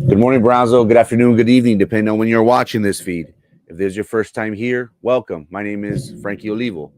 Good morning, Bronzo. Good afternoon, good evening, depending on when you're watching this feed. If this is your first time here, welcome. My name is Frankie Olivo.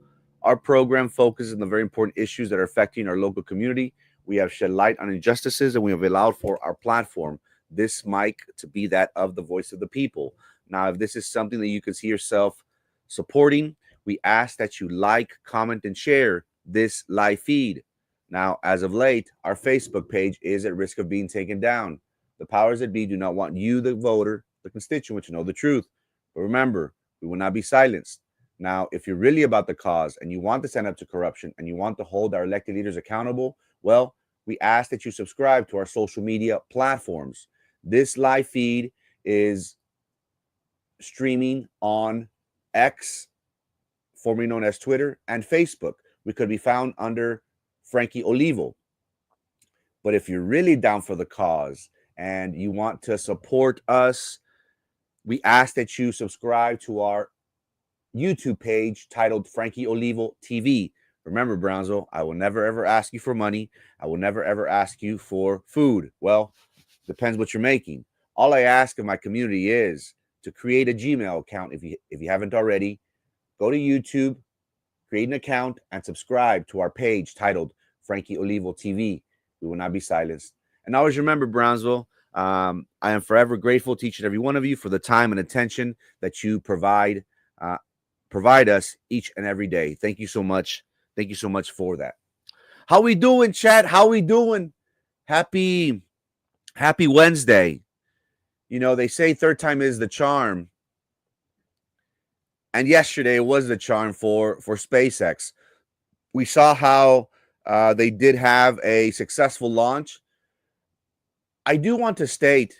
Our program focuses on the very important issues that are affecting our local community. We have shed light on injustices, and we have allowed for our platform, this mic, to be that of the voice of the people. Now, if this is something that you can see yourself supporting, we ask that you like, comment, and share this live feed. Now, as of late, our Facebook page is at risk of being taken down. The powers that be do not want you, the voter, the constituent, to know the truth. But remember, we will not be silenced. Now, if you're really about the cause and you want to stand up to corruption and you want to hold our elected leaders accountable, well, we ask that you subscribe to our social media platforms. This live feed is streaming on X, formerly known as Twitter, and Facebook. We could be found under Frankie Olivo. But if you're really down for the cause and you want to support us, we ask that you subscribe to our YouTube page titled Frankie Olivo TV. Remember, Brownzo, I will never ever ask you for money. I will never ever ask you for food. Well, depends what you're making. All I ask of my community is to create a Gmail account if you haven't already. Go to YouTube, create an account, and subscribe to our page titled Frankie Olivo TV. We will not be silenced. And always remember, Brownsville, I am forever grateful to each and every one of you for the time and attention that you provide us each and every day. Thank you so much. Thank you so much for that. How we doing, chat? How we doing? Happy Wednesday. You know, they say third time is the charm. And yesterday it was the charm for SpaceX. We saw how they did have a successful launch. I do want to state,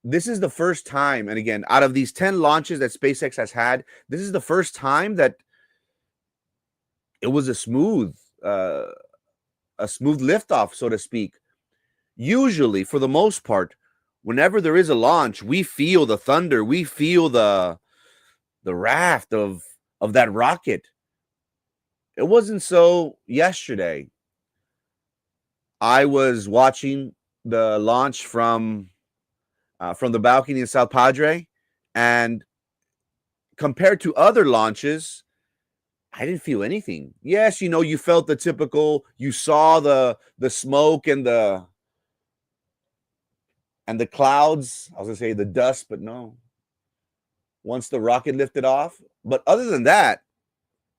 this is the first time, and again, out of these 10 launches that SpaceX has had, this is the first time that it was a smooth liftoff, so to speak. Usually, for the most part, whenever there is a launch, we feel the thunder, we feel the raft of that rocket. It wasn't so yesterday. I was watching the launch from the balcony in South Padre, and compared to other launches, I didn't feel anything. Yes, you know, you felt the typical, you saw the smoke and the clouds. I was gonna say the dust, but no. Once the rocket lifted off, but other than that,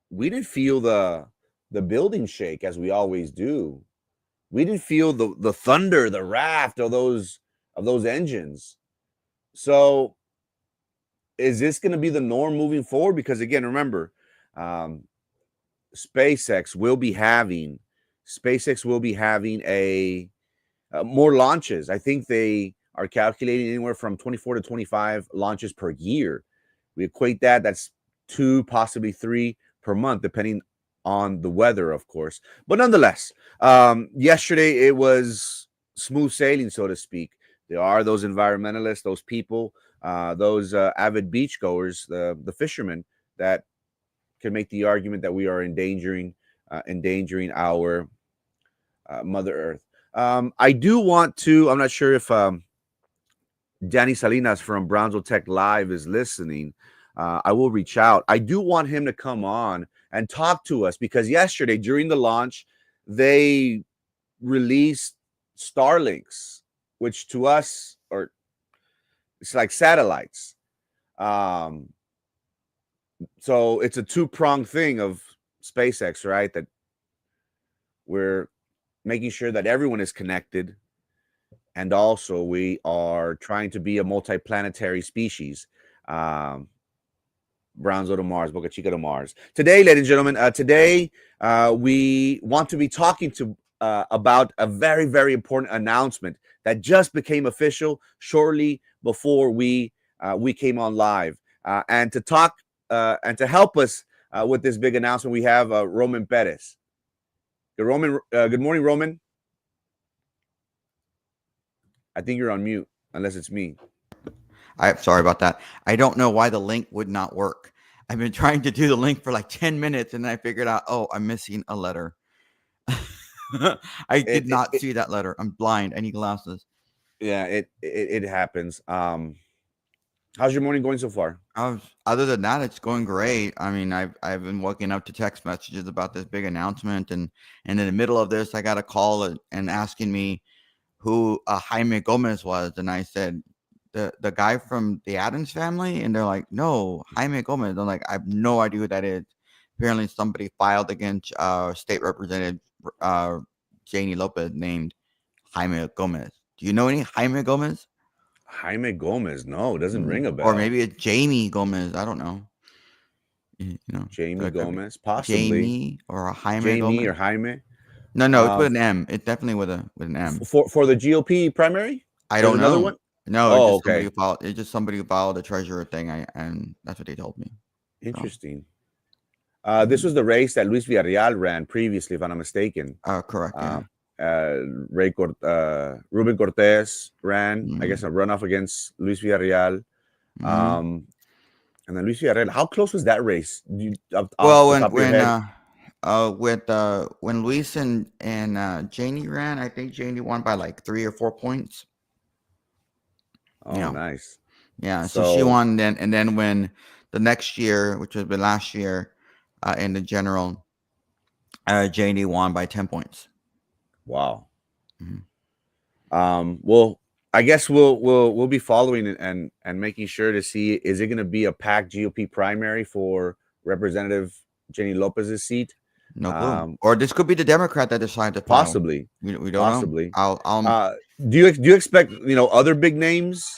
we didn't feel the building shake as we always do. We didn't feel the thunder, the raft of those engines. So is this going to be the norm moving forward? Because again, remember, SpaceX will be having a more launches. I think they are calculating anywhere from 24 to 25 launches per year. We equate that's 2, possibly 3 per month, depending on the weather, of course. But nonetheless, yesterday it was smooth sailing, so to speak. There are those environmentalists, those people, those avid beachgoers, the fishermen, that can make the argument that we are endangering our Mother Earth. I do want to, I'm not sure if Danny Salinas from Brownsville Tech Live is listening. I will reach out. I do want him to come on and talk to us, because yesterday during the launch, they released Starlinks, which to us it's like satellites. So it's a two-pronged thing of SpaceX, right? That we're making sure that everyone is connected, and also we are trying to be a multi-planetary species. Brownsville to Mars, Boca Chica to Mars. Today, ladies and gentlemen, we want to be talking about a very, very important announcement that just became official shortly before we came on live. And to talk and to help us with this big announcement, we have Roman Perez. Good morning, Roman. I think you're on mute, unless it's me. I'm sorry about that. I don't know why the link would not work. I've been trying to do the link for like 10 minutes, and then I figured out, oh, I'm missing a letter. I did not see that letter. I'm blind. I need glasses. Yeah, it happens. How's your morning going so far? Other than that, it's going great. I mean, I've been waking up to text messages about this big announcement, and in the middle of this, I got a call and asking me who Jaime Gomez was, and I said the guy from the Adams family, and they're like, no, Jaime Gomez. I'm like, I have no idea who that is. Apparently, somebody filed against State Representative uh, Janie Lopez named Jaime Gomez. Do you know any Jaime Gomez? Jaime Gomez. No, it doesn't ring a Or bell. maybe it's Jamie Gomez. I don't know. Jamie So it could be Gomez, possibly. Jamie or a Jaime Jamie Gomez. or Jaime. No, it's Uh, with an M. It's definitely with an M. for the GOP primary. I There's don't another know. one. No, it's Oh, just somebody okay. who filed. It's just somebody who filed a treasurer thing. And that's what they told me. So, Interesting. This mhm. was the race that Luis Villarreal ran previously, if I'm not mistaken. Correct. Uh, Yeah. Ruben Cortez ran, I guess, Mm-hmm. a runoff against Luis Villarreal. Mm-hmm. And then Luis Villarreal, how close was that race? Off Well, the top of your head? when Luis and Janie ran, I think Janie won by like 3 or 4 points. Oh, Yeah. nice. Yeah. So she So, won then, and then when the next year, which was the last year, in the general, Janie won by 10 points. wow. Mhm. Well, I guess we'll be following it and making sure to see, is it going to be a packed GOP primary for Representative Jenny Lopez's seat? No clue. Um, Or this could be the Democrat that decided to file. Possibly, We don't know. possibly. I'll Uh, do you expect other big names?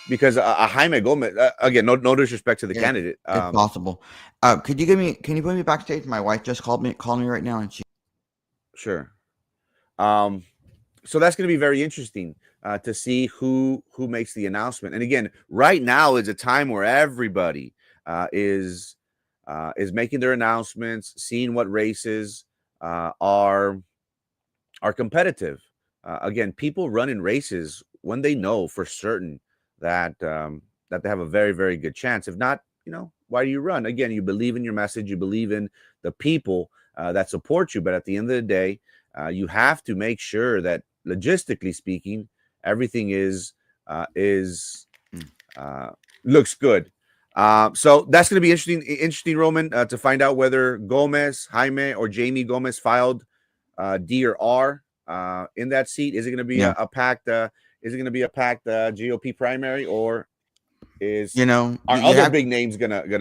Because Jaime Gomez, again, no disrespect to the it, candidate. it's possible. Can you put me backstage? My wife just called me right now, and she. Sure. Um, so that's going to be very interesting to see who makes the announcement. And again, right now is a time where everybody uh, is is making their announcements, seeing what races are competitive. Again, people run in races when they know for certain that that they have a very good chance. If not, why do you run? Again, you believe in your message, you believe in the people that support you. But at the end of the day, you have to make sure that, logistically speaking, everything is Mm. uh, looks good. So that's going to be interesting, Roman, to find out whether Gomez, Jaime, or Jamie Gomez filed D or R in that seat. Is it going to be Yeah. a packed? Is it going to be a packed GOP primary, or is are You other have big names gonna you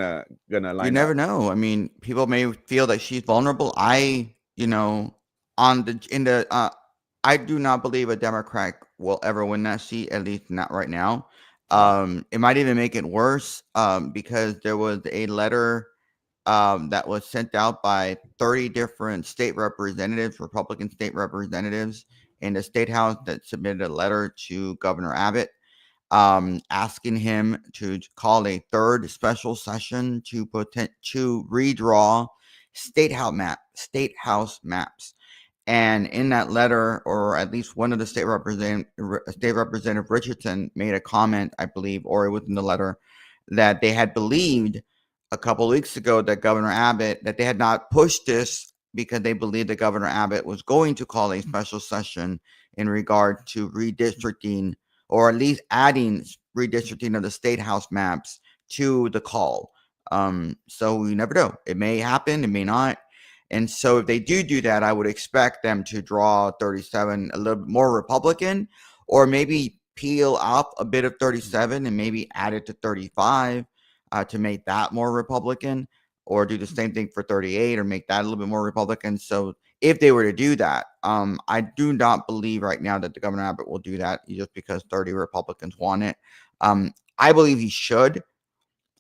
line up? never know. I mean, people may feel that she's vulnerable. On the in the I do not believe a Democrat will ever win that seat, at least not right now. Wow. It might even make it worse because there was a letter that was sent out by 30 different state representatives, Republican state representatives in the state house that submitted a letter to Governor Abbott asking him to call a third special session to redraw state house maps. And in that letter, or at least one of the state representative Richardson made a comment, I believe, or it was in the letter, that they had believed a couple of weeks ago that Governor Abbott, that they had not pushed this because they believed that Governor Abbott was going to call a special session in regard to redistricting, or at least adding redistricting of the state house maps to the call. So we never know. It may happen, it may not. And so if they do that, I would expect them to draw 37 a little bit more Republican, or maybe peel off a bit of 37 and maybe add it to 35 to make that more Republican, or do the same thing for 38 or make that a little bit more Republican. So if they were to do that, I do not believe right now that the Governor Abbott will do that just because 30 Republicans want it. I believe he should.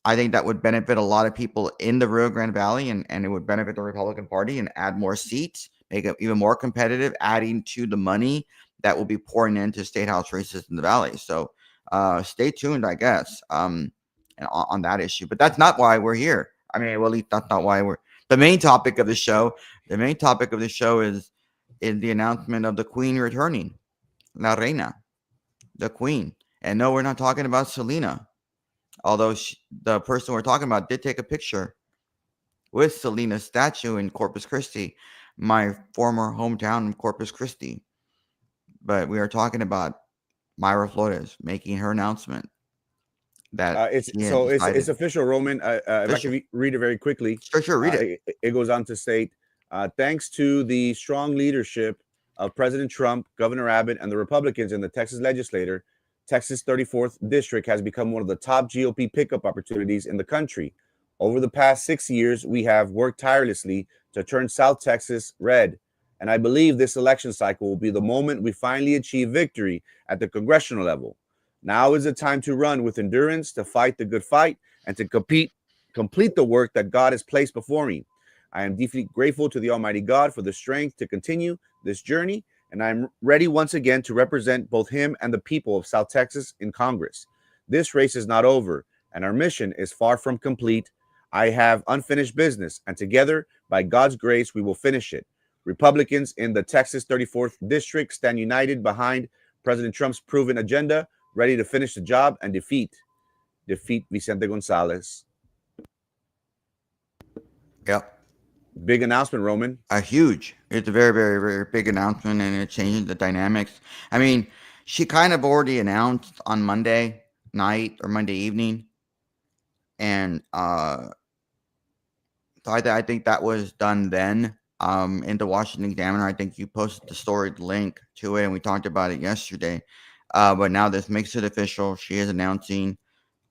I think that would benefit a lot of people in the Rio Grande Valley, and it would benefit the Republican Party and add more seats, make it even more competitive, adding to the money that will be pouring into state house races in the valley. So stay tuned, I guess, on that issue. But that's not why we're here. I mean, well, at least that's not why we're the main topic of the show. The main topic of the show is the announcement of the Queen returning, La Reina, the Queen. And no, we're not talking about Selena, although the person we're talking about did take a picture with Selena's statue in Corpus Christi, my former hometown in Corpus Christi. But we are talking about Mayra Flores making her announcement that It's she had so it's decided. official, Roman. If I Official. can read it very quickly, Sure, sure, read it. it goes on to state, thanks to the strong leadership of President Trump, Governor Abbott, and the Republicans in the Texas legislature, Texas 34th District has become one of the top GOP pickup opportunities in the country. Over the past 6 years, we have worked tirelessly to turn South Texas red. And I believe this election cycle will be the moment we finally achieve victory at the congressional level. Now is the time to run with endurance, to fight the good fight, and to complete the work that God has placed before me. I am deeply grateful to the Almighty God for the strength to continue this journey, and I'm ready once again to represent both Him and the people of South Texas in Congress. This race is not over, and our mission is far from complete. I have unfinished business, and together, by God's grace, we will finish it. Republicans in the Texas 34th District stand united behind President Trump's proven agenda, ready to finish the job and defeat Vicente Gonzalez. Yep. Big announcement, Roman. A huge. It's a very, very, very big announcement, and it changes the dynamics. I mean, she kind of already announced on Monday night or Monday evening, and so I think that was done then. In the Washington Examiner, I think you posted the story link to it, and we talked about it yesterday. But now this makes it official. She is announcing.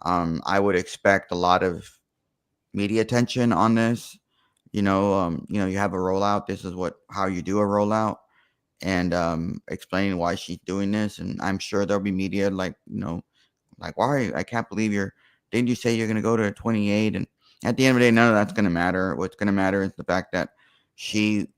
I would expect a lot of media attention on this. You have a rollout. This is how you do a rollout, and explaining why she's doing this. And I'm sure there'll be media like why I can't believe didn't you say you're going to go to 28? And at the end of the day, none of that's going to matter. What's going to matter is the fact that she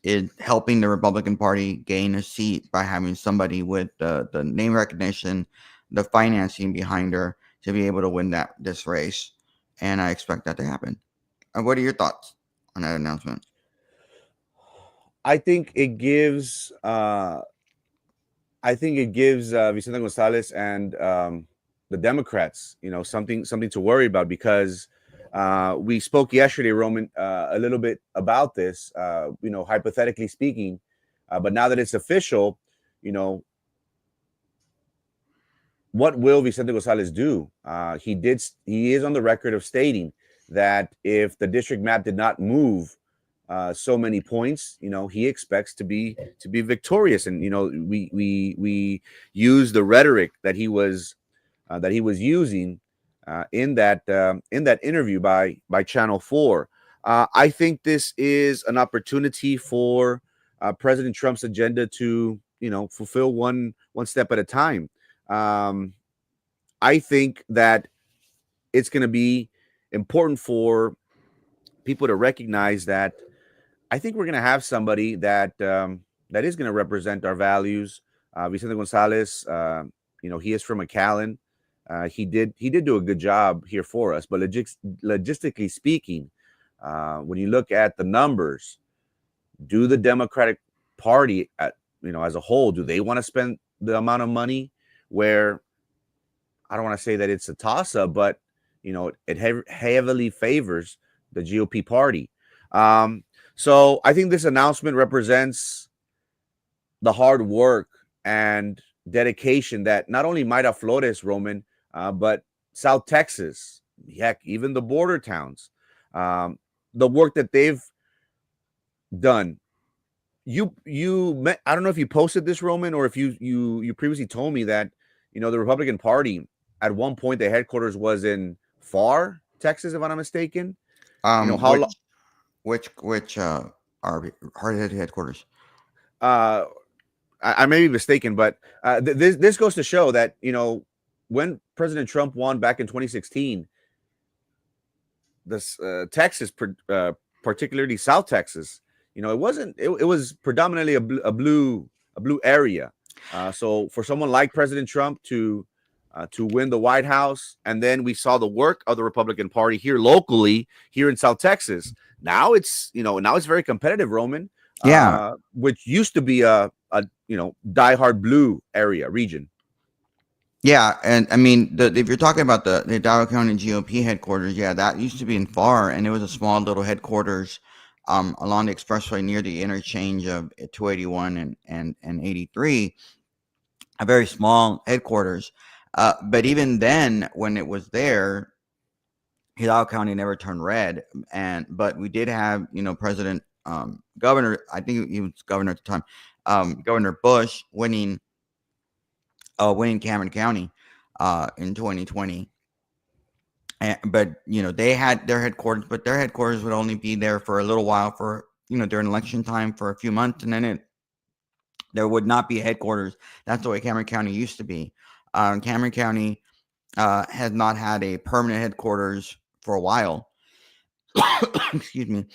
is helping the Republican Party gain a seat by having somebody with the name recognition, the financing behind her to be able to win this race. And I expect that to happen. What are your thoughts on that announcement? I think it gives Vicente Gonzalez and the Democrats, something to worry about, because we spoke yesterday, Roman, a little bit about this, hypothetically speaking, but now that it's official, what will Vicente Gonzalez do? He is on the record of stating that if the district map did not move so many points, he expects to be victorious. And we use the rhetoric that he was using in that interview by Channel 4. I think this is an opportunity for President Trump's agenda to fulfill one step at a time. I think that it's going to be important for people to recognize that I think we're going to have somebody that is going to represent our values. Vicente Gonzalez, he is from McAllen. He did do a good job here for us, but logistically speaking, when you look at the numbers, do the Democratic Party as a whole, do they want to spend the amount of money where, I don't want to say that it's a toss-up, but it heavily favors the GOP party. So I think this announcement represents the hard work and dedication that not only Mayra Flores, Roman, but South Texas, heck, even the border towns, the work that they've done. I don't know if you posted this, Roman, or if you previously told me that the Republican Party at one point the headquarters was in Far, Texas, if I'm not mistaken. How long? Which are hard headquarters? I may be mistaken, but this goes to show that when President Trump won back in 2016, this Texas, particularly South Texas, it wasn't. It was predominantly a blue area. So for someone like President Trump to win the White House, and then we saw the work of the Republican Party here locally, here in South Texas. Now it's very competitive, Roman. Yeah. Which used to be a diehard blue region. Yeah, and I mean, if you're talking about the Dow County GOP headquarters, yeah, that used to be in Far, and it was a small little headquarters along the expressway near the interchange of 281 and 83. a very small headquarters. But even then, when it was there, Hidalgo County never turned red. But we did have, President, Governor, I think he was governor at the time, Governor Bush winning Cameron County in 2020. But they had their headquarters, but their headquarters would only be there for a little while, for during election time, for a few months, and then there would not be a headquarters. That's the way Cameron County used to be. Cameron County has not had a permanent headquarters for a while. Excuse me.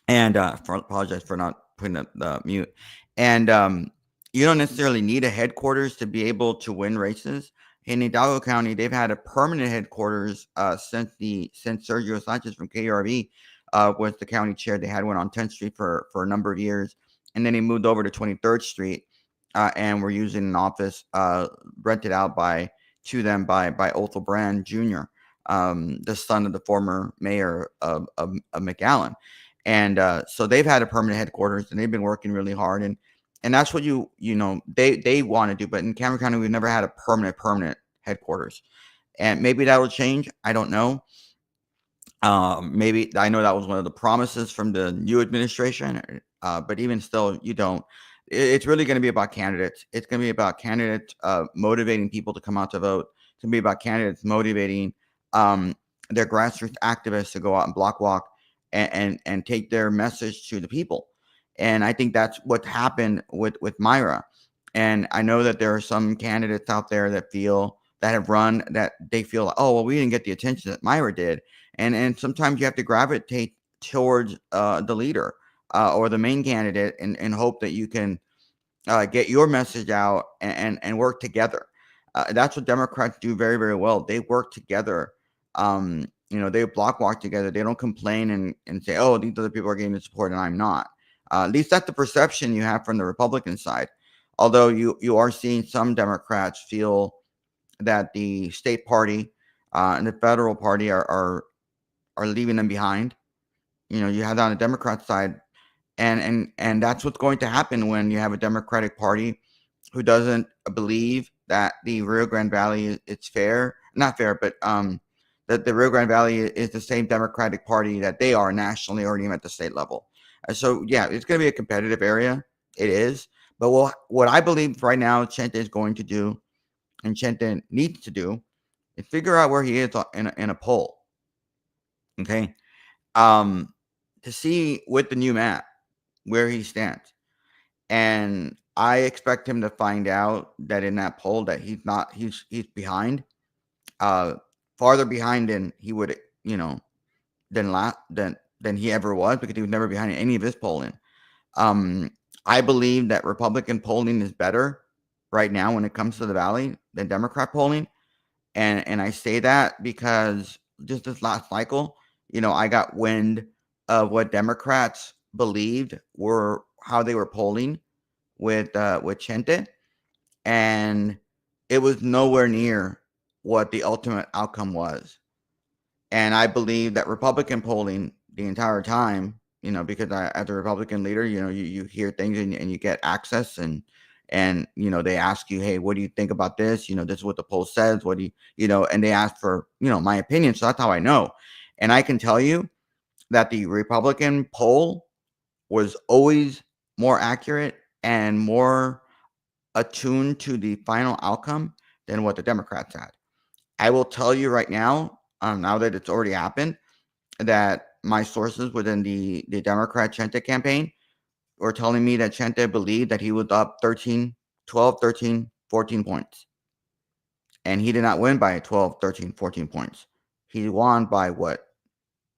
And apologize for not putting up the mute. And you don't necessarily need a headquarters to be able to win races. In Hidalgo County, they've had a permanent headquarters since Sergio Sanchez from KRV was the county chair. They had one on 10th Street for a number of years, and then he moved over to 23rd Street, and we're using an office rented out to them by Othel Brand Jr., the son of the former mayor of McAllen. And so they've had a permanent headquarters, and they've been working really hard, and that's what they want to do. But in Cameron County, we've never had a permanent headquarters, and maybe that will change. I don't know. Maybe I know that was one of the promises from the new administration, but even still, you don't. It's really going to be about candidates. It's going to be about candidates motivating people to come out to vote. It's going to be about candidates motivating their grassroots activists to go out and block walk and take their message to the people. And I think that's what happened with Mayra. And I know that there are some candidates out there that have run, that they feel like, oh, well, we didn't get the attention that Mayra did. And sometimes you have to gravitate towards the leader or the main candidate, and hope that you can get your message out and work together. That's what Democrats do very, very well. They work together. They block walk together. They don't complain and say, oh, these other people are getting the support and I'm not. At least that's the perception you have from the Republican side. Although you are seeing some Democrats feel that the state party and the federal party are leaving them behind. You have that on the Democrat side, and that's what's going to happen when you have a Democratic Party who doesn't believe that the Rio Grande Valley it's fair, not fair, but that the Rio Grande Valley is the same Democratic Party that they are nationally or even at the state level. So yeah, it's going to be a competitive area. It is, but what I believe right now Chente is going to do, and Chente needs to do, is figure out where he is in a poll. Okay, to see with the new map where he stands. And I expect him to find out that in that poll that he's behind, farther behind than he would, than he ever was, because he was never behind in any of his polling. I believe that Republican polling is better right now when it comes to the Valley than Democrat polling. And I say that because just this last cycle, I got wind of what Democrats believed were how they were polling with Chente, and it was nowhere near what the ultimate outcome was. And I believe that Republican polling the entire time, because as a Republican leader, you hear things and you get access, and they ask you, hey, what do you think about this? This is what the poll says. What do you, and they ask for, my opinion. So that's how I know. And I can tell you that the Republican poll was always more accurate and more attuned to the final outcome than what the Democrats had. I will tell you right now, now that it's already happened, that my sources within the Democrat Chente campaign were telling me that Chente believed that he was up 12, 13, 14 points. And he did not win by 12, 13, 14 points. He won by what?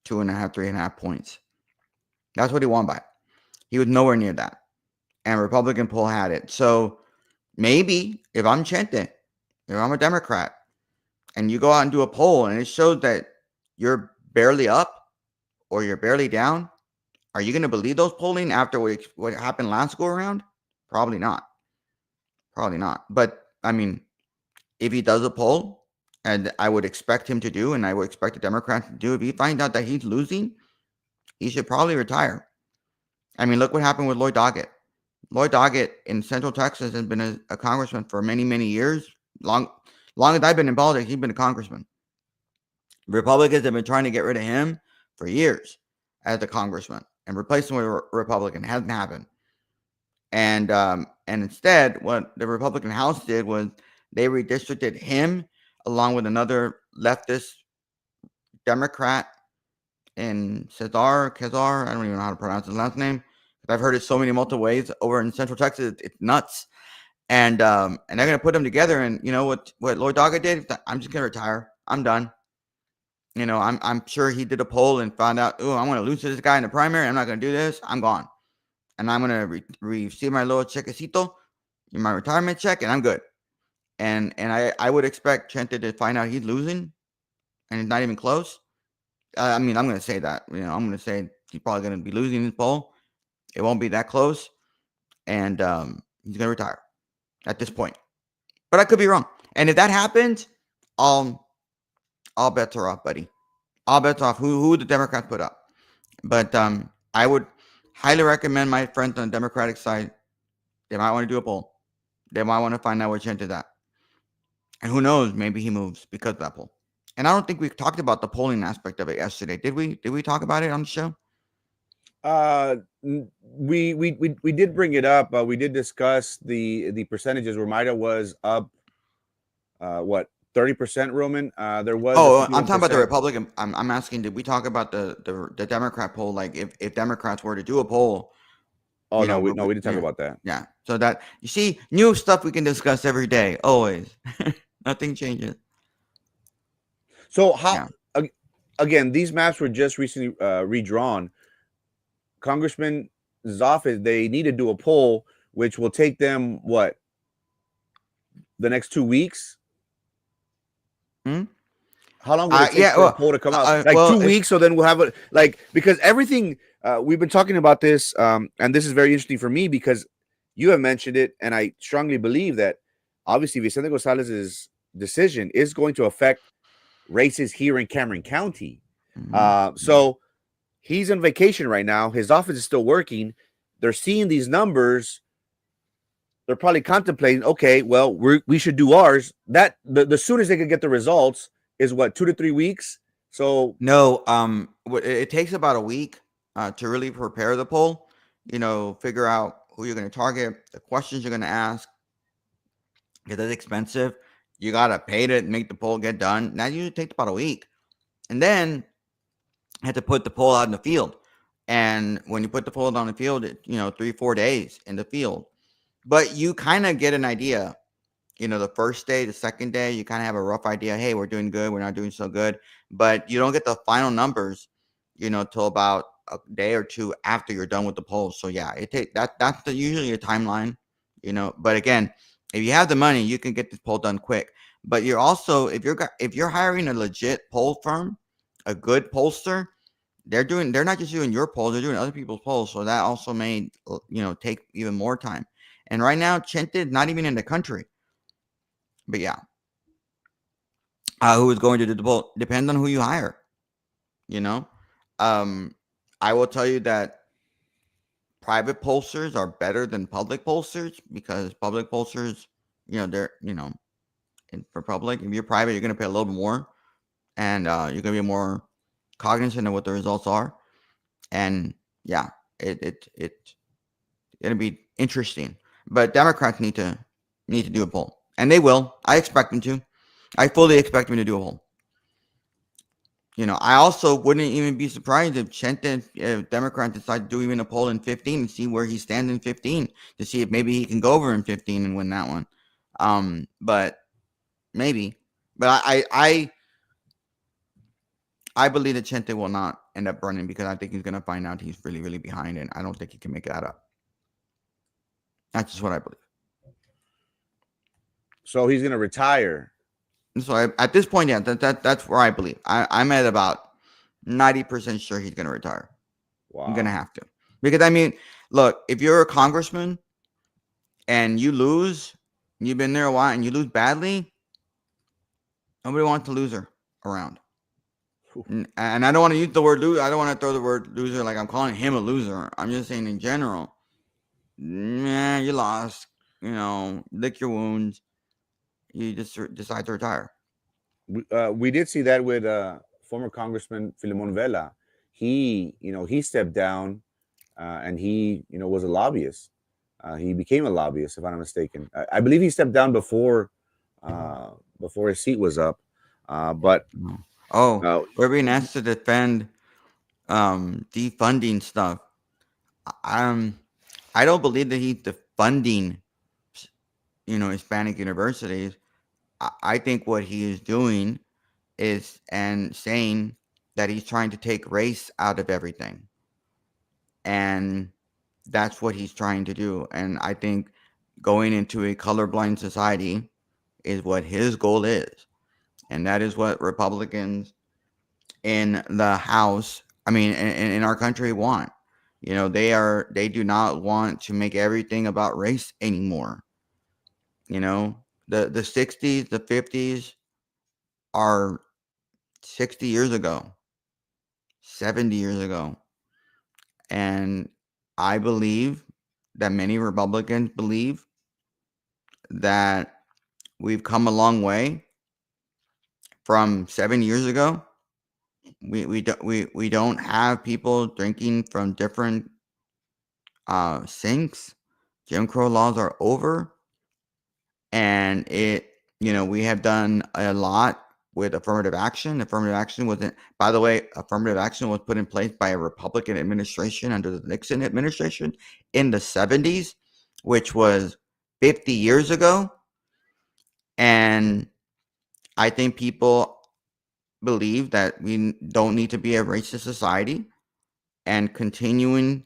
2.5, 3.5 points. That's what he won by. He was nowhere near that. And Republican poll had it. So maybe if I'm Chente, if I'm a Democrat, and you go out and do a poll and it shows that you're barely up or you're barely down, are you going to believe those polling after what happened last go around? Probably not. Probably not. But I mean, if he does a poll, and I would expect him to do, and I would expect the Democrats to do, if he finds out that he's losing, he should probably retire. I mean, look what happened with Lloyd Doggett. Lloyd Doggett in Central Texas has been a congressman for many, many years. Long as I've been in politics, he's been a congressman. Republicans have been trying to get rid of him for years as a congressman and replace him with a Republican. It hasn't happened. And instead, what the Republican House did was they redistricted him along with another leftist Democrat in Cesar. I don't even know how to pronounce his last name. I've heard it so many multiple ways over in Central Texas. It's nuts. And they're gonna put them together. And you know what Lloyd Doggett did? I'm just gonna retire. I'm done. You know, I'm sure he did a poll and found out, oh, I'm gonna lose to this guy in the primary. I'm not gonna do this. I'm gone. And I'm gonna receive my little chequecito, my retirement check, and I'm good. And I would expect Chente to find out he's losing, and it's not even close. I mean, I'm gonna say that. You know, I'm gonna say he's probably gonna be losing this poll. It won't be that close, and he's gonna retire at this point. But I could be wrong. And if that happens, all bets are off, buddy. All bets off. Who the Democrats put up. But I would highly recommend my friends on the Democratic side. They might want to do a poll. They might want to find out where Chente's at. And who knows? Maybe he moves because of that poll. And I don't think we talked about the polling aspect of it yesterday. Did we? Did we talk about it on the show? We did bring it up. We did discuss the percentages where Mayra was up. What 30%, Roman? There was. Oh, I'm talking about the Republican. I'm asking. Did we talk about the Democrat poll? Like if Democrats were to do a poll. Oh no, we didn't talk about that. Yeah. So that you see, new stuff we can discuss every day. Always. Nothing changes. So how? Yeah. Again, these maps were just recently redrawn. Congressman's office, they need to do a poll, which will take them what? The next 2 weeks. How long will it take for a poll to come out? 2 weeks. So then we'll have it because everything we've been talking about this, and this is very interesting for me because you have mentioned it, and I strongly believe that obviously Vicente Gonzalez's decision is going to affect races here in Cameron County. So he's on vacation right now. His office is still working. They're seeing these numbers. They're probably contemplating, okay, well, we should do ours. That the soonest they could get the results is what, 2 to 3 weeks. So no, it takes about a week to really prepare the poll. You know, figure out who you're going to target, the questions you're going to ask. Because it's expensive. You got to pay to make the poll get done. That usually takes about a week. And then you have to put the poll out in the field. And when you put the poll on the field, 3-4 days in the field. But you kind of get an idea. You know, the first day, the second day, you kind of have a rough idea. Hey, we're doing good. We're not doing so good. But you don't get the final numbers, till about a day or two after you're done with the poll. So yeah, that's usually a timeline, But again, if you have the money, you can get this poll done quick. But you're also, if you're hiring a legit poll firm, a good pollster, they're not just doing your polls, they're doing other people's polls. So that also may, take even more time. And right now, Chente is not even in the country. But yeah, who is going to do the poll? Depends on who you hire. I will tell you that private pollsters are better than public pollsters because public pollsters, for public, if you're private, you're going to pay a little bit more, and you're going to be more cognizant of what the results are. And yeah, it's going to be interesting. But Democrats need to do a poll, and they will. I expect them to. I fully expect them to do a poll. I also wouldn't even be surprised if Democrats decide to do even a poll in 15 and see where he stands in 15 to see if maybe he can go over in 15 and win that one. But maybe. But I believe that Chente will not end up running because I think he's going to find out he's really, really behind, and I don't think he can make that up. That's just what I believe. So he's going to retire. So at this point, yeah, that's where I believe. I'm at about 90% sure he's going to retire. Wow. I'm going to have to. Because, I mean, look, if you're a congressman and you lose, you've been there a while, and you lose badly, nobody wants to loser around. And I don't want to use the word loser. I don't want to throw the word loser like I'm calling him a loser. I'm just saying in general, Nah, you lost. Lick your wounds. You just decide to retire. We did see that with former Congressman Filemon Vela. He stepped down, and he was a lobbyist. He became a lobbyist, if I'm not mistaken. I believe he stepped down uh, before his seat was up. But No. Oh, uh, we're being asked to defend defunding stuff. Um, I don't believe that he's defunding, Hispanic universities. I think what he is doing is and saying that he's trying to take race out of everything, and that's what he's trying to do. And I think going into a colorblind society is what his goal is, and that is what Republicans in the House, I mean, in our country, want. They do not want to make everything about race anymore. You know, the 60s, the 50s are 60 years ago, 70 years ago. And I believe that many Republicans believe that we've come a long way from 7 years ago. We don't have people drinking from different sinks. Jim Crow laws are over, and we have done a lot with affirmative action. Affirmative action wasn't, by the way, affirmative action was put in place by a Republican administration under the Nixon administration in the 70s, which was 50 years ago. And I think people believe that we don't need to be a racist society, and continuing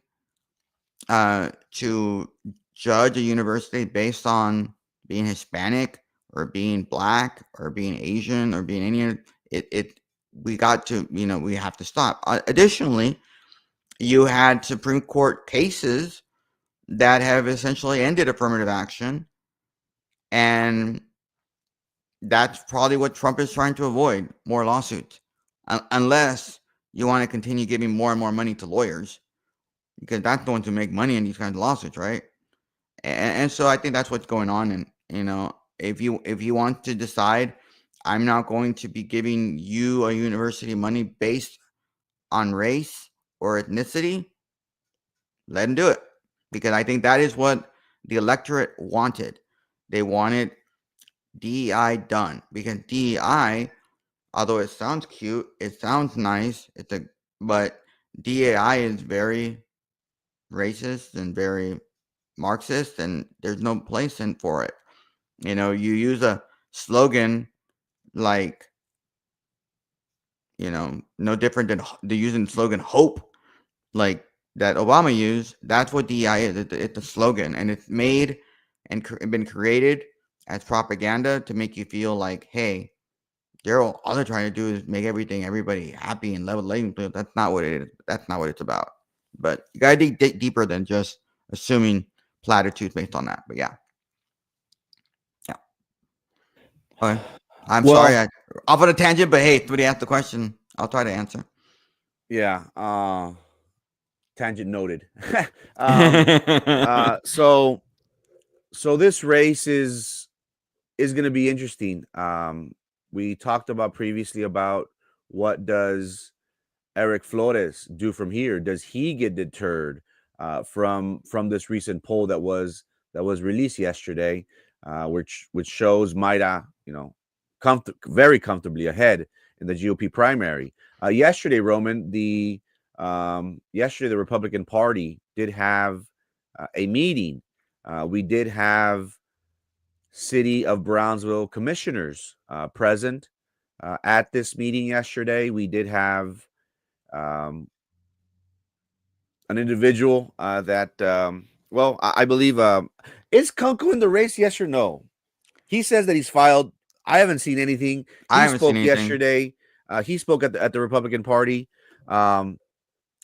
to judge a university based on being Hispanic or being black or being Asian or being Indian, it we got to we have to stop. Additionally, you had Supreme Court cases that have essentially ended affirmative action, and that's probably what Trump is trying to avoid: more lawsuits, unless you want to continue giving more and more money to lawyers, because that's going to make money in these kinds of lawsuits, right? And so I think that's what's going on. And if you want to decide, I'm not going to be giving you a university money based on race or ethnicity, let them do it, because I think that is what the electorate wanted. They wanted DEI done, because DEI, although it sounds cute, it sounds nice, but DEI is very racist and very Marxist, and there's no place in for it. You use a slogan like, no different than the using the slogan hope, like that Obama used. That's what DEI is. It's a slogan, and it's made and been created as propaganda to make you feel like, hey, all they're trying to do is make everybody happy and level playing field. That's not what it is. That's not what it's about. But you gotta dig deeper than just assuming platitudes based on that. But yeah, yeah. Okay. I'm well, sorry I off on a tangent, but hey, somebody asked the question. I'll try to answer. yeah. Tangent noted. um, so this race is going to be interesting. We talked about previously about what does Eric Flores do from here? Does he get deterred from this recent poll that was released yesterday, which shows Mayra, very comfortably ahead in the GOP primary. Yesterday, Roman, yesterday the Republican Party did have a meeting. We did have City of Brownsville commissioners present at this meeting yesterday. We did have um, an individual that, well, I believe, is Kunku in the race? Yes or no? He says that he's filed. I haven't seen anything. I He haven't seen spoke anything. yesterday. He spoke at the Republican Party. Um,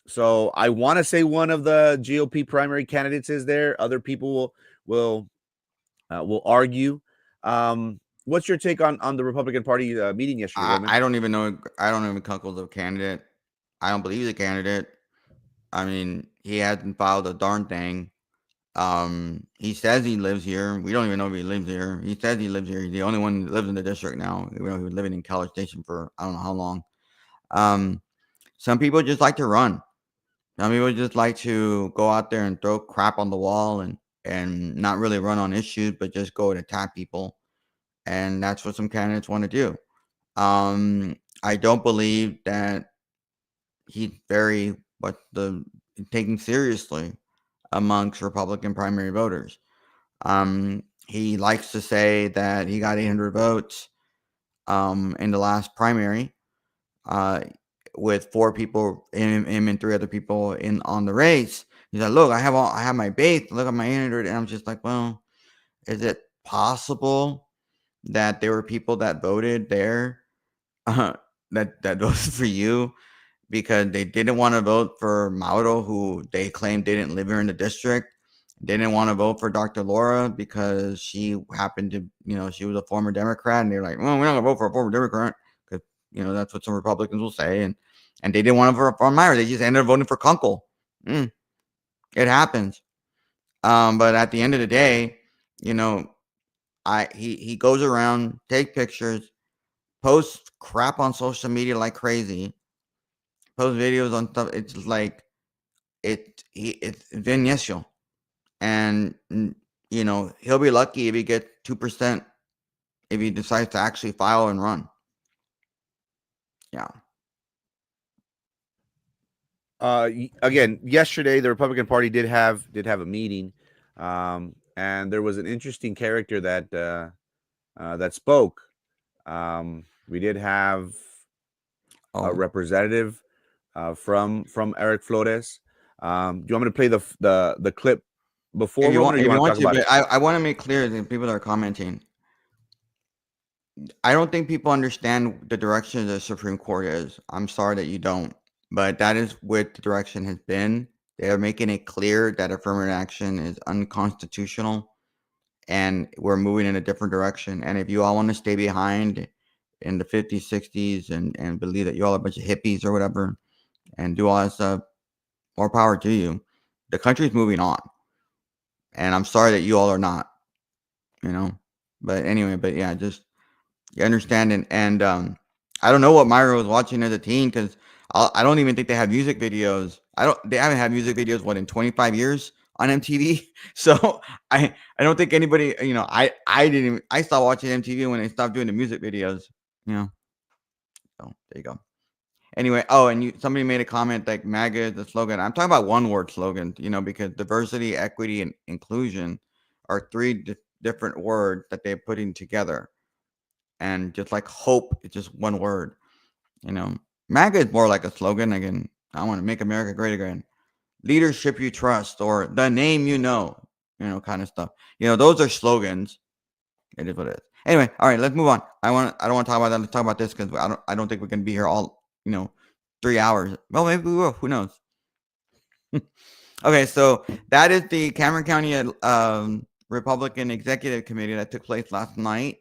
so I want to say one of the GOP primary candidates is there. Other people will will argue. What's your take on the Republican Party meeting yesterday, Roman? I don't even know. I don't even Kunkel's a candidate. I don't believe he's a candidate. I mean, he hasn't filed a darn thing. He says he lives here. We don't even know if he lives here. He says he lives here. He's the only one that lives in the district now. He was living in College Station for I don't know how long. Um, some people just like to run. Some people just like to go out there and throw crap on the wall and not really run on issues, but just go and attack people. And that's what some candidates want to do. I don't believe that he's very what the taken seriously amongst Republican primary voters. He likes to say that he got 800 votes in the last primary, uh, with four people, him and three other people in on the race. He's like, "Look, I have my base. Look at my 800," and I'm just like, "Well, is it possible that there were people that voted there, uh, that voted for you because they didn't want to vote for Mauro, who they claimed didn't live here in the district. They didn't want to vote for Dr. Laura because she happened to, she was a former Democrat, and they're like, well, we're not gonna vote for a former Democrat because that's what some Republicans will say, and they didn't want to vote for Myra. They just ended up voting for Kunkel. It happens. But at the end of the day, you know, he goes around, take pictures, posts crap on social media like crazy, post videos on stuff. It's like it's Venecio, and he'll be lucky if he gets 2% if he decides to actually file and run. Yeah. Again, yesterday the Republican Party did have a meeting, and there was an interesting character that spoke. We did have a Oh, representative from Eric Flores. Do you want me to play the clip before Roman, or if you you want to want talk to, about but it? I want to make clear to the people that are commenting. I don't think people understand the direction the Supreme Court is. I'm sorry that you don't, but that is what the direction has been. They are making it clear that affirmative action is unconstitutional, and we're moving in a different direction. And if you all want to stay behind in the 50s, 60s, and believe that you all are a bunch of hippies or whatever, and do all that stuff, more power to you. The country's moving on, and I'm sorry that you all are not. You know, but anyway, but yeah, just you understand, and I don't know what Myra was watching as a teen because I don't even think they have music videos. They haven't had music videos what in 25 years on MTV. So I don't think anybody, I didn't even, I stopped watching MTV when they stopped doing the music videos. You know, so there you go. Anyway, oh, and somebody made a comment like MAGA is the slogan. I'm talking about one word slogan, because diversity, equity, and inclusion are three different words that they're putting together. And just like hope, it's just one word. You know, MAGA is more like a slogan. Again, I want to make America great again. Leadership you trust, or the name kind of stuff. Those are slogans. It is what it is. Anyway, all right, let's move on. I don't want to talk about that. Let's talk about this because I don't think we're gonna be here all 3 hours. Well, maybe we will. Who knows? Okay, so that is the Cameron County Republican Executive Committee that took place last night,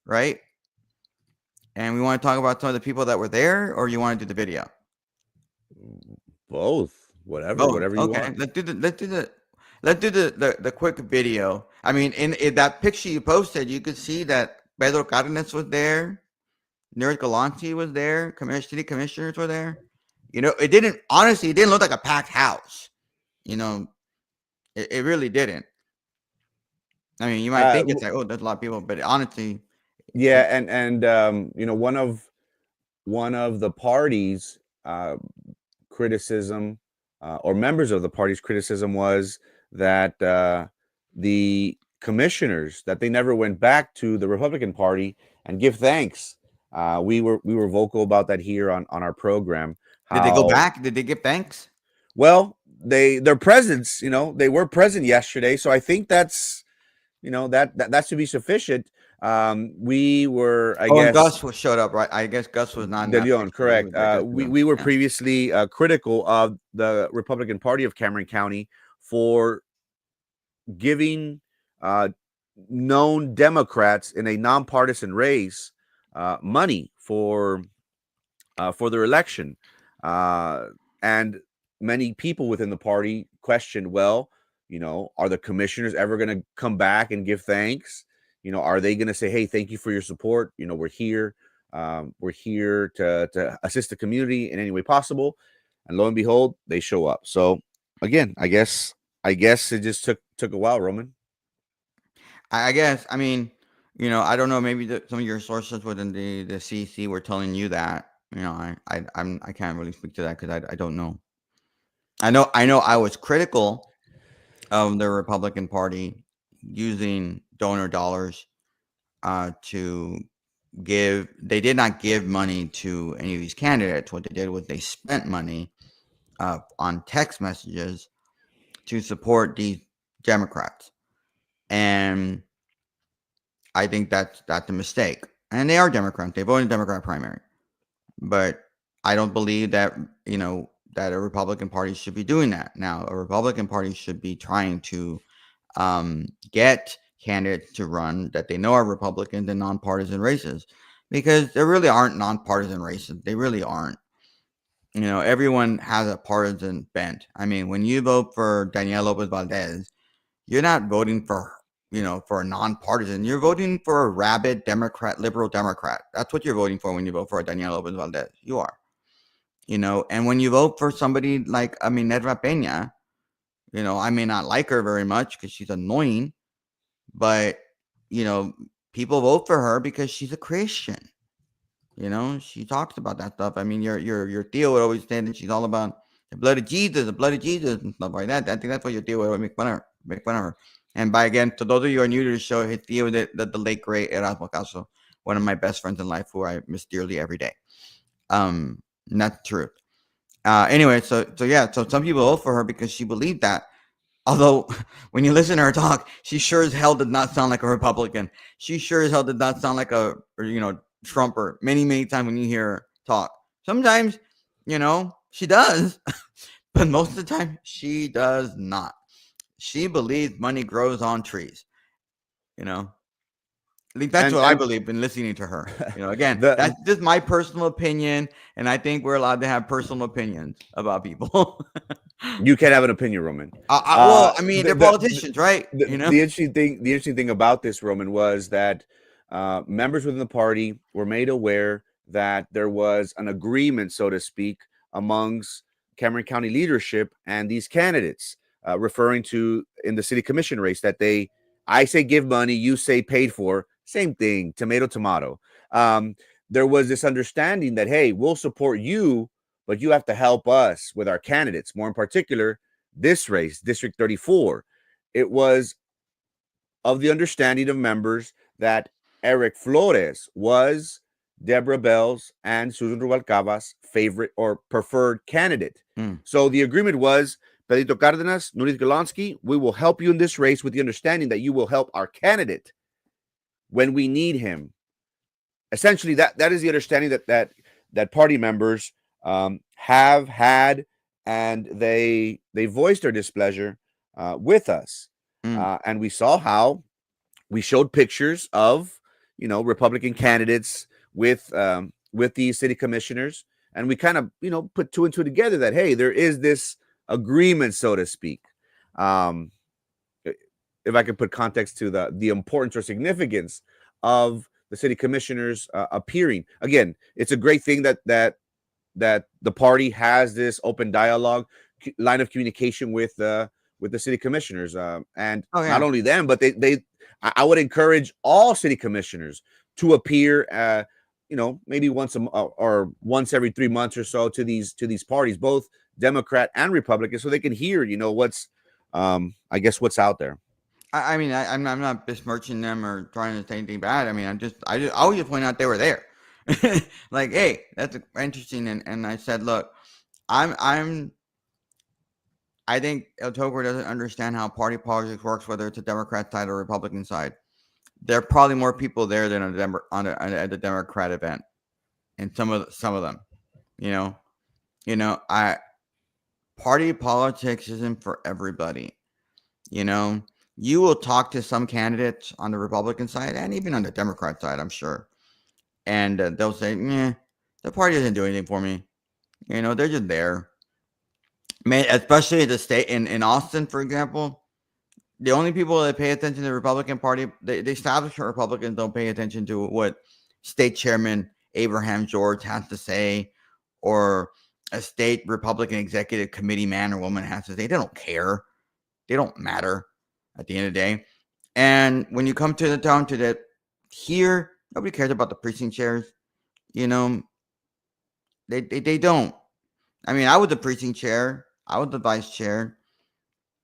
right? And we want to talk about some of the people that were there, or you want to do the video? Both, whatever, Both. whatever you Okay, want. let's do the quick video. I mean, in that picture you posted, you could see that Pedro Cardenas was there, Neris Galanti was there, city commissioners were there. It didn't look like a packed house. You know, it really didn't. I mean, you might think it's like, oh, there's a lot of people, but honestly, Yeah, and one of the parties' criticism, or members of the party's criticism, was that the commissioners, that they never went back to the Republican Party and give thanks. We were vocal about that here on our program. did they go How back? Did they give thanks? well their presence, they were present yesterday, so I think that's to be sufficient. We were, I Oh, and guess, Showed up, right? I guess Gus was not in De that Leon, picture, but he correct. was there. Good for We them. we were Yeah. previously critical of the Republican Party of Cameron County for giving known Democrats in a nonpartisan race money for their election, and many people within the party questioned, well, Are the commissioners ever going to come back and give thanks? Are they going to say, hey, thank you for your support? We're here. We're here to assist the community in any way possible. And lo and behold, they show up. So again, I guess it just took a while, Roman. I guess. I mean, I don't know. Maybe some of your sources within the CC were telling you that. I can't really speak to that because I don't know. I know. I was critical of the Republican Party using donor dollars to give. They did not give money to any of these candidates. What they did was they spent money on text messages to support these Democrats, and I think that's a mistake. And they are Democrats. They voted in the Democrat primary. But I don't believe that, that a Republican Party should be doing that. Now, a Republican Party should be trying to get candidates to run that they know are Republicans in nonpartisan races, because there really aren't nonpartisan races. They really aren't. Everyone has a partisan bent. I mean, when you vote for Danielle Lopez Valdez, you're not voting for a nonpartisan. You're voting for a rabid Democrat, liberal Democrat. That's what you're voting for when you vote for Danielle Lopez Valdez. You are. And when you vote for somebody like, Nedra Peña, I may not like her very much because she's annoying, but, people vote for her because she's a Christian. She talks about that stuff. I mean, your Theo would always say that she's all about the blood of Jesus, and stuff like that. I think that's what your Theo would always make fun of her. And by again, to those of you who are new to the show, his Theo, the late great Erasmo Caso, one of my best friends in life, who I miss dearly every day. And that's the truth. Anyway, so some people vote for her because she believed that. Although, when you listen to her talk, she sure as hell did not sound like a Republican. She sure as hell did not sound like Trumper. Many, many times when you hear her talk. Sometimes, she does, but most of the time, she does not. She believes money grows on trees. At least that's what I believe in listening to her. Again, that's just my personal opinion, and I think we're allowed to have personal opinions about people. You can't have an opinion, Roman. Well, I mean, they're politicians, right? The interesting thing about this, Roman, was that members within the party were made aware that there was an agreement, so to speak, amongst Cameron County leadership and these candidates, referring to in the city commission race that I say give money, you say paid for, same thing, tomato, tomato. There was this understanding that, hey, we'll support you, but you have to help us with our candidates. More in particular, this race, District 34, it was of the understanding of members that Eric Flores was Deborah Bell's and Susan Rubalcaba's favorite or preferred candidate. So the agreement was, Pedrito Cárdenas, Nurit Golonsky, we will help you in this race with the understanding that you will help our candidate when we need him. Essentially, that is the understanding that party members have had, and they voiced their displeasure with us. And we saw how we showed pictures of Republican candidates with these city commissioners, and we kind of put two and two together that, hey, there is this agreement, so to speak. If I could put context to the importance or significance of the city commissioners appearing. Again, it's a great thing that the party has this open dialogue line of communication with the city commissioners, and not only them, but I would encourage all city commissioners to appear, maybe once or once every 3 months or so to these parties, both Democrat and Republican, so they can hear, what's I guess what's out there. I mean, I'm not besmirching them or trying to say anything bad. I mean, I always point out they were there. Like, hey, that's interesting. And I said, look, I think El Toker doesn't understand how party politics works, whether it's a Democrat side or Republican side. There are probably more people there than at the Democrat event, and some of them, party politics isn't for everybody. You will talk to some candidates on the Republican side and even on the Democrat side, I'm sure, and they'll say, the party doesn't do anything for me. They're just there. Man, especially the state in Austin, for example. The only people that pay attention to the Republican Party, the establishment Republicans don't pay attention to what State Chairman Abraham George has to say, or a state Republican executive committee man or woman has to say. They don't care. They don't matter at the end of the day. And when you come to the down to that, here nobody cares about the precinct chairs. You know, they don't. I mean, I was the precinct chair. I was the vice chair.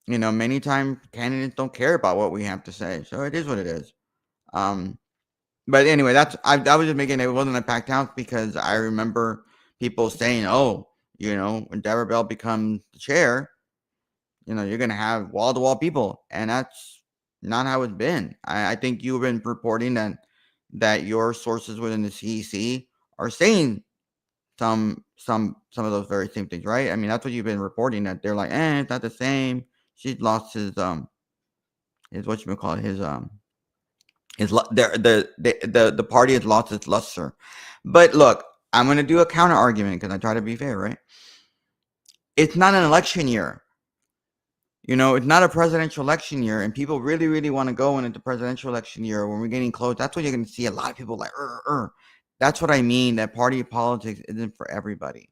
You know, many times candidates don't care about what we have to say, so it is what it is. Um, but anyway, I was just making it wasn't a packed house because I remember people saying, "Oh, you know, when Deborah Bell becomes the chair, you know, you're gonna have wall to wall people," and that's not how it's been. I think you've been reporting that your sources within the CEC are saying some of those very same things, right? I mean, that's what you've been reporting that they're like, it's not the same. She's lost his what you call it, the party has lost its luster. But look, I'm going to do a counter argument because I try to be fair, right? It's not an election year. You know, it's not a presidential election year, and people really, really want to go into presidential election year when we're getting close. That's what you're going to see a lot of people like, That's what I mean. That party politics isn't for everybody.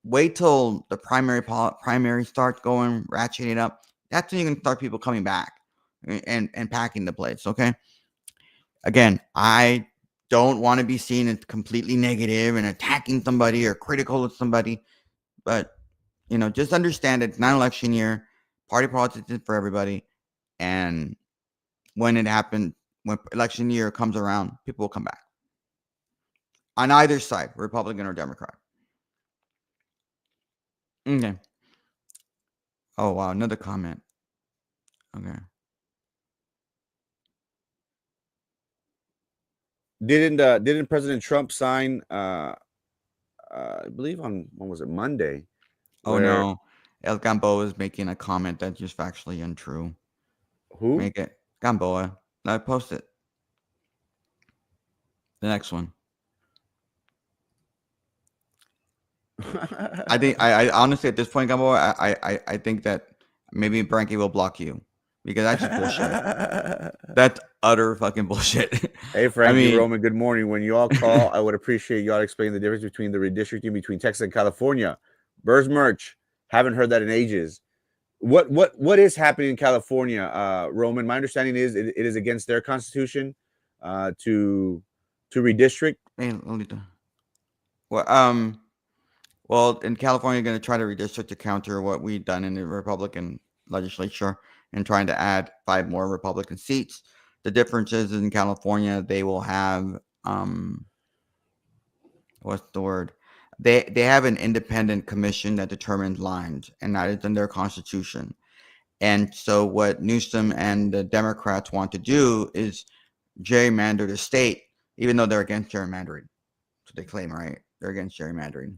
Wait till the primary starts going, ratcheting up. That's when you can start people coming back and packing the place. Okay. Again, I don't want to be seen as completely negative and attacking somebody or critical of somebody, but you know, just understand it's not election year. Party politics is for everybody, and when it happens, when election year comes around, people will come back on either side, Republican or Democrat. Okay. Oh wow, another comment. Okay. Didn't President Trump sign? I believe on when was it Monday, Oh where no, El Gamboa is making a comment that's just factually untrue. who? Make it Gamboa. I post it. The next one. I think I honestly at this point, Gamboa, I think that maybe Branky will block you because that's just bullshit. That's utter fucking bullshit. Hey, I Frankie mean, Roman, good morning. When you all call, I would appreciate y'all explaining the difference between the redistricting between Texas and California. Burrs merch. Haven't heard that in ages. What is happening in California, Roman? My understanding is it is against their constitution to redistrict. hey, Lolita. Well, well, in California, you're going to try to redistrict to counter what we've done in the Republican legislature and trying to add 5 more Republican seats. The difference is in California, they will have what's the word? They have an independent commission that determines lines, and that is in their constitution. And so, what Newsom and the Democrats want to do is gerrymander the state, even though they're against gerrymandering. So they claim, right? They're against gerrymandering,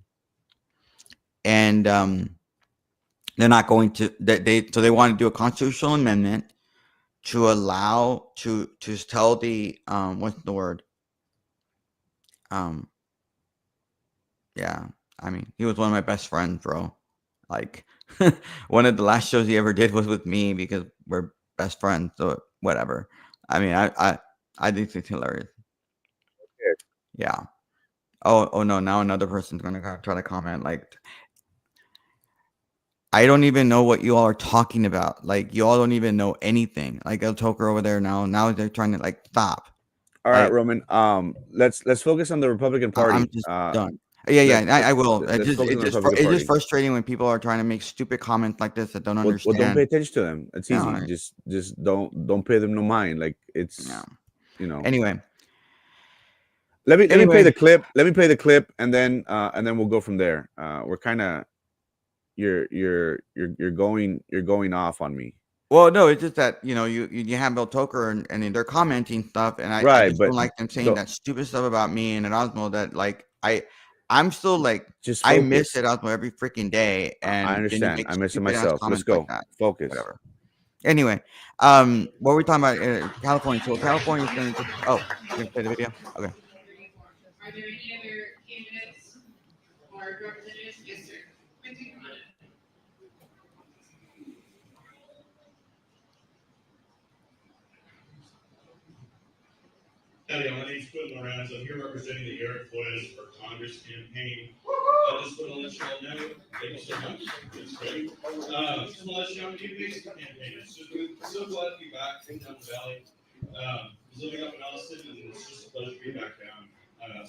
and they're not going to. They want to do a constitutional amendment to allow to tell the what's the word? Um, yeah, I mean, he was one of my best friends, bro. Like, one of the last shows he ever did was with me because we're best friends. So whatever. I mean, I think it's hilarious. Yeah. Oh no. Now another person's gonna try to comment. Like, I don't even know what you all are talking about. Like, you all don't even know anything. Like El Toker over there now. Now they're trying to like stop. All right, Like, Roman. Let's focus on the Republican I'm Party. just done. Yeah, Let's yeah, I will. let's focus on the Republican It's just Party. frustrating when people are trying to make stupid comments like this that don't Well, don't pay understand. attention to them. It's easy. No, Just don't pay them no mind. Like no. it's you know. Anyway, Let me play anyway. the clip. Let me play the clip, and then we'll go from there. We're kind of you're going off on me. Well, no, it's just that you have Bill Toker and they're commenting stuff, and I Right, just but don't like them saying don't that stupid stuff about me and Erasmo. That like I'm still like just I miss focus. Erasmo every freaking day, I and then you understand. make I miss it stupid ass myself. Let's comments like go. that. Focus. Whatever. Anyway, what were we talking about? California. So California is going to just. Oh, you gonna play the video? Okay. Howdy, my name's Quentin Lorenz. I'm here representing the Eric Flores for Congress campaign. I just want to let y'all know, thank you so much. It's great. Just want to let y'all know the basic campaign. We're so glad to be back from down the valley. I was living up in Austin, and it's just a pleasure to be back down.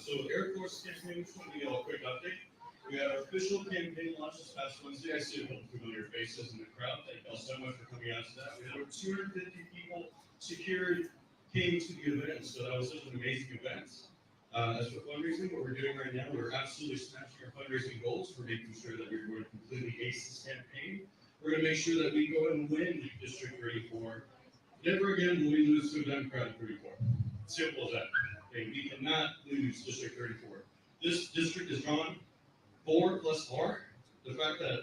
So Eric Flores campaign, just want to give you all a quick update. We had our official campaign launch this past Wednesday. I see a couple familiar faces in the crowd. Thank y'all so much for coming out to that. We had over 250 people secured came to the event, so that was such an amazing event. As for fundraising, what we're doing right now, we're absolutely smashing our fundraising goals. We're making sure that we're going to completely ace this campaign. We're going to make sure that we go and win District 34. Never again will we lose to a Democratic 34. Simple as that. Okay, we cannot lose District 34. This district is drawn 4 plus R. The fact that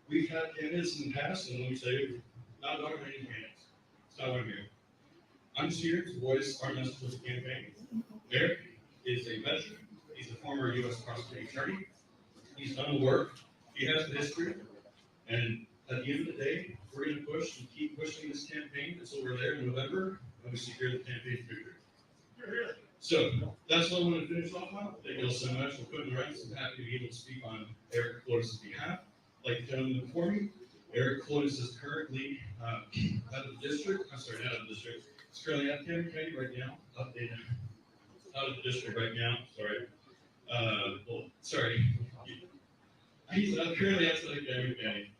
we've had candidates in the past, and let me tell you, not many candidates. It's not what I'm here. I'm just here to voice our message of the campaign. Eric is a veteran. He's a former U.S. prosecuting attorney. He's done the work. He has the history. And at the end of the day, we're going to push and keep pushing this campaign until we're there in November when we secure the campaign victory. So that's what I want to finish off on. Thank you all so much for putting the rights. I'm happy to be able to speak on Eric Flores' behalf. Like the gentleman before me, Eric Flores is currently out of the district. I'm sorry, not out of the district. He's currently out of Cameron County right now. Out of the district right now. Sorry. He's currently outside of Cameron County.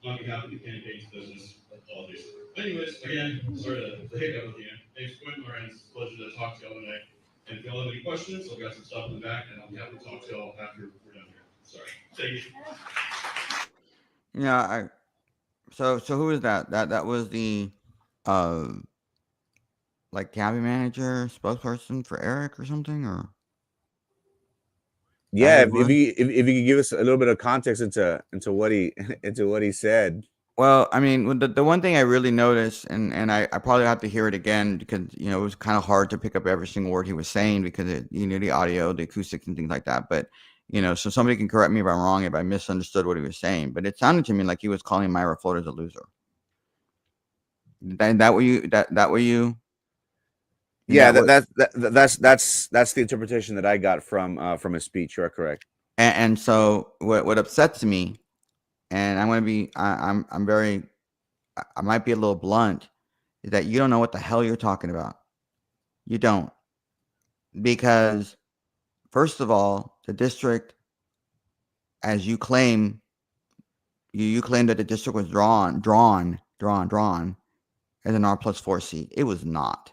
On behalf of the campaign's business. Apologies. Anyways, again, sorry to hiccup with you. Thanks, Quentin Lorenz. It's a pleasure to talk to y'all tonight. And if y'all have any questions, I've got some stuff in the back, and I'll be happy to talk to y'all after we're done here. Sorry. Thank you. Yeah, so who is that? That was the like cabinet manager, spokesperson for Eric or something, or Yeah, if you could give us a little bit of context into what he said. Well, I mean, the one thing I really noticed, and I probably have to hear it again because it was kind of hard to pick up every single word he was saying because the audio, the acoustics, and things like that. But so somebody can correct me if I'm wrong if I misunderstood what he was saying. But it sounded to me like he was calling Mayra Flores a loser. That what you? Yeah, that's the interpretation that I got from his speech. You're correct. And so what upsets me, and I'm going to be, I might be a little blunt, is that you don't know what the hell you're talking about. You don't. Because, first of all, the district, as you claim, you claim that the district was drawn as an R+4 seat. It was not.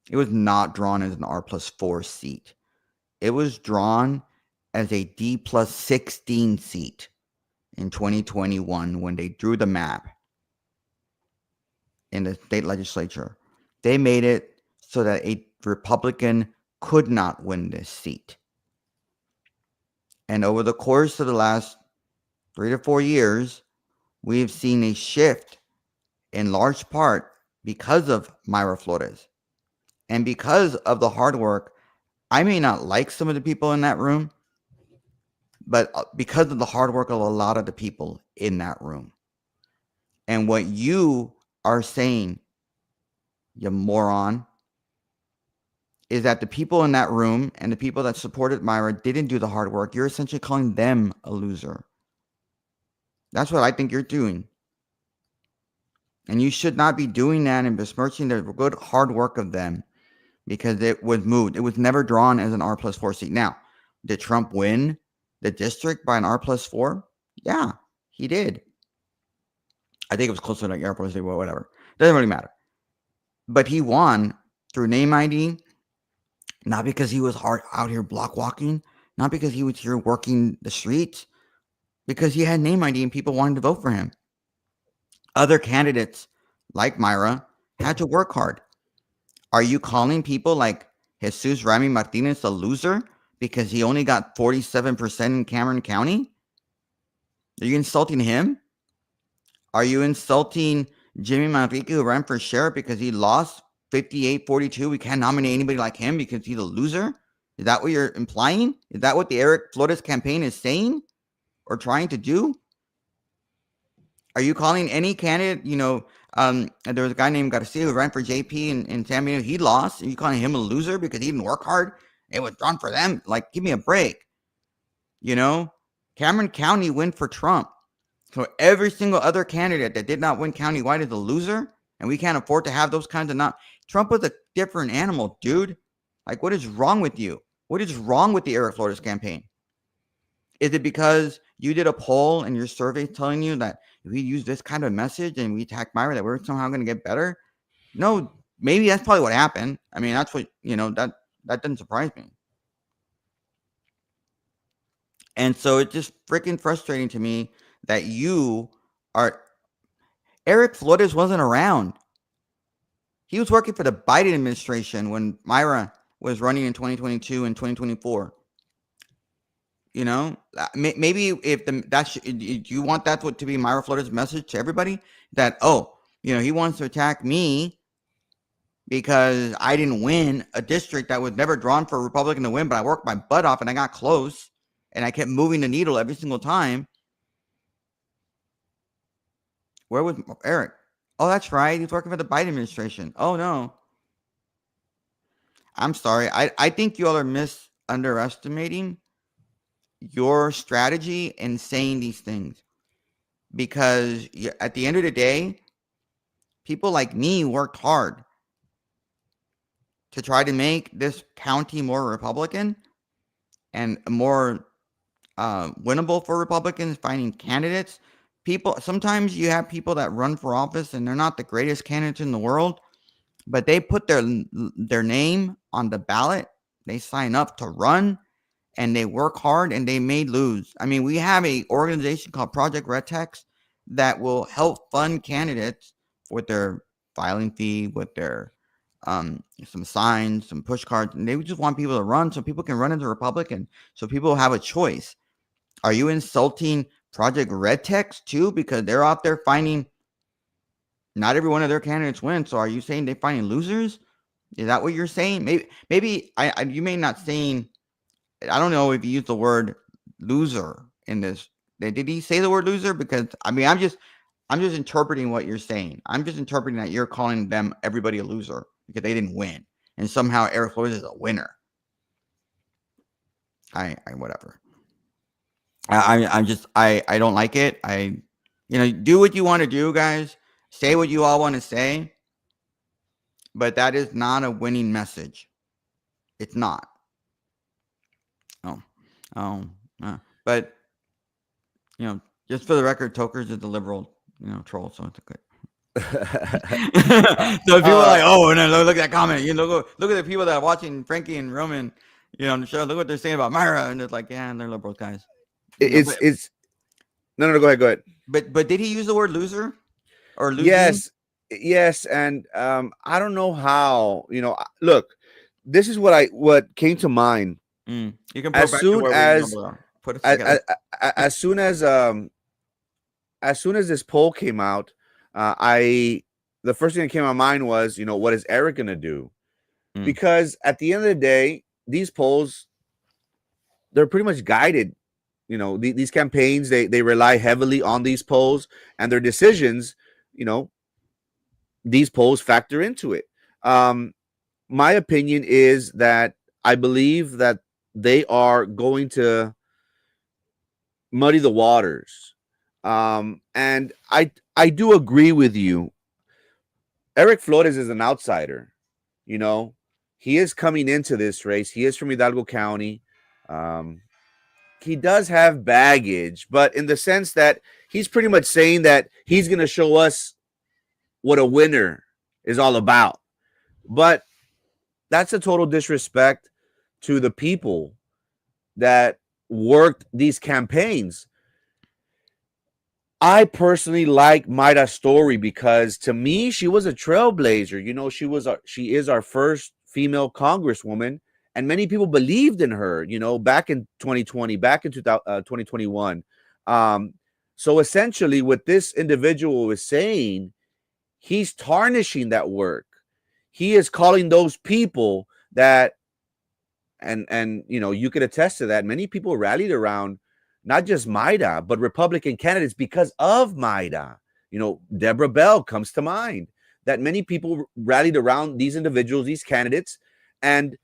It was not drawn as an R+4 seat. It was drawn as a D+16 seat in 2021 when they drew the map in the state legislature. They made it so that a Republican could not win this seat. And over the course of the last 3 to 4 years, we've seen a shift in large part because of Mayra Flores and because of the hard work. I may not like some of the people in that room, but because of the hard work of a lot of the people in that room. And what you are saying, you moron, is that the people in that room and the people that supported Mayra didn't do the hard work. You're essentially calling them a loser. That's what I think you're doing. And you should not be doing that and besmirching the good hard work of them because it was moved. It was never drawn as an R+4 seat. Now, did Trump win the district by an R+4? Yeah, he did. I think it was closer to like R+3, whatever. Doesn't really matter. But he won through name ID, not because he was out here block walking, not because he was here working the streets, because he had name ID and people wanted to vote for him. Other candidates like Mayra had to work hard. Are you calling people like Jesus Rami Martinez a loser because he only got 47% in Cameron County? Are you insulting him? Are you insulting Jimmy Manrique, who ran for sheriff because he lost 58-42? We can't nominate anybody like him because he's a loser? Is that what you're implying? Is that what the Eric Flores campaign is saying or trying to do? Are you calling any candidate? There was a guy named Garcia who ran for JP in San Benito. He lost. Are you calling him a loser because he didn't work hard? It was drawn for them. Like, give me a break. Cameron County went for Trump. So every single other candidate that did not win countywide is a loser, and we can't afford to have those kinds of not. Trump was a different animal, dude. Like, what is wrong with you? What is wrong with the Eric Flores campaign? Is it because you did a poll and your survey telling you that if we use this kind of message and we attack Myra, that we're somehow going to get better? No, maybe that's probably what happened. I mean, that's what, that doesn't surprise me. And so it's just freaking frustrating to me that Eric Flores wasn't around. He was working for the Biden administration when Myra was running in 2022 and 2024. Maybe if you want that to be Mayra Flores' message to everybody, that he wants to attack me because I didn't win a district that was never drawn for a Republican to win, but I worked my butt off and I got close and I kept moving the needle every single time. Where was Eric? Oh, that's right. He's working for the Biden administration. Oh no. I'm sorry. I think you all are underestimating your strategy in saying these things, because at the end of the day, people like me worked hard to try to make this county more Republican and more winnable for Republicans, finding candidates. Sometimes you have people that run for office and they're not the greatest candidates in the world, but they put their name on the ballot. They sign up to run. And they work hard and they may lose. I mean, we have an organization called Project Red Text that will help fund candidates with their filing fee, with their some signs, some push cards. And they just want people to run so people can run as a Republican, so people have a choice. Are you insulting Project Red Text too? Because they're out there finding not every one of their candidates win. So are you saying they're finding losers? Is that what you're saying? Maybe you may not saying. I don't know if you used the word loser in this. Did he say the word loser? Because I mean, I'm just interpreting what you're saying. I'm just interpreting that you're calling everybody a loser because they didn't win, and somehow Eric Flores is a winner. Whatever. I don't like it. Do what you want to do, guys. Say what you all want to say, but that is not a winning message. It's not. But just for the record, Tokers is the liberal, troll, so it's good. So if people are like, oh, no, look at that comment. Look at the people that are watching Frankie and Roman, on the show. Look what they're saying about Myra, and it's like, yeah, they're liberal guys. It's no, go ahead. But did he use the word loser or losing? Yes, and I don't know how. Look, this is what came to mind. You can as soon as this poll came out, the first thing that came to my mind was, what is Eric going to do? Because at the end of the day, these polls, they're pretty much guided. These campaigns, they rely heavily on these polls, and their decisions, these polls factor into it. My opinion is that I believe that they are going to muddy the waters. And I do agree with you. Eric Flores is an outsider. He is coming into this race. He is from Hidalgo County. He does have baggage, but in the sense that he's pretty much saying that he's going to show us what a winner is all about. But that's a total disrespect to the people that worked these campaigns. I personally like Mayra's story because to me, she was a trailblazer. She is our first female congresswoman, and many people believed in her, back in 2020, back in 2021. So essentially what this individual is saying, he's tarnishing that work. He is calling those people that, and you could attest to that. Many people rallied around not just Mayra, but Republican candidates because of Mayra. Deborah Bell comes to mind. That many people rallied around these individuals, these candidates, and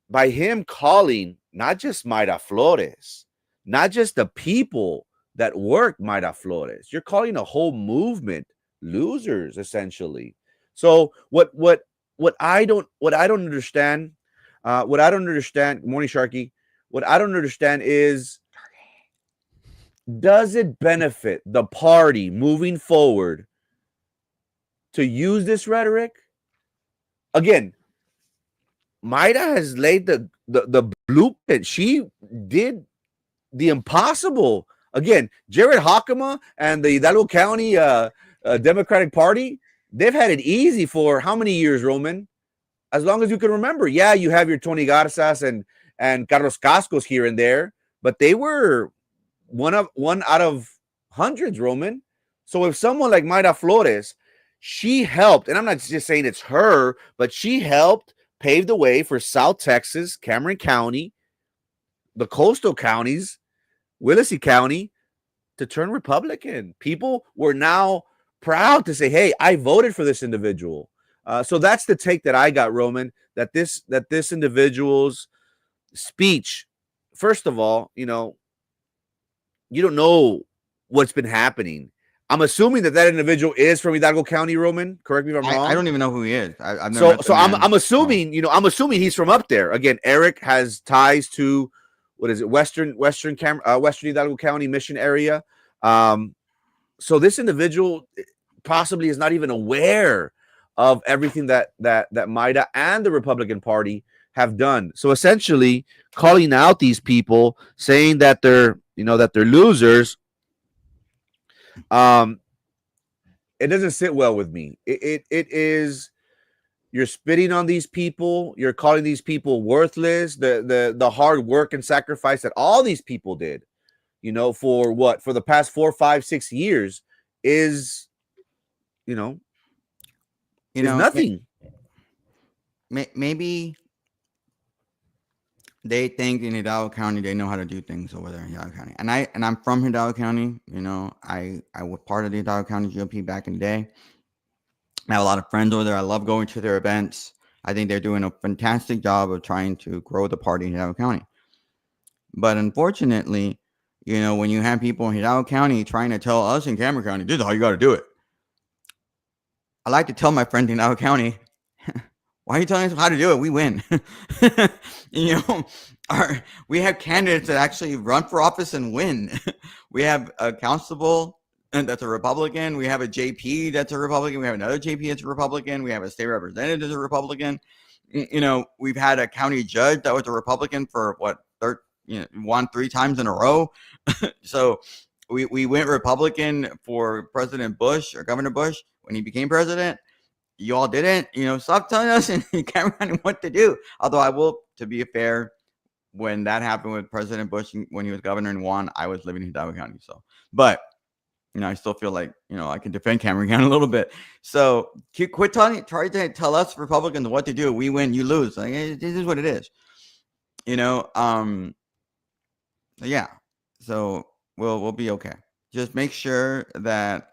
by him calling not just Mayra Flores, not just the people that work Mayra Flores, you're calling a whole movement losers, essentially. So what I don't understand, morning Sharky, what I don't understand is, does it benefit the party moving forward to use this rhetoric? Again, Mayra has laid the blueprint. She did the impossible. Again, Jared Hakama and the Hidalgo County Democratic Party, they've had it easy for how many years, Roman? As long as you can remember. Yeah, you have your Tony Garzas and Carlos Cascos here and there, but they were one out of hundreds, Roman. So if someone like Mayra Flores, she helped, and I'm not just saying it's her, but she helped pave the way for South Texas, Cameron County, the coastal counties, Willacy County, to turn Republican. People were now proud to say, hey, I voted for this individual. So that's the take that I got, Roman, that this individual's speech, first of all, you don't know what's been happening. I'm assuming that individual is from Hidalgo County, Roman. Correct me if I'm wrong. I don't even know who he is. I've never met the man. I'm assuming, I'm assuming he's from up there. Again, Eric has ties to, what is it, Western Hidalgo County Mission area. So this individual possibly is not even aware of everything that Mayra and the Republican Party have done. So essentially, calling out these people, saying that they're losers, it doesn't sit well with me. It is, you're spitting on these people, you're calling these people worthless. The hard work and sacrifice that all these people did, for the past 4, 5, 6 years is nothing. Maybe they think in Hidalgo County they know how to do things over there in Hidalgo County, and I'm from Hidalgo County. I was part of the Hidalgo County GOP back in the day. I have a lot of friends over there. I love going to their events. I think they're doing a fantastic job of trying to grow the party in Hidalgo County. But unfortunately, when you have people in Hidalgo County trying to tell us in Cameron County, this is how you got to do it. I like to tell my friends in Hidalgo County, why are you telling us how to do it? We win. We have candidates that actually run for office and win. We have a constable that's a Republican. We have a JP that's a Republican. We have another JP that's a Republican. We have a state representative that's a Republican. We've had a county judge that was a Republican for won 3 times in a row. So we went Republican for President Bush or Governor Bush when he became president. You all didn't, stop telling us in Cameron County what to do. Although I will, to be fair, when that happened with President Bush, when he was governor and won, I was living in Hidalgo County. So, but, I still feel like, I can defend Cameron County a little bit. So quit trying to tell us Republicans what to do. We win, you lose. Like, this is what it is. Yeah. So we'll be okay. Just make sure that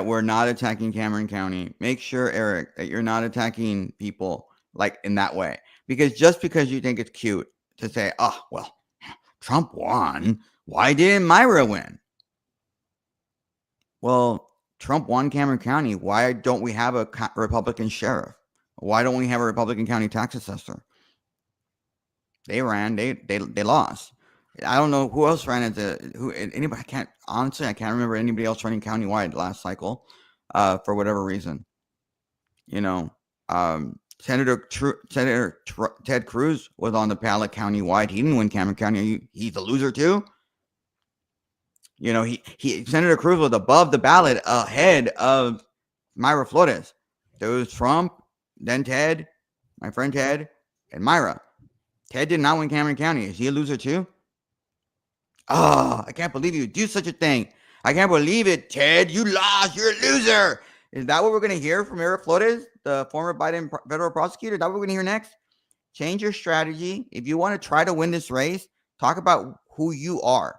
we're not attacking Cameron County. Make sure, Eric, that you're not attacking people like in that way. Because just because you think it's cute to say, oh, well, Trump won, why didn't Mayra win? Well, Trump won Cameron County. Why don't we have a Republican sheriff? Why don't we have a Republican county tax assessor? They ran, they lost. I don't know who else ran anybody. I can't remember anybody else running countywide last cycle, for whatever reason. Senator Ted Cruz was on the ballot countywide. He didn't win Cameron County. He's a loser too. Senator Cruz was above the ballot, ahead of Mayra Flores. There was Trump, then Ted, my friend Ted, and Mayra. Ted did not win Cameron County. Is he a loser too? Oh, I can't believe you do such a thing. I can't believe it, Ted. You lost. You're a loser. Is that what we're going to hear from Mayra Flores, the former Biden federal prosecutor? Is that what we're going to hear next? Change your strategy. If you want to try to win this race, talk about who you are.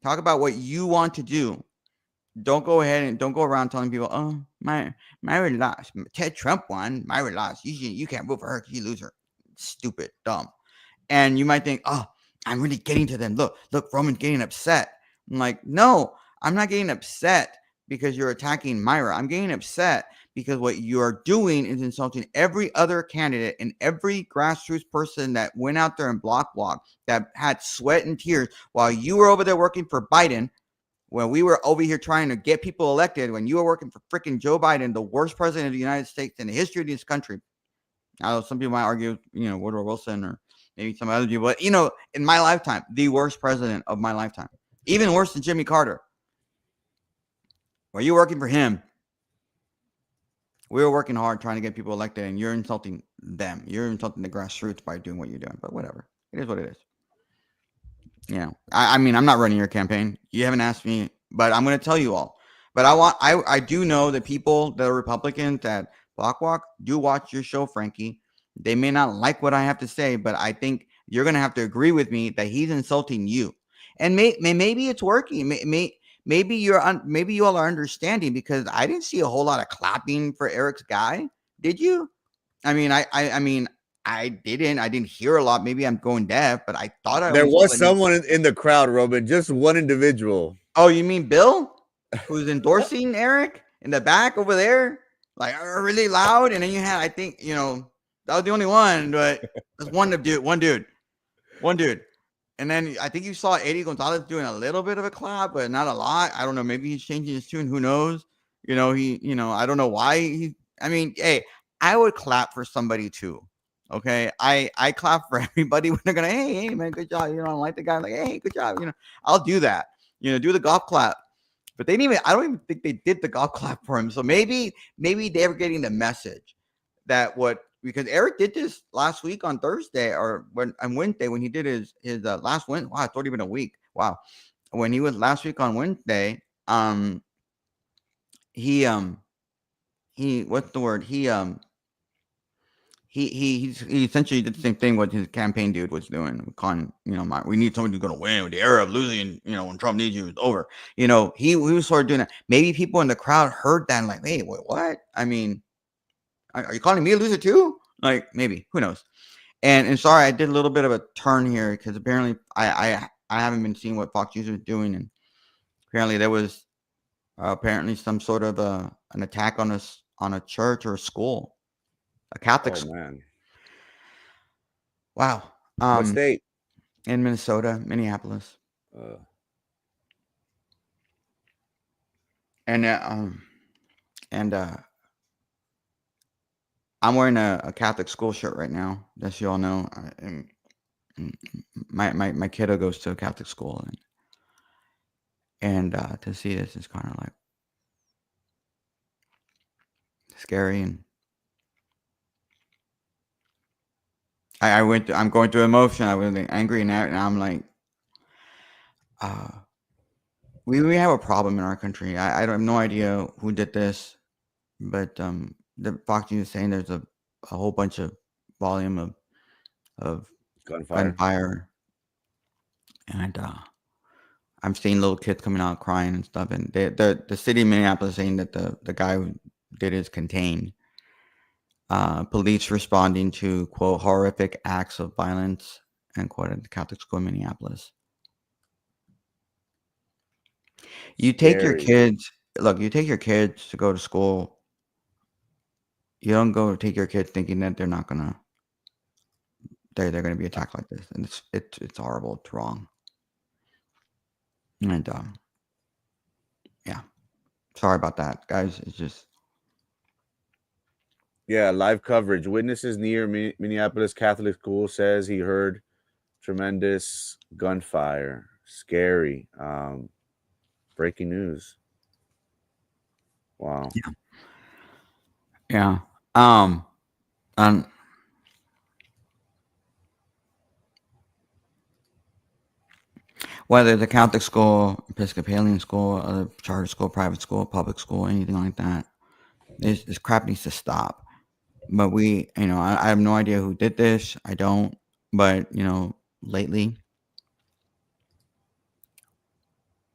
Talk about what you want to do. Don't go ahead and don't go around telling people, oh, Mayra lost. Ted Trump won. Mayra lost. You can't vote for her because you lose her. Stupid, dumb. And you might think, oh, I'm really getting to them. Look, Roman's getting upset. I'm like, no, I'm not getting upset because you're attacking Mayra. I'm getting upset because what you're doing is insulting every other candidate and every grassroots person that went out there and block, that had sweat and tears while you were over there working for Biden, when we were over here trying to get people elected, when you were working for freaking Joe Biden, the worst president of the United States in the history of this country. I know some people might argue, Woodrow Wilson or maybe some other people, but, in my lifetime, the worst president of my lifetime, even worse than Jimmy Carter. Were you working for him? We were working hard trying to get people elected, and you're insulting them. You're insulting the grassroots by doing what you're doing, but whatever. It is what it is. I mean, I'm not running your campaign. You haven't asked me, but I'm going to tell you all. But I do know that people that are Republicans that walk do watch your show, Frankie. They may not like what I have to say, but I think you're going to have to agree with me that he's insulting you. And maybe it's working. Maybe you all are understanding, because I didn't see a whole lot of clapping for Eric's guy. Did you? I mean, I didn't hear a lot. Maybe I'm going deaf, but I thought There was someone in the crowd, Roman, just one individual. Oh, you mean Bill, who's endorsing Eric in the back over there, like really loud? And then you had, I think, that was the only one, but there's one dude. And then I think you saw Vicente Gonzalez doing a little bit of a clap, but not a lot. I don't know. Maybe he's changing his tune. Who knows? I don't know why hey, I would clap for somebody too. Okay. I clap for everybody when they're going to, hey, man, good job. I like the guy. I'm like, hey, good job. I'll do that. Do the golf clap. But I don't even think they did the golf clap for him. So maybe they were getting the message that because Eric did this last week on Thursday on Wednesday when he did his last win. Wow, it's already been a week. Wow. When he was last week on Wednesday, he what's the word? He essentially did the same thing what his campaign dude was doing. We need somebody who's going to win. The era of losing, when Trump needs you, is over. He was sort of doing that. Maybe people in the crowd heard that and like, hey, wait, what? I mean, are you calling me a loser too? Like, maybe, who knows? And sorry, I did a little bit of a turn here because apparently I haven't been seeing what Fox News is doing, and apparently there was some sort of an attack on a church or a school. A Catholic school. Man. Wow. What state? In Minnesota, Minneapolis. And I'm wearing a Catholic school shirt right now. Just so you all know. My kiddo goes to a Catholic school, and to see this is kind of like scary, and I'm going through emotion. I was like angry and I'm like, we have a problem in our country. I have no idea who did this, but the Fox News is saying there's a whole bunch of volume of gunfire, and I'm seeing little kids coming out crying and stuff. And the city of Minneapolis saying that the guy who did it is contained. Police responding to, quote, horrific acts of violence, end quote, at the Catholic school in Minneapolis. You take your kids to go to school. You don't go take your kids thinking that they're not gonna they're gonna be attacked like this, and it's horrible. It's wrong. And yeah, sorry about that, guys. It's just. Yeah, live coverage. Witnesses near Minneapolis Catholic school says he heard tremendous gunfire. Scary. Breaking news. Wow. Yeah. Whether it's a Catholic school, Episcopalian school, a charter school, private school, public school, anything like that, this crap needs to stop. But I have no idea who did this. I don't. But lately,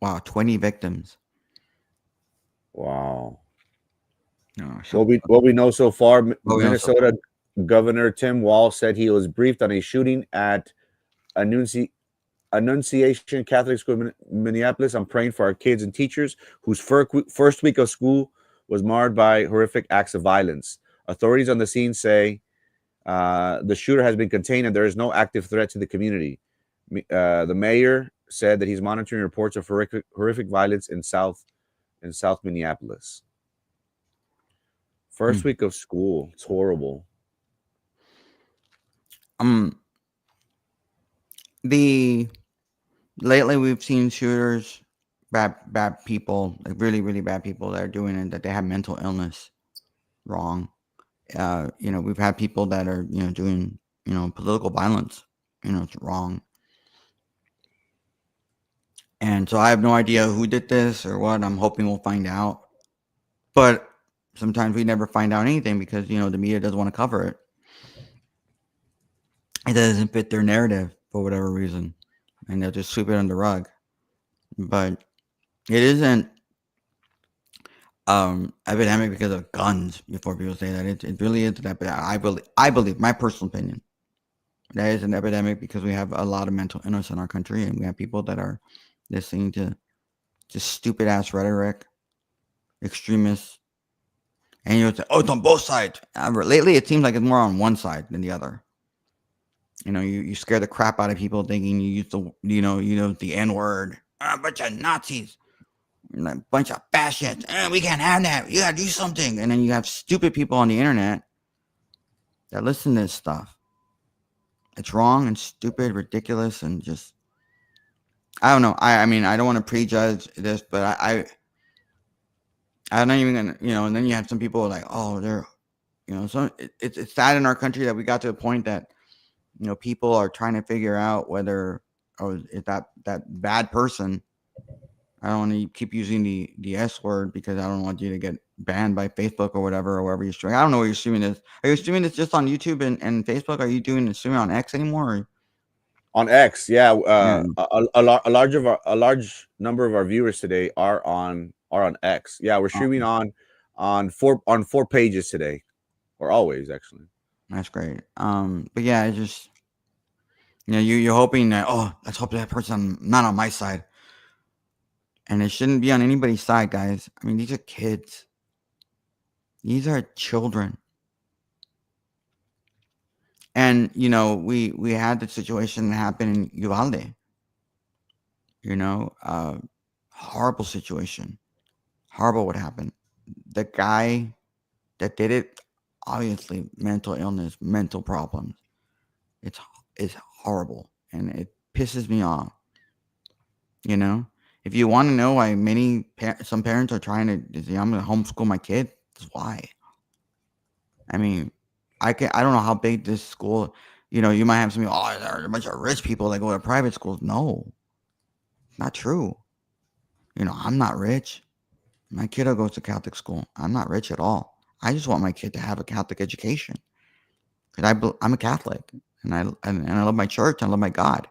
Wow, 20 victims. Wow. No, What we know so far, what we know so Minnesota Governor Tim Walz said he was briefed on a shooting at Annunciation Catholic School in Minneapolis. I'm praying for our kids and teachers whose first week of school was marred by horrific acts of violence. Authorities on the scene say the shooter has been contained and there is no active threat to the community. The mayor said that he's monitoring reports of horrific violence in South Minneapolis. First week of school, it's horrible. Lately we've seen shooters, bad people, like really, really bad people that are doing it, that they have mental illness. Wrong. We've had people that are, doing, political violence. It's wrong. And so I have no idea who did this or what. I'm hoping we'll find out. But sometimes we never find out anything because, the media doesn't want to cover it. It doesn't fit their narrative for whatever reason. And they'll just sweep it under the rug. But it isn't epidemic because of guns. Before people say that, it really is an epidemic. I believe, my personal opinion, that is an epidemic because we have a lot of mental illness in our country, and we have people that are listening to just stupid ass rhetoric, extremists, and you say, "Oh, it's on both sides." Lately, it seems like it's more on one side than the other. You scare the crap out of people thinking you use the N word. A bunch of Nazis. A bunch of fascists. We can't have that. You gotta do something. And then you have stupid people on the internet that listen to this stuff. It's wrong and stupid, ridiculous, and just I don't know. I mean, I don't want to prejudge this, but I'm not even gonna, and then you have some people like, oh, they're, so it's sad in our country that we got to a point that, people are trying to figure out whether, is that bad person. I don't want to keep using the S word because I don't want you to get banned by Facebook or whatever, or wherever you're streaming. I don't know where you're streaming this. Are you streaming this just on YouTube and Facebook? Are you doing streaming on X anymore? Or? On X, yeah. A large number of our viewers today are on X. Yeah, we're streaming on four pages today, or always actually. That's great. But yeah, it's just you're hoping that let's hope that person not on my side, and it shouldn't be on anybody's side, guys. I mean, these are kids. These are children. And we had the situation that happened in Uvalde. Horrible situation. Horrible what happened. The guy that did it, obviously mental illness, mental problems. It's horrible, and it pisses me off. If you want to know why some parents are trying to say, I'm going to homeschool my kid, that's why. I mean, I don't know how big this school. You might have some people. Oh, there are a bunch of rich people that go to private schools. No, not true. I'm not rich. My kiddo goes to Catholic school. I'm not rich at all. I just want my kid to have a Catholic education because I'm a Catholic and I love my church. I love my God,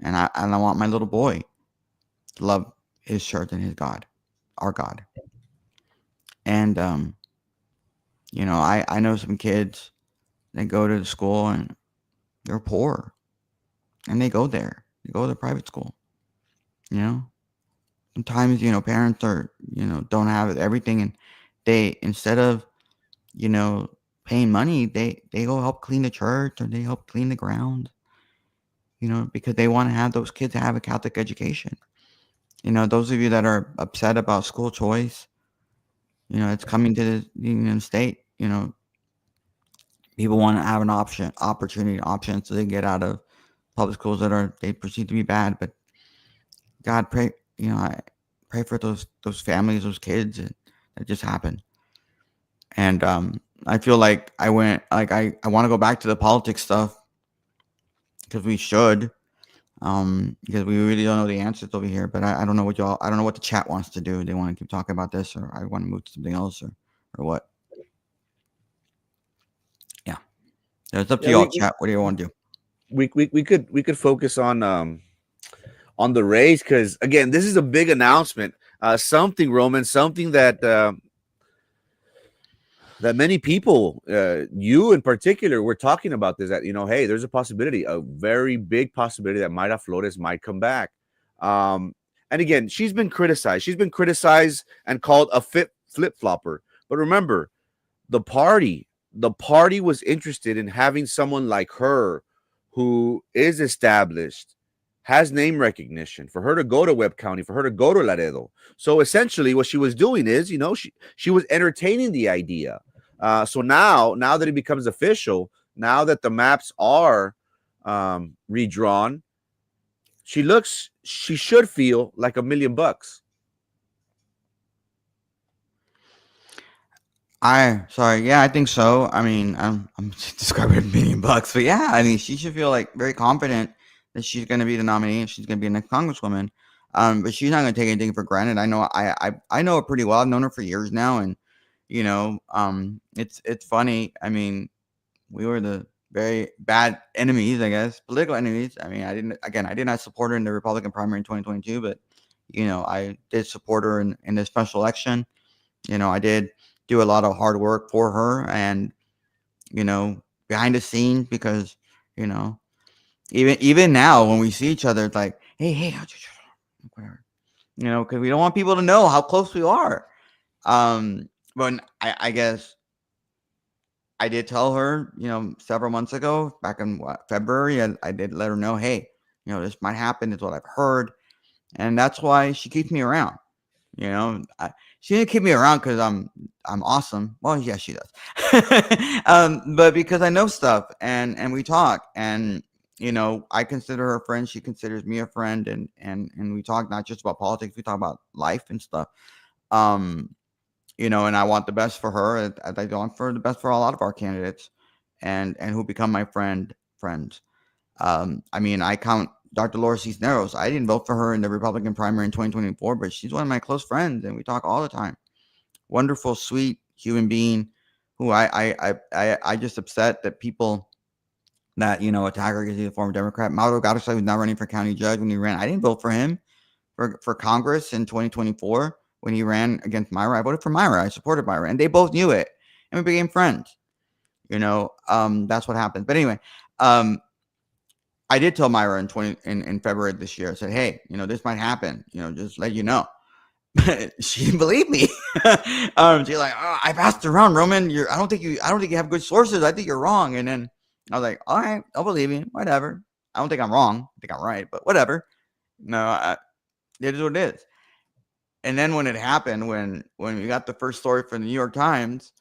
and I want my little boy to love his church and his God, our God. And I know some kids that go to the school and they're poor, and they go there. They go to private school. Sometimes parents are don't have everything, and they instead of paying money, they go help clean the church or they help clean the grounds. Because they want to have those kids have a Catholic education. Those of you that are upset about school choice, it's coming to the state. People want to have an options so they get out of public schools that they perceive to be bad. But God, pray, I pray for those families, those kids that just happened. And I feel like I want to go back to the politics stuff because we should, because we really don't know the answers over here. But I don't know I don't know what the chat wants to do. They want to keep talking about this, or I want to move to something else, or what. Yeah, it's up to y'all, chat. What do you want to do? We could focus on on the race, because again, this is a big announcement. Something, Roman, something that that many people, you in particular, were talking about this. That hey, there's a possibility, a very big possibility that Mayra Flores might come back. Um, and again, she's been criticized. She's been criticized and called a flip flopper. But remember, the party was interested in having someone like her who is established, has name recognition, for her to go to Webb County, for her to go to Laredo. So essentially what she was doing is, she was entertaining the idea. So now that it becomes official, now that the maps are redrawn, she should feel like $1 million. Yeah, I think so. I mean, I'm describing $1 million, but yeah, I mean, she should feel like very confident that she's going to be the nominee and she's going to be the next congresswoman. But she's not going to take anything for granted. I know, I know her pretty well. I've known her for years now, and it's funny. I mean, we were the very bad enemies, I guess, political enemies. I mean, I did not support her in the Republican primary in 2022, but I did support her in the special election. I did do a lot of hard work for her, and behind the scenes, because you know even now when we see each other, it's like, hey, whatever, because we don't want people to know how close we are. But I guess I did tell her, several months ago, back in February, I did let her know, hey, this might happen, is what I've heard, and that's why she keeps me around. She didn't keep me around because I'm awesome. Well, yeah, she does. But because I know stuff, and we talk, and I consider her a friend. She considers me a friend, and we talk not just about politics. We talk about life and stuff. And I want the best for her. As I want for the best for a lot of our candidates, and who become my friends. I mean, I count Dr. Laura Cisneros. I didn't vote for her in the Republican primary in 2024, but she's one of my close friends, and we talk all the time. Wonderful, sweet human being, who I just upset that people that attack her because he's a former Democrat. Mauro Garza was not running for county judge when he ran. I didn't vote for him for Congress in 2024 when he ran against Mayra. I voted for Mayra. I supported Mayra, and they both knew it, and we became friends. That's what happened. But anyway, I did tell Mayra in February of this year. I said, hey, this might happen. Just let you know. She didn't believe me. She's like, oh, I've asked around, Roman. I don't think you have good sources. I think you're wrong. And then I was like, all right, I'll believe you. Whatever. I don't think I'm wrong. I think I'm right, but whatever. No, it is what it is. And then when it happened, when we got the first story from the New York Times,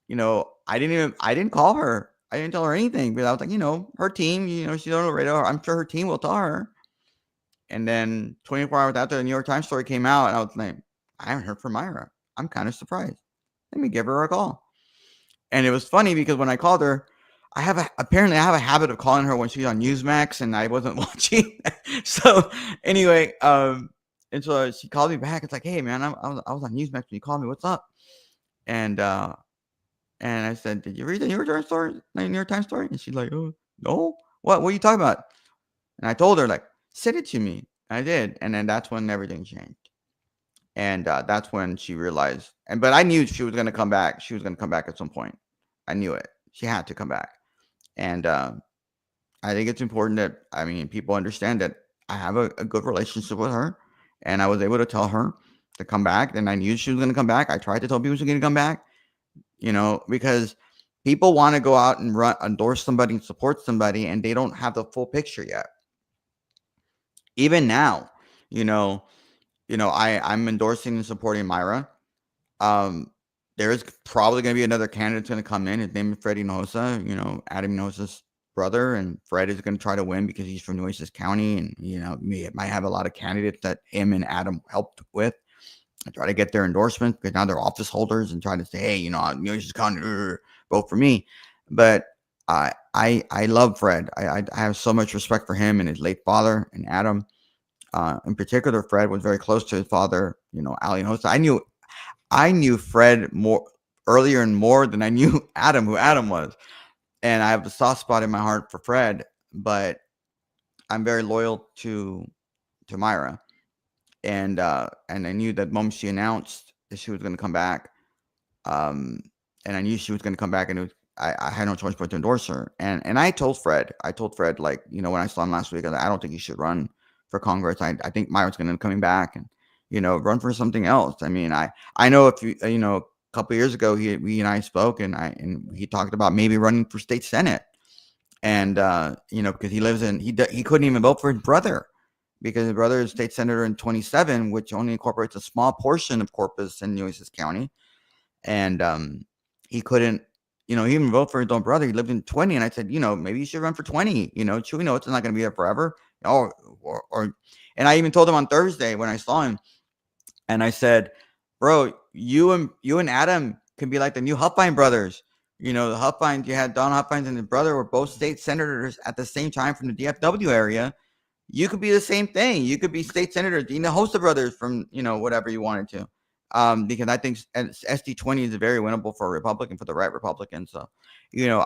I didn't call her. I didn't tell her anything, but I was like, her team, she's on the radar. I'm sure her team will tell her. And then 24 hours after the New York Times story came out, I was like, I haven't heard from Mayra. I'm kind of surprised. Let me give her a call. And it was funny because when I called her, apparently I have a habit of calling her when she's on Newsmax and I wasn't watching. So anyway, and so she called me back. It's like, hey man, I was on Newsmax when you called me. What's up? And I said, did you read the New York Times story? And she's like, oh no, what are you talking about? And I told her, like, send it to me. I did. And then that's when everything changed. And that's when she realized. But I knew she was going to come back. She was going to come back at some point. I knew it. She had to come back. And I think it's important that, people understand that I have a good relationship with her. And I was able to tell her to come back. And I knew she was going to come back. I tried to tell people she was going to come back, because people want to go out and endorse somebody and support somebody, and they don't have the full picture yet. Even now, I'm endorsing and supporting Mayra. There is probably going to be another candidate going to come in. His name is Fred Hinojosa, Adam Hinojosa's brother, and Fred is going to try to win because he's from Nueces County, and he might have a lot of candidates that him and Adam helped with. I try to get their endorsement because now they're office holders and try to say, hey, Nueces County, vote for me. But I love Fred. I have so much respect for him and his late father and Adam. In particular, Fred was very close to his father, Ali Hinojosa. I knew Fred more earlier and more than I knew Adam, who Adam was. And I have a soft spot in my heart for Fred, but I'm very loyal to to Mayra, and I knew that the moment she announced that she was going to come back, and I knew she was going to come back, and I had no choice but to endorse her. And I told Fred, like, you know, when I saw him last week, I don't think he should run for Congress. I think Mayra's going to be coming back and, you know, run for something else. I mean, I know if you, you know, a couple of years ago, we and I spoke, and he talked about maybe running for state Senate. And, you know, because he lives in, he couldn't even vote for his brother because his brother is state senator in 27, which only incorporates a small portion of Corpus and Nueces County. And he couldn't, you know, even vote for his own brother. He lived in 20. And I said, you know, maybe you should run for 20. You know, Chewy knows it's not going to be there forever. And I even told him on Thursday when I saw him, and I said, bro, you and Adam can be like the new Huffine brothers. You know, the Huffines, you had Don Huffines and his brother were both state senators at the same time from the DFW area. You could be the same thing. You could be state senator, Dean the Hosta brothers from, you know, whatever you wanted to. Because I think SD20 is very winnable for a Republican, for the right Republican. So, you know,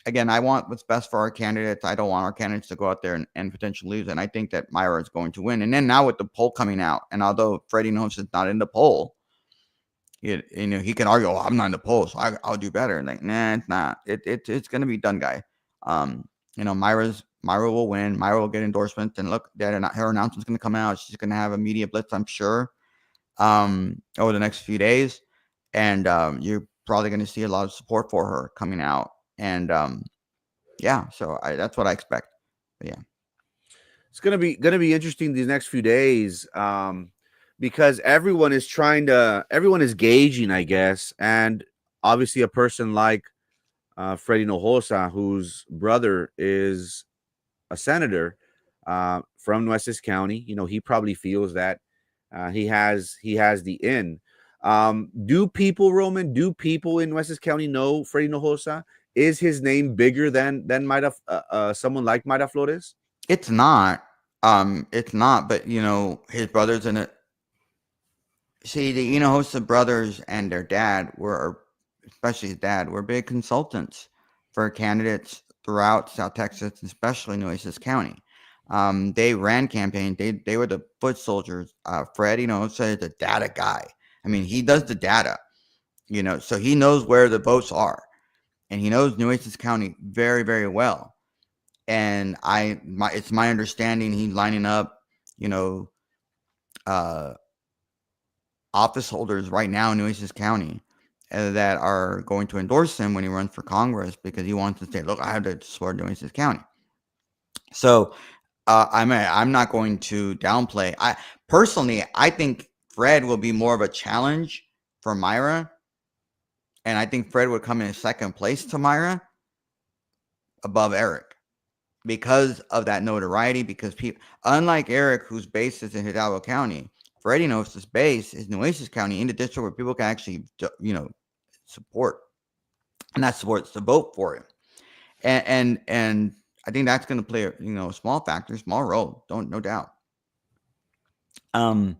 again, I want what's best for our candidates. I don't want our candidates to go out there and potentially lose. And I think that Mayra is going to win. And then now with the poll coming out, and although Freddie knows it's not in the poll, you know, he can argue, oh, I'm not in the poll, so I'll do better. And like, nah, it's not. It's going to be done, guy. You know, Mayra will win. Mayra will get endorsements. And look, her announcement's going to come out. She's going to have a media blitz, I'm sure, over the next few days. And you're probably going to see a lot of support for her coming out. And yeah, so that's what I expect. But yeah, it's gonna be interesting these next few days, because everyone is gauging, I guess, and obviously a person like Freddie Hinojosa, whose brother is a senator from Nueces County. You know, he probably feels that he has the in. Do people in Nueces County know Freddie Hinojosa? Is his name bigger than someone like Mayra Flores? it's not. But you know, his brothers in it. See, the Hinojosa brothers and their dad especially his dad, were big consultants for candidates throughout South Texas, especially Nueces County. They ran campaigns. They were the foot soldiers. Fred Hinojosa is a data guy. I mean, he does the data, you know, so he knows where the votes are, and he knows Nueces County very, very well. And it's my understanding he's lining up, you know, office holders right now in Nueces County that are going to endorse him when he runs for Congress because he wants to say, look, I have to support Nueces County. So I'm not going to downplay. I think Fred will be more of a challenge for Mayra. And I think Fred would come in second place to Mayra above Eric because of that notoriety. Because people, unlike Eric, whose base is in Hidalgo County, Freddie knows his base is Nueces County, in the district where people can actually, you know, support, and that supports to vote for him. And I think that's going to play a small factor, small role, no doubt. You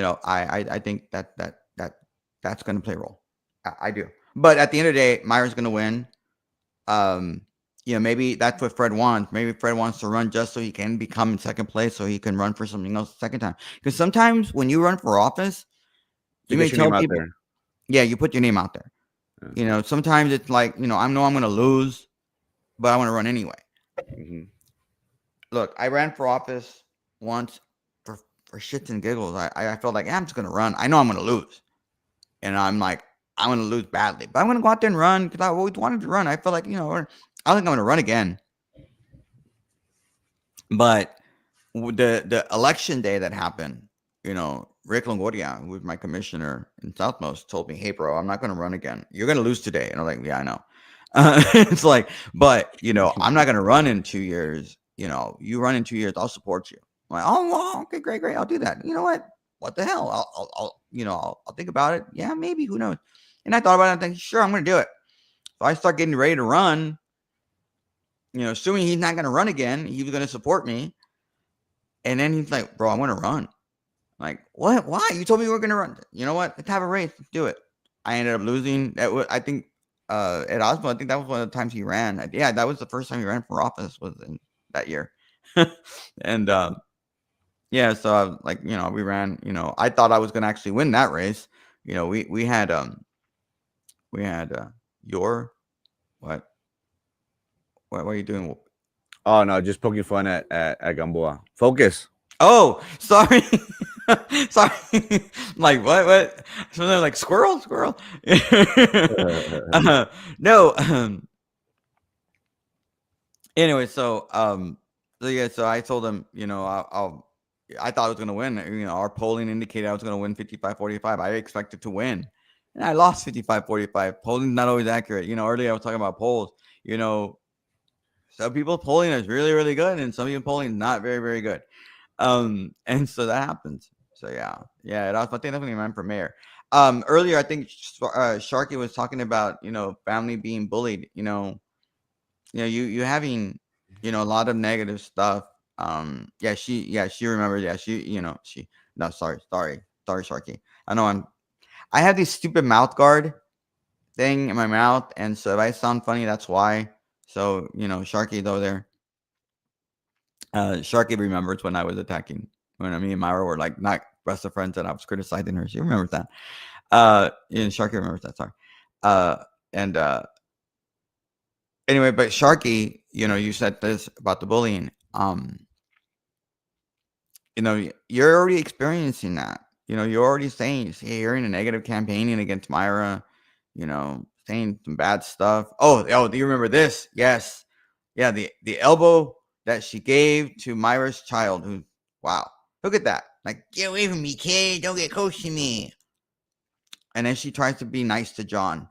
know, I think that's going to play a role. I do. But at the end of the day, Mayra's going to win. You know, maybe that's what Fred wants. Maybe Fred wants to run just so he can become in second place, so he can run for something else the second time. Because sometimes when you run for office, you may tell people, yeah, you put your name out there. Yeah. You know, sometimes it's like, you know I'm going to lose, but I want to run anyway. Mm-hmm. Look, I ran for office once for shits and giggles. I felt like, I'm just going to run. I know I'm going to lose. And I'm like, I'm going to lose badly, but I'm going to go out there and run because I always wanted to run. I felt like, I don't think I'm going to run again. But the election day that happened, Rick Longoria, who was my commissioner in Southmost, told me, hey, bro, I'm not going to run again. You're going to lose today. And I'm like, yeah, I know. It's like, but, I'm not going to run in 2 years. You run in 2 years, I'll support you. I'm like, oh, well, okay, great. I'll do that. You know what? What the hell? I'll think about it. Yeah, maybe. Who knows? And I thought about it. I'm thinking, sure, I'm going to do it. So I start getting ready to run. Assuming he's not going to run again, he was going to support me. And then he's like, bro, I want to run. I'm like, what? Why? You told me we were going to run. You know what? Let's have a race. Let's do it. I ended up losing. I think at Osmo, I think that was one of the times he ran. Yeah, that was the first time he ran for office was in that year. And yeah, so I, like, we ran. I thought I was gonna actually win that race. We had your what what are you doing? Oh no, just poking fun at Gamboa. Focus. Oh, sorry. Sorry. Like what? Something like squirrel. No. Anyway, so yeah, so I told him, I thought I was gonna win. Our polling indicated I was gonna win 55-45. I expected to win, and I lost 55-45. Polling's not always accurate. Earlier I was talking about polls. Some people polling is really, really good, and some people polling is not very, very good. And so that happens. So yeah, I think definitely ran for mayor. Earlier I think Sharky was talking about family being bullied. You having a lot of negative stuff. She remembers. Yeah, she no, sorry, Sharky. I have this stupid mouth guard thing in my mouth, and so if I sound funny, that's why. So Sharky though there. Sharky remembers when I was attacking, when me and Myra were like not best of friends, and I was criticizing her. She remembers that. Sharky remembers that. Sorry. And Anyway, but Sharky, you said this about the bullying. You're already experiencing that. You're already hearing a negative campaigning against Myra. Saying some bad stuff. Oh, do you remember this? Yes. Yeah, the elbow that she gave to Myra's child. Wow, look at that. Like, get away from me, kid. Don't get close to me. And then she tries to be nice to John.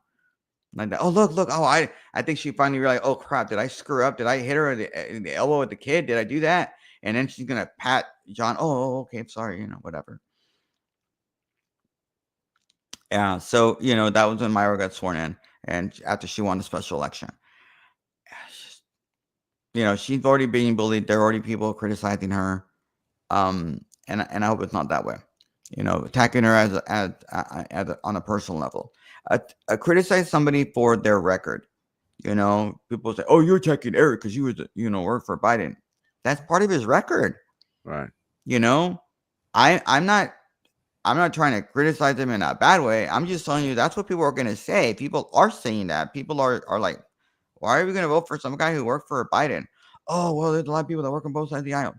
Like that. Oh, look. Oh, I think she finally realized, oh, crap. Did I screw up? Did I hit her in the elbow with the kid? Did I do that? And then she's going to pat John. Oh, okay. I'm sorry. Whatever. Yeah. So, that was when Myra got sworn in. And after she won the special election. She's already being bullied. There are already people criticizing her. And I hope it's not that way. Attacking her on a personal level. Criticize somebody for their record. People say, "Oh, you're attacking Eric because you was work for Biden." That's part of his record, right? I'm not trying to criticize him in a bad way. I'm just telling you that's what people are going to say. People are saying that. People are like, "Why are we going to vote for some guy who worked for Biden?" Oh, well, there's a lot of people that work on both sides of the aisle.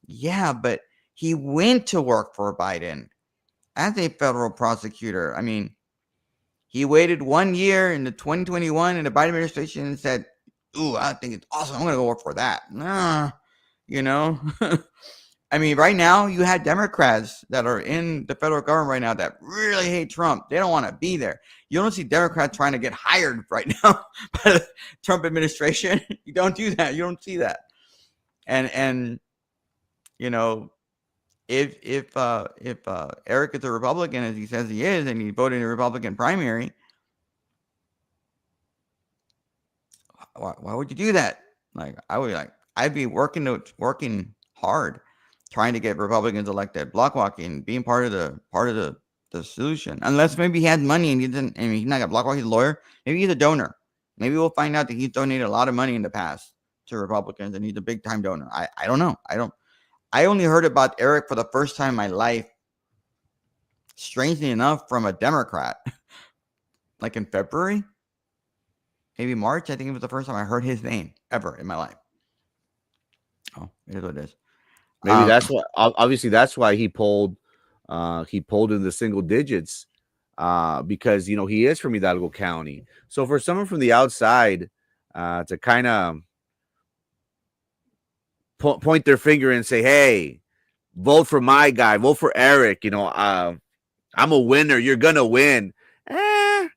Yeah, but he went to work for Biden as a federal prosecutor. I mean, he waited 1 year in the 2021 in the Biden administration and said, "Ooh, I think it's awesome. I'm going to go work for that." I mean, right now you had Democrats that are in the federal government right now that really hate Trump. They don't want to be there. You don't see Democrats trying to get hired right now by the Trump administration. You don't do that. You don't see that. And if Eric is a Republican, as he says he is, and he voted in a Republican primary, why would you do that? Like, I'd be working hard, trying to get Republicans elected, block walking, being part of the solution. Unless maybe he had money and he didn't. I mean, he's not a block walk. He's a lawyer. Maybe he's a donor. Maybe we'll find out that he's donated a lot of money in the past to Republicans and he's a big time donor. I don't know. I only heard about Eric for the first time in my life, strangely enough, from a Democrat, like in February, maybe March. I think it was the first time I heard his name ever in my life. Oh, it is what it is. Maybe that's what. Obviously, that's why he pulled in the single digits, because he is from Hidalgo County. So for someone from the outside to kind of point their finger and say, "Hey, vote for my guy, vote for Eric," I'm a winner. You're gonna win. I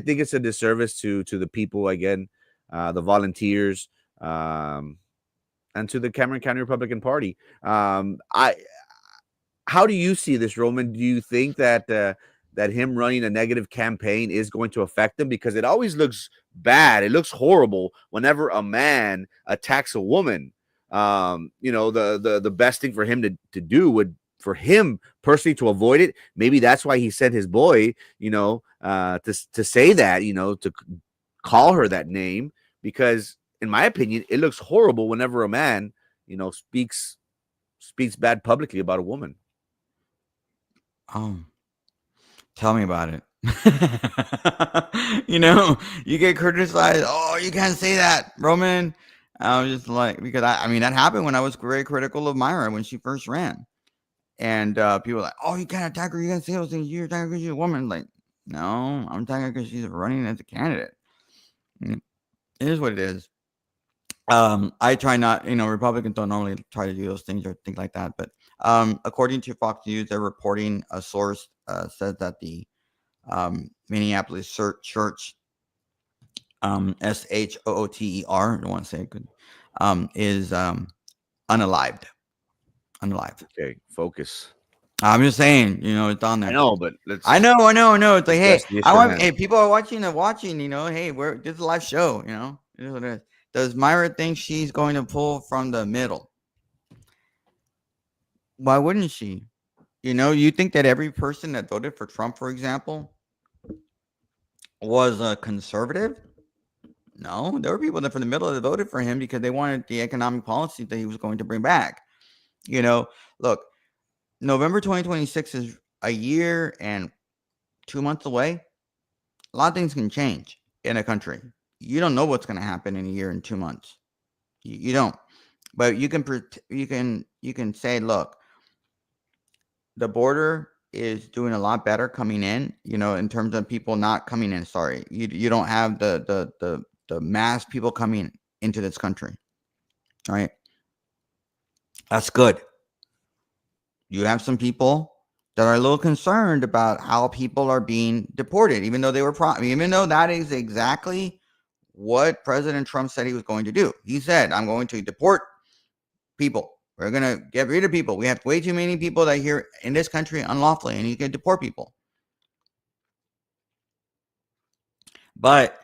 think it's a disservice to the people again, the volunteers, and to the Cameron County Republican Party. How do you see this, Roman? Do you think that that him running a negative campaign is going to affect him? Because it always looks bad. It looks horrible whenever a man attacks a woman. The best thing for him to do would, for him personally, to avoid it. Maybe that's why he sent his boy, to say that, to call her that name, because in my opinion, it looks horrible whenever a man speaks bad publicly about a woman. Tell me about it. You get criticized. Oh, you can't say that, Roman. I was just like, because I mean, that happened when I was very critical of Mayra when she first ran. And people were like, oh, you can't attack her. You can't say those things. You're attacking her because she's a woman. Like, no, I'm attacking her because she's running as a candidate. It is what it is. I try not, Republicans don't normally try to do those things or things like that. But according to Fox News, they're reporting a source says that the Minneapolis church, Shooter, I don't want to say it good, is unalived. Okay, focus. I'm just saying, it's on there. I know, but let's. I know. It's like, hey, That's the issue, hey, people are watching. Hey, this is a live show. It is what it is. Does Mayra think she's going to pull from the middle? Why wouldn't she? You think that every person that voted for Trump, for example, was a conservative? No, there were people that from the middle that voted for him because they wanted the economic policy that he was going to bring back. Look, November 2026 is a year and 2 months away. A lot of things can change in a country. You don't know what's going to happen in a year and 2 months. You don't. But you can say, look, the border is doing a lot better coming in, in terms of people not coming in. Sorry. You don't have the mass people coming into this country. All right. That's good. You have some people that are a little concerned about how people are being deported, even though even though that is exactly what President Trump said he was going to do. He said, I'm going to deport people. We're going to get rid of people. We have way too many people that are here in this country unlawfully, and you can deport people. But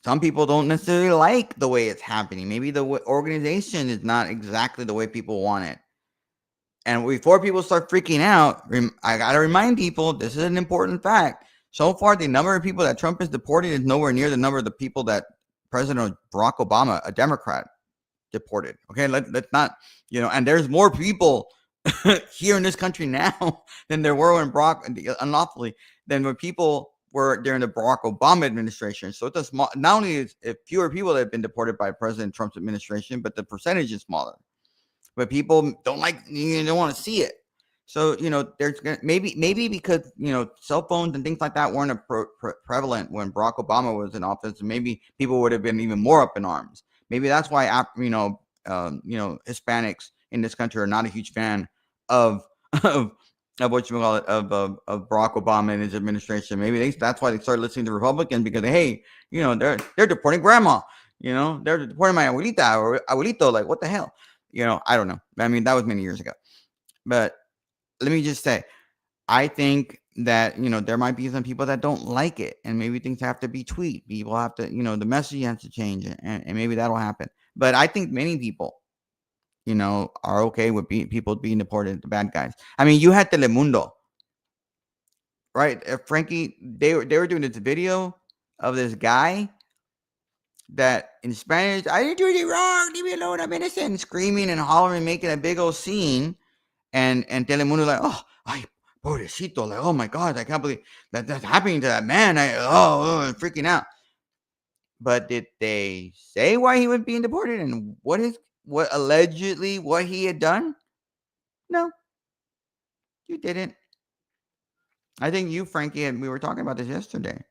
some people don't necessarily like the way it's happening. Maybe the organization is not exactly the way people want it. And before people start freaking out, I got to remind people, this is an important fact. So far, the number of people that Trump is deporting is nowhere near the number of the people that President Barack Obama, a Democrat, deported. Okay, let's not, and there's more people here in this country now than there were when unlawfully than when people were during the Barack Obama administration. So it's not only is it fewer people that have been deported by President Trump's administration, but the percentage is smaller. But people don't want to see it. So, there's maybe because, cell phones and things like that weren't prevalent when Barack Obama was in office, and maybe people would have been even more up in arms. Maybe that's why, Hispanics in this country are not a huge fan of what you call it, of Barack Obama and his administration. Maybe that's why they started listening to Republicans, because, hey, they're deporting grandma, they're deporting my abuelita or abuelito. Like, what the hell? I don't know. I mean, that was many years ago. But let me just say, I think that, there might be some people that don't like it, and maybe things have to be tweaked. People have to, the message has to change, and maybe that'll happen. But I think many people, are okay with people being deported, the bad guys. I mean, you had Telemundo, right? Frankie, they were doing this video of this guy that in Spanish, I didn't do anything wrong, leave me alone, I'm innocent, screaming and hollering, making a big old scene, and Telemundo like, oh, ay, pobrecito, like, oh my God, I can't believe that's happening to that man. I'm freaking out. But did they say why he was being deported and what allegedly what he had done? No, you didn't. I think you, Frankie, and we were talking about this yesterday.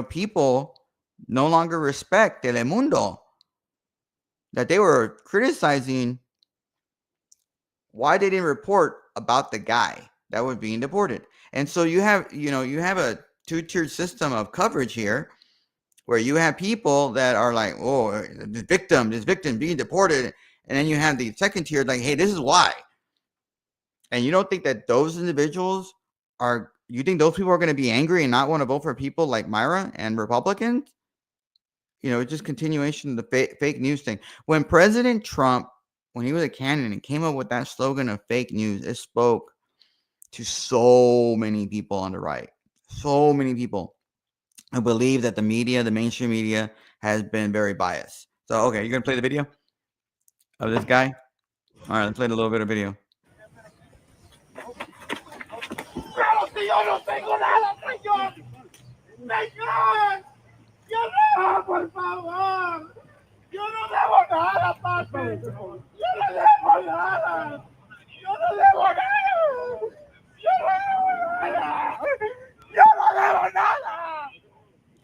People no longer respect Telemundo, that they were criticizing why they didn't report about the guy that was being deported. And so you have a two-tiered system of coverage here, where you have people that are like, oh, this victim being deported. And then you have the second tier like, hey, this is why. And you don't think that those individuals you think those people are going to be angry and not want to vote for people like Mayra and Republicans? It's just continuation of the fake news thing. When President Trump, when he was a candidate and came up with that slogan of fake news, it spoke to so many people on the right. So many people who believe that the mainstream media, has been very biased. So, okay, you're going to play the video? of this guy. All right, let's play a little bit of video. Pero si yo no tengo nada, señor. Señor. Yo no, por favor. Yo no debo nada, papi. Yo no debo nada. Yo no debo nada. Yo no debo nada. Yo no debo nada.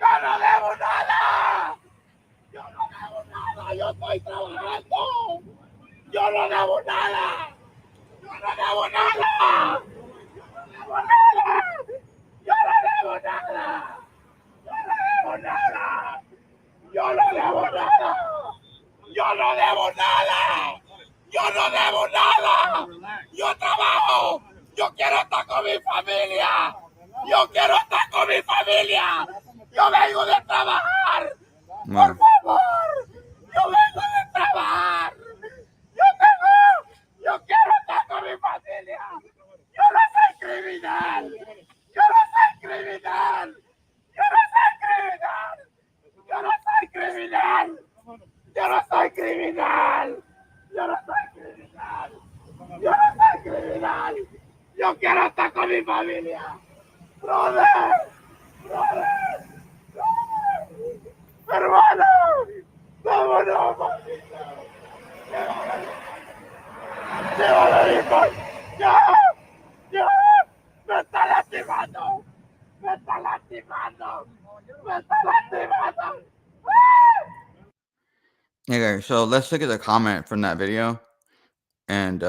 Yo no debo nada. Yo no debo nada. Yo estoy trabajando. Yo no debo nada. Yo no debo nada. Yo no debo nada. Yo no debo nada. Yo no debo nada. Yo no debo nada. Yo no debo nada. Yo trabajo. Yo quiero estar con mi familia. Yo quiero estar con mi familia. Yo vengo de trabajar. Por favor. Yo vengo de trabajar. Yo quiero estar con mi familia. Yo no soy criminal. Yo no soy criminal. Yo no soy criminal. Yo no soy criminal. Yo no soy criminal. Yo no soy criminal. Yo no soy criminal. Yo quiero estar con mi familia. Brother. Brother. Brother. Hermano. Vámonos, maldito. Llévalo, hijo. Ya. Ya. Me está lastimando. Me está lastimando. Me está lastimando. Okay, so let's look at the comment from that video, and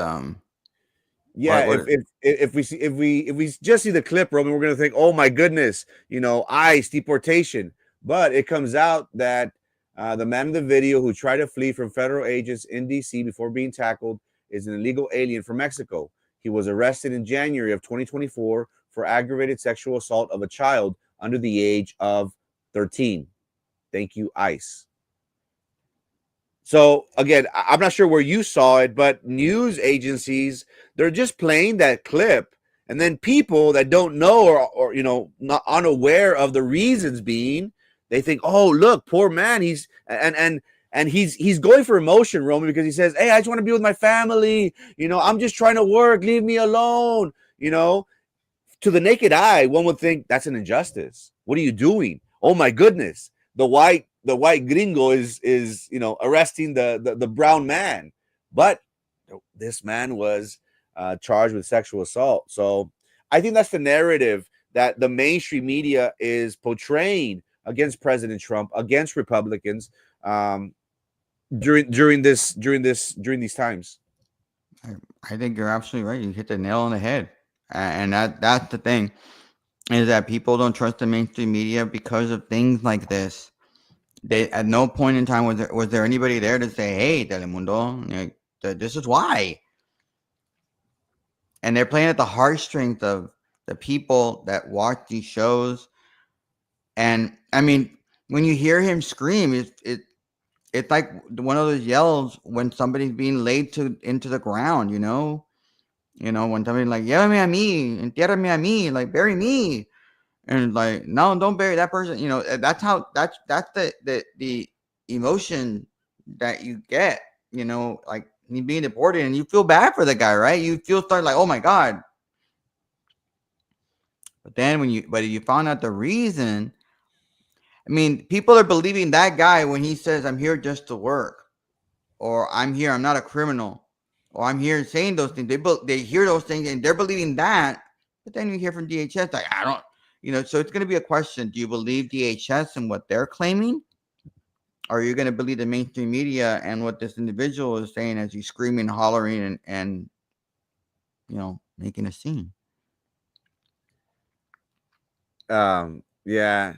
Yeah, what- if we just see the clip, Roman, we're gonna think, oh my goodness, ICE deportation. But it comes out that the man in the video who tried to flee from federal agents in DC before being tackled is an illegal alien from Mexico. He was arrested in January of 2024 for aggravated sexual assault of a child under the age of 13. Thank you, ICE. So again, I'm not sure where you saw it, but news agencies, they're just playing that clip, and then people that don't know or not unaware of the reasons being, they think, oh look, poor man, he's going for emotion, Roman, because he says, hey, I just want to be with my family, I'm just trying to work, leave me alone. To the naked eye, one would think that's an injustice. What are you doing? Oh my goodness, the white gringo is arresting the brown man, but this man was charged with sexual assault. So I think that's the narrative that the mainstream media is portraying against President Trump, against Republicans, during these times. I think you're absolutely right. You hit the nail on the head, and that's the thing, is that people don't trust the mainstream media because of things like this. They, at no point in time was there anybody there to say, hey, Telemundo, this is why. And they're playing at the heartstrings of the people that watch these shows. And I mean, when you hear him scream, it's like one of those yells when somebody's being laid into the ground, when somebody's like, llévame a mí, entiérrame a mí, like bury me. And like, no, don't bury that person. That's the emotion that you get, like he's being deported, and you feel bad for the guy, right? You start like, oh my God. But then when you found out the reason, I mean, people are believing that guy when he says, I'm here just to work, or I'm here, I'm not a criminal, or I'm here saying those things. They hear those things and they're believing that. But then you hear from DHS, like, I don't. So it's going to be a question. Do you believe DHS and what they're claiming? Or are you going to believe the mainstream media and what this individual is saying as he's screaming, hollering, and making a scene? Yeah.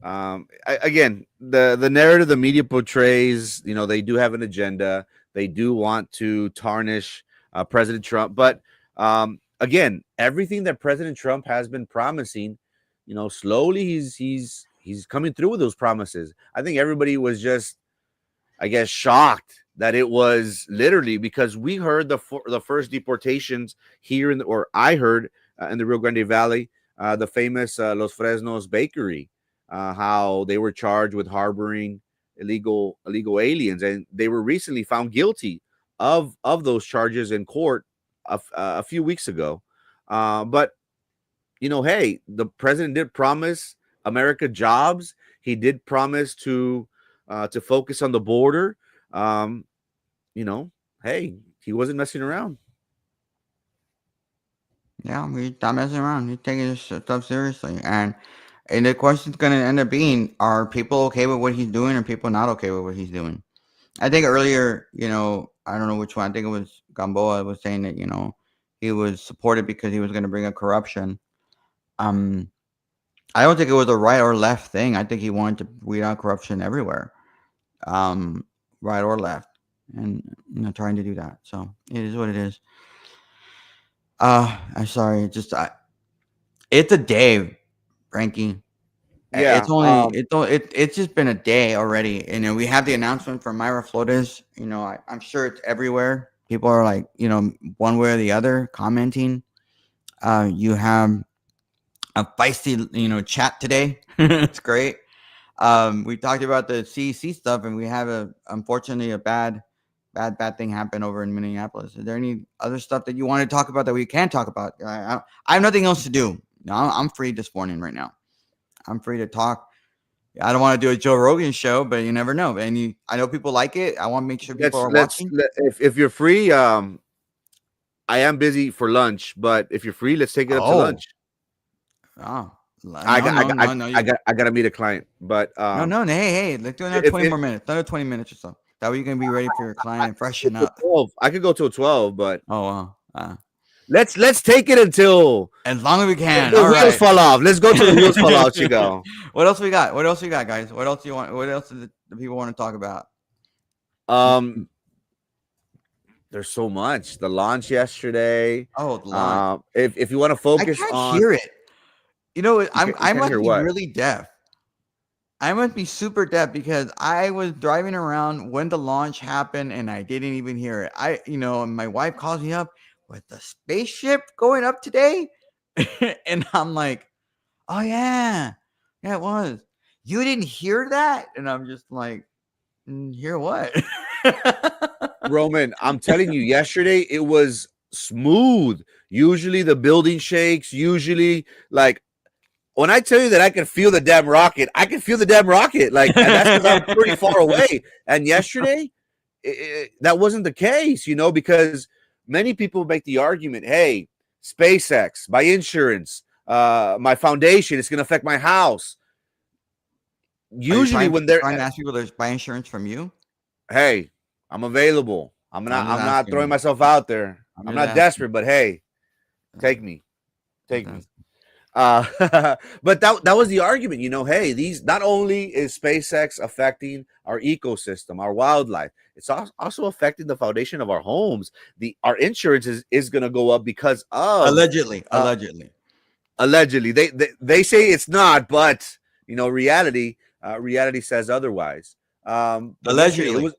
Again, the narrative the media portrays, they do have an agenda. They do want to tarnish President Trump. But again, everything that President Trump has been promising, slowly he's coming through with those promises. I think everybody was just, I guess, shocked that it was literally, because we heard the first deportations here I heard in the Rio Grande Valley, the famous Los Fresnos bakery, how they were charged with harboring illegal aliens, and they were recently found guilty of those charges in court a few weeks ago. But hey, the president did promise America jobs. He did promise to focus on the border. Um, hey, he wasn't messing around. Yeah, he's not messing around. He's taking this stuff seriously. And the question's going to end up being, are people okay with what he's doing, or people not okay with what he's doing? I think earlier, I don't know which one. I think it was Gamboa was saying that, he was supported because he was going to bring up corruption. I don't think it was a right or left thing. I think he wanted to weed out corruption everywhere, right or left, and trying to do that. So it is what it is. I'm sorry. It's a day, Frankie. Yeah. It's just been a day already. We have the announcement from Mayra Flores. I'm sure it's everywhere. People are like, one way or the other commenting. You have a feisty, chat today. It's great. We talked about the CEC stuff, and we have unfortunately a bad thing happen over in Minneapolis. Is there any other stuff that you want to talk about that we can talk about? I have nothing else to do. I'm free this morning right now. I'm free to talk. I don't want to do a Joe Rogan show, but you never know. And I know people like it. I want to make sure people are watching. If you're free, I am busy for lunch, but if you're free, let's take it up to lunch. Oh, I got to meet a client, but hey, let's do another 20 more minutes, another 20 minutes or so. That way you can be ready for your client and freshen up. 12. I could go till 12, but let's take it until as long as we can. The wheels fall off. Let's go till the wheels fall off, Chico. What else we got? What else we got, guys? What else do you want? What else do the people want to talk about? There's so much. The launch yesterday. Oh, the launch. If you want to focus I can't hear it. I must be what? really deaf. I must be super deaf because I was driving around when the launch happened and I didn't even hear it. And my wife calls me up with the spaceship going up today. And I'm like, oh yeah, it was. You didn't hear that? And I'm just like, hear what? Roman, I'm telling you, yesterday it was smooth. Usually the building shakes. Usually, like, when I tell you that I can feel the damn rocket, I can feel the damn rocket. Like, and that's because I'm pretty far away. And yesterday, that wasn't the case, because many people make the argument, hey, SpaceX, my insurance, my foundation, it's going to affect my house. Usually when they're trying to ask people to buy insurance from you, hey, I'm available. I'm not throwing myself out there. I'm not desperate, but hey, take me. But that was the argument, hey, these not only is SpaceX affecting our ecosystem, our wildlife, it's also affecting the foundation of our homes. Our insurance is going to go up because of allegedly. They say it's not, but reality says otherwise. Allegedly.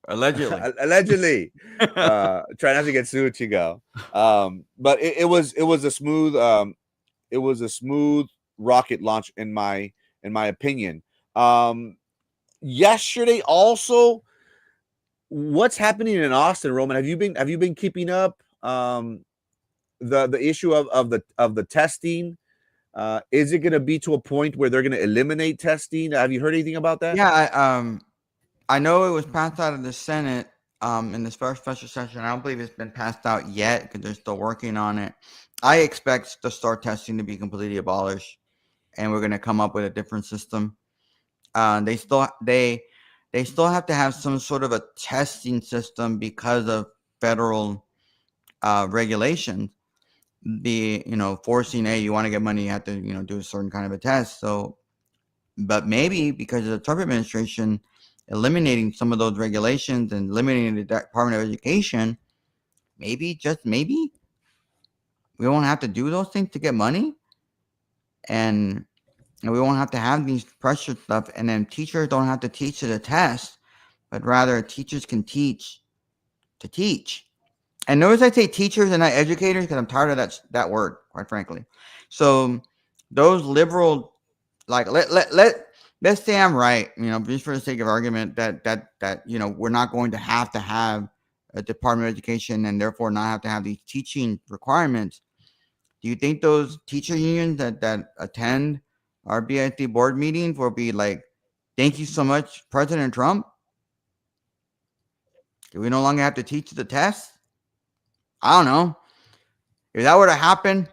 Allegedly. Try not to get sued, Chico. But it was a smooth. It was a smooth rocket launch in my opinion. Yesterday also, what's happening in Austin, Roman? Have you been keeping up the issue of the testing? Is it going to be to a point where they're going to eliminate testing? Have you heard anything about that? Yeah, I know it was passed out of the Senate in this first special session. I don't believe it's been passed out yet because they're still working on it. I expect the STAR testing to be completely abolished, and we're going to come up with a different system. They still have to have some sort of a testing system because of federal regulations. Forcing, hey, you want to get money, you have to do a certain kind of a test. So, but maybe because of the Trump administration eliminating some of those regulations and eliminating the Department of Education, maybe, just maybe, we won't have to do those things to get money, and we won't have to have these pressure stuff. And then teachers don't have to teach to the test, but rather teachers can teach to teach. And notice I say teachers and not educators because I'm tired of that word, quite frankly. So those liberal, like let's say I'm right, just for the sake of argument that we're not going to have Department of Education and therefore not have to have these teaching requirements, do you think those teacher unions that attend our BIC board meetings will be like, thank you so much, President Trump? Do we no longer have to teach the test? I don't know. If that were to happen,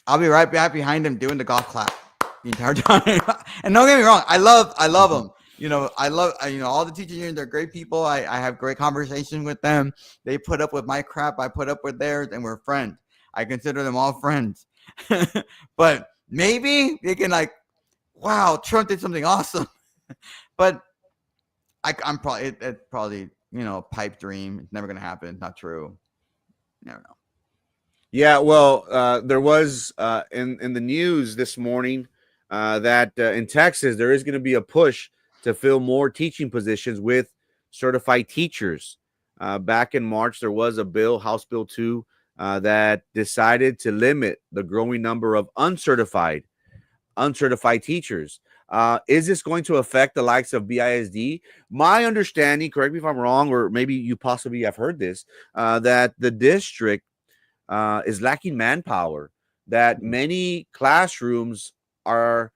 I'll be right back behind him doing the golf clap the entire time. And don't get me wrong, I love them. I love all the teacher unions. They're great people. I have great conversations with them. They put up with my crap. I put up with theirs, and we're friends. I consider them all friends. But maybe they can wow, Trump did something awesome. But I'm probably it's probably a pipe dream. It's never gonna happen. It's not true. Never know. Yeah, well, there was in the news this morning that in Texas there is going to be a push to fill more teaching positions with certified teachers. Back in March, there was a bill, House Bill 2, that decided to limit the growing number of uncertified teachers. Is this going to affect the likes of BISD? My understanding, correct me if I'm wrong, or maybe you possibly have heard this, that the district is lacking manpower, that many classrooms are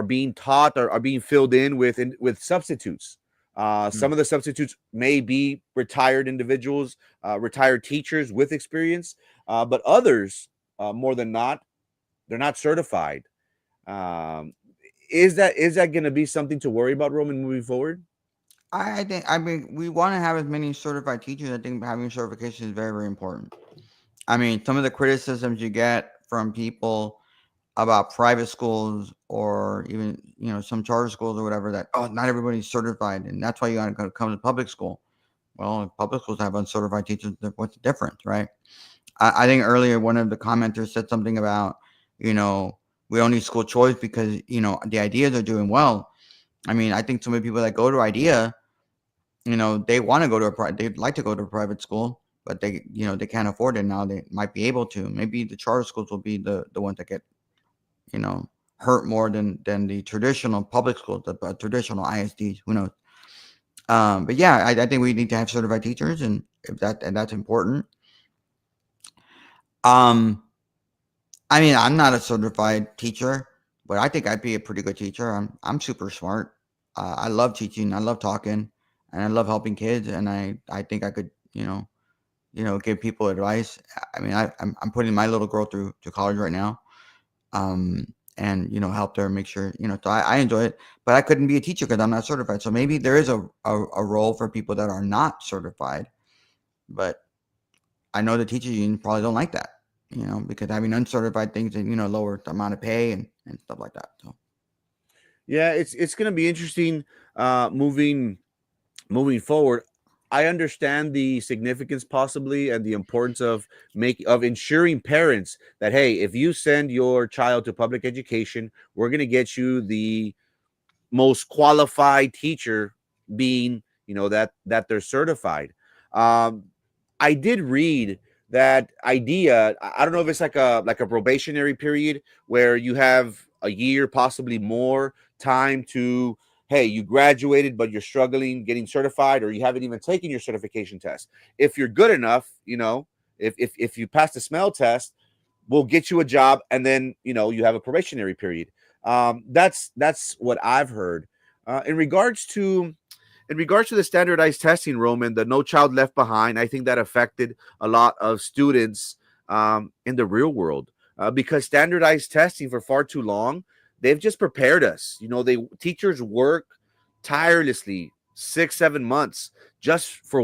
being taught or are being filled in with substitutes. Some of the substitutes may be retired individuals, retired teachers with experience, but others, more than not, they're not certified. Is that going to be something to worry about, Roman, moving forward? I mean, we want to have as many certified teachers. I think having certification is very, very important. I mean, some of the criticisms you get from people about private schools or even some charter schools or whatever, that not everybody's certified and that's why you got to come to public school. Well, public schools have uncertified teachers. What's the difference, right? I think earlier one of the commenters said something about we don't need school choice because the ideas are doing well. I mean, I think so many people that go to IDEA, they want to go to they'd like to go to a private school, but they can't afford it now. They might be able to. Maybe the charter schools will be the ones that get hurt more than the traditional public schools, the traditional ISDs. Who knows? But yeah, I think we need to have certified teachers, and that's important. I mean, I'm not a certified teacher, but I think I'd be a pretty good teacher. I'm super smart. I love teaching. I love talking, and I love helping kids. And I think I could give people advice. I mean, I'm putting my little girl through college right now. And help her make sure so I enjoy it, but I couldn't be a teacher because I'm not certified. So maybe there is a role for people that are not certified, but I know the teacher union probably don't like that, because having uncertified things and lower the amount of pay and stuff like that. So yeah, it's going to be interesting moving forward. I understand the significance possibly and the importance of ensuring parents that, hey, if you send your child to public education, we're going to get you the most qualified teacher, being that they're certified. I did read that IDEA. I don't know if it's like a probationary period where you have a year, possibly more time to, hey, you graduated, but you're struggling getting certified, or you haven't even taken your certification test. If you're good enough, if you pass the smell test, we'll get you a job, and then you have a probationary period. That's what I've heard. In regards to the standardized testing, Roman, the No Child Left Behind, I think that affected a lot of students in the real world because standardized testing for far too long, they've just prepared us. Teachers work tirelessly 6-7 months just for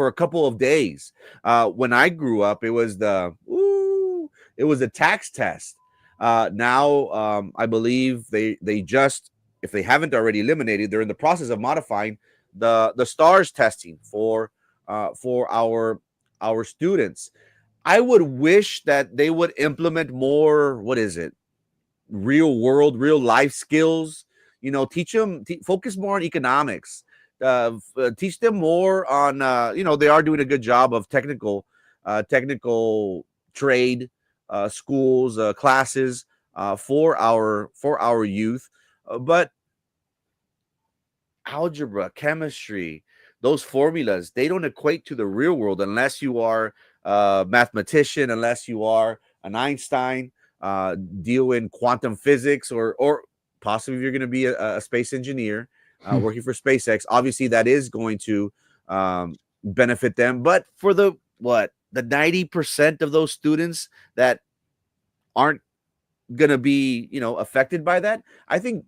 a couple of days. When I grew up, it was a tax test. Now, I believe they just, if they haven't already eliminated, they're in the process of modifying the STARS testing for our students. I would wish that they would implement more. What is it? Real world, real life skills. Teach them. Focus more on economics. Teach them more on. They are doing a good job of technical trade schools, classes for our youth, but algebra, chemistry, those formulas, they don't equate to the real world unless you are a mathematician, unless you are an Einstein, deal in quantum physics, or possibly if you're going to be a space engineer working for SpaceX. Obviously, that is going to benefit them. But for the 90% of those students that aren't going to be affected by that, I think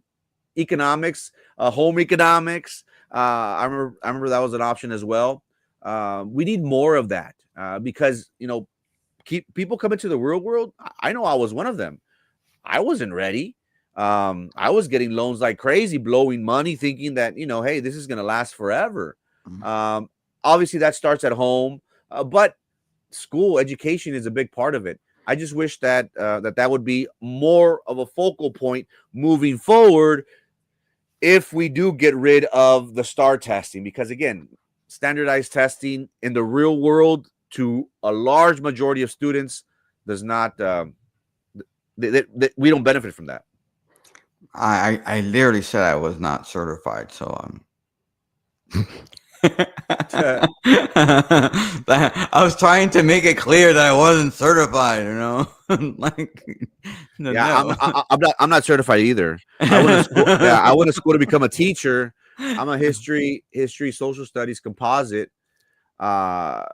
economics, home economics. I remember that was an option as well. We need more of that because keep people coming to the real world. I know I was one of them. I wasn't ready. I was getting loans like crazy, blowing money, thinking that hey, this is going to last forever. Um, Obviously, that starts at home, but school education is a big part of it. I just wish that that would be more of a focal point moving forward if we do get rid of the STAR testing, because again, standardized testing in the real world to a large majority of students does not we don't benefit from that. I literally said I was not certified, so I was trying to make it clear that I wasn't certified, like Yeah, no. I'm not certified either. I went to school. Yeah, I went to school to become a teacher. I'm a history, social studies, composite, uh,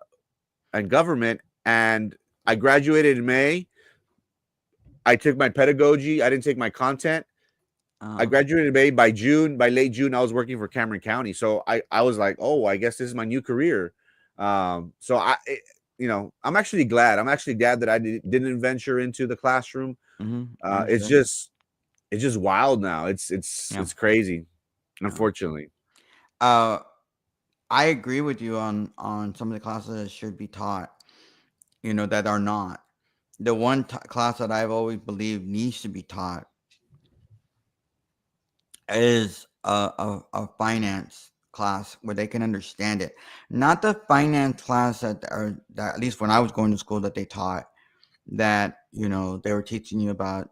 and government, and I graduated in May. I took my pedagogy. I didn't take my content. I graduated in May. By late June, I was working for Cameron County. So I was like, oh, I guess this is my new career. So I'm actually glad. I'm actually glad that I didn't venture into the classroom. It's just wild now. It's crazy, unfortunately. I agree with you on some of the classes that should be taught, that are not. The one class that I've always believed needs to be taught is a finance class where they can understand it. Not the finance class that at least when I was going to school that they taught, that they were teaching you about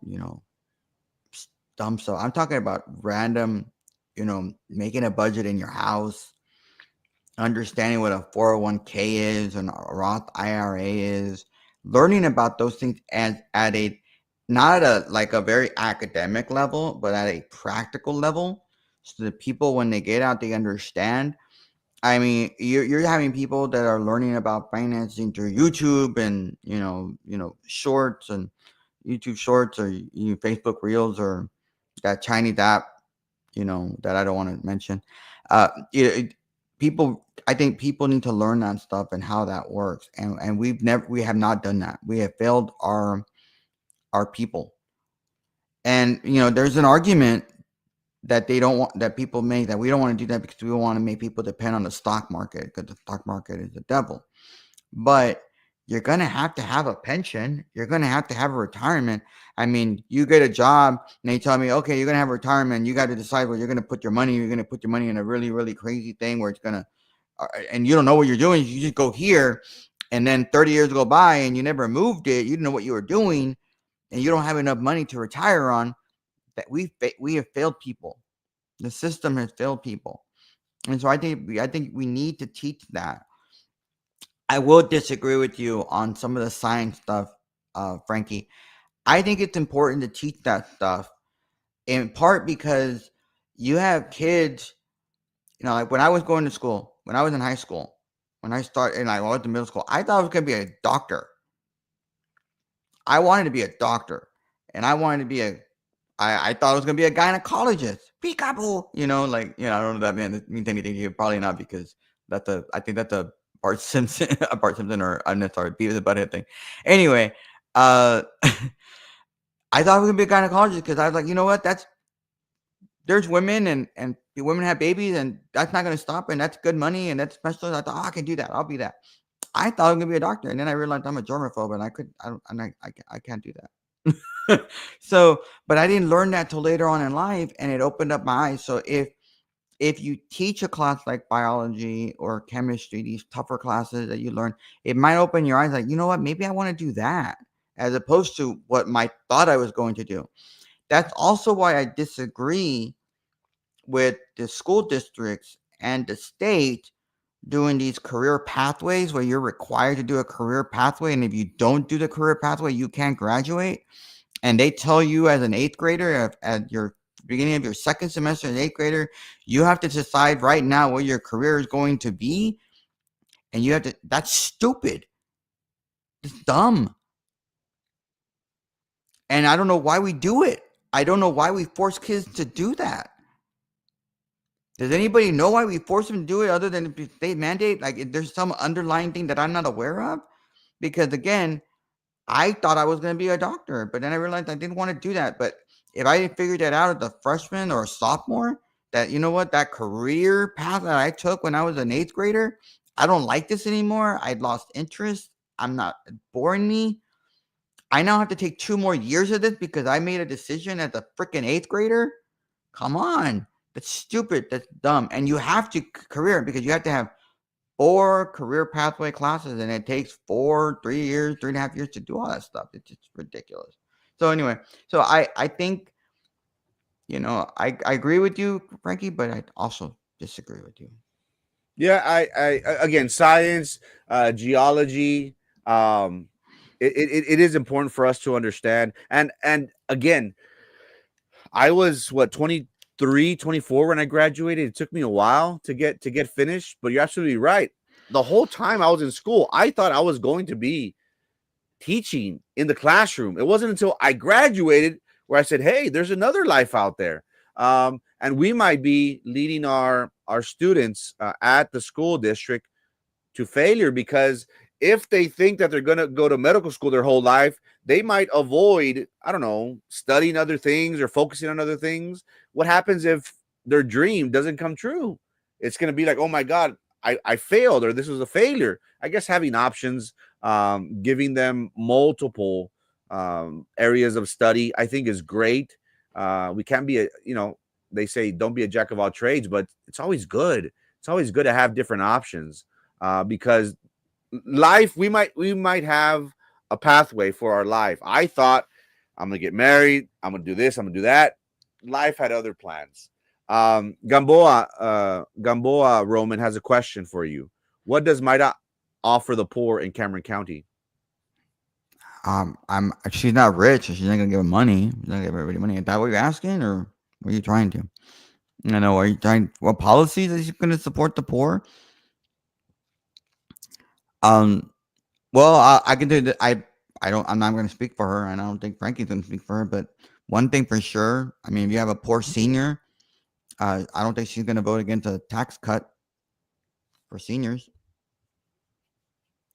dumb stuff. I'm talking about random, making a budget in your house, understanding what a 401k is and a Roth IRA is, learning about those things at a not at a very academic level, but at a practical level, so that people when they get out they understand. I mean, you're having people that are learning about financing through YouTube and shorts and YouTube shorts or Facebook Reels or that Chinese app, that I don't want to mention. People, I think people need to learn that stuff and how that works, and we have not done that. We have failed our people, and there's an argument that they don't want that people make that we don't want to do that because we don't want to make people depend on the stock market because the stock market is the devil. But you're going to have a pension. You're going to have a retirement. I mean, you get a job and they tell me, okay, you're going to have a retirement. You got to decide where you're going to put your money. You're going to put your money in a really, really crazy thing where it's going to, and you don't know what you're doing. You just go here and then 30 years go by and you never moved it. You didn't know what you were doing and you don't have enough money to retire on. That we have failed people. The system has failed people. And so I think we need to teach that. I will disagree with you on some of the science stuff, Frankie. I think it's important to teach that stuff in part because you have kids, like when I was going to school, when I was in high school, when I started and I went to middle school, I thought I was going to be a doctor. I wanted to be a doctor and I wanted to be I thought I was going to be a gynecologist. Peekaboo, I don't know if that means anything to you. Probably not because I think that's a Bart Simpson or I'm sorry, Beavis and Butthead thing. Anyway, I thought I was gonna be a gynecologist because I was like, you know what? There's women and women have babies and that's not gonna stop and that's good money and that's special. I thought, I can do that. I'll be that. I thought I was gonna be a doctor and then I realized I'm a germaphobe and I can't do that. So, but I didn't learn that till later on in life and it opened up my eyes. So if you teach a class like biology or chemistry, these tougher classes that you learn, it might open your eyes like, you know what, maybe I want to do that as opposed to what I thought I was going to do. That's also why I disagree with the school districts and the state doing these career pathways where you're required to do a career pathway, and if you don't do the career pathway, you can't graduate. And they tell you as an eighth grader, at your beginning of your second semester as an eighth grader, you have to decide right now what your career is going to be, and you have to. That's stupid. It's dumb. And I don't know why we do it. I don't know why we force kids to do that. Does anybody know why we force them to do it other than the state mandate? Like, if there's some underlying thing that I'm not aware of? Because again, I thought I was going to be a doctor, but then I realized I didn't want to do that. But if I had figured that out as a freshman or a sophomore, that, you know what, that career path that I took when I was an eighth grader, I don't like this anymore. I'd lost interest. I'm not boring me. I now have to take 2 more years of this because I made a decision as a freaking eighth grader. Come on. That's stupid. That's dumb. And you have to career because you have to have 4 career pathway classes, and it takes 3 years, 3.5 years to do all that stuff. It's just ridiculous. So anyway, so I think, I agree with you, Frankie, but I also disagree with you. Yeah, I again, science, geology, it is important for us to understand. And again, I was what 23, 24 when I graduated. It took me a while to get finished, but you're absolutely right. The whole time I was in school, I thought I was going to be teaching in the classroom. It wasn't until I graduated where I said, "Hey, there's another life out there." And we might be leading our students at the school district to failure, because if they think that they're going to go to medical school their whole life, they might avoid, I don't know, studying other things or focusing on other things. What happens if their dream doesn't come true? It's going to be like, oh my God, I failed, or this was a failure. I guess having options, giving them multiple areas of study, I think is great. We can't be they say don't be a jack of all trades, but it's always good. It's always good to have different options, because life, we might have a pathway for our life. I thought I'm gonna get married, I'm gonna do this, I'm gonna do that. Life had other plans. Gamboa Roman has a question for you. What does Mayra offer the poor in Cameron County? She's not rich, so she's not gonna give them money. She's not gonna give everybody money. Is that what you're asking, or what are you trying to? Are you trying? What policies is she gonna support the poor? Well, I can do that. I don't. I'm not going to speak for her, and I don't think Frankie's going to speak for her. But one thing for sure, I mean, if you have a poor senior, I don't think she's going to vote against a tax cut for seniors.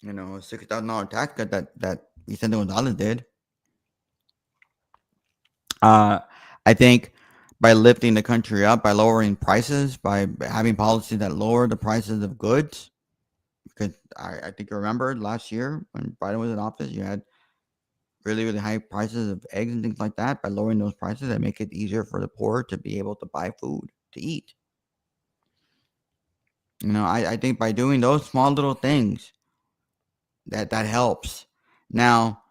A $6,000 tax cut that Vicente Gonzalez did. I think by lifting the country up, by lowering prices, by having policies that lower the prices of goods. Because I think you remember last year when Biden was in office, you had really, really high prices of eggs and things like that. By lowering those prices, that make it easier for the poor to be able to buy food to eat. I think by doing those small little things, that helps. Now,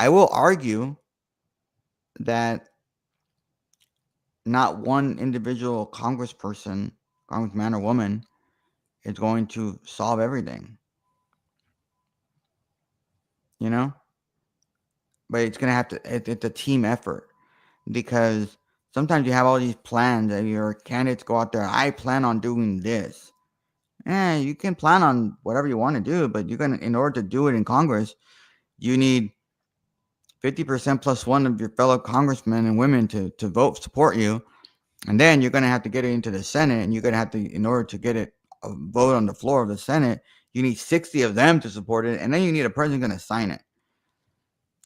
I will argue that not one individual congressperson, congressman or woman, is going to solve everything. But it's going to have to, it's a team effort, because sometimes you have all these plans and your candidates go out there, I plan on doing this. You can plan on whatever you want to do, but in order to do it in Congress, you need 50% plus one of your fellow congressmen and women to vote, support you. And then you're going to have to get it into the Senate, and you're going to have to, in order to get it a vote on the floor of the Senate, you need 60 of them to support it. And then you need a person going to sign it.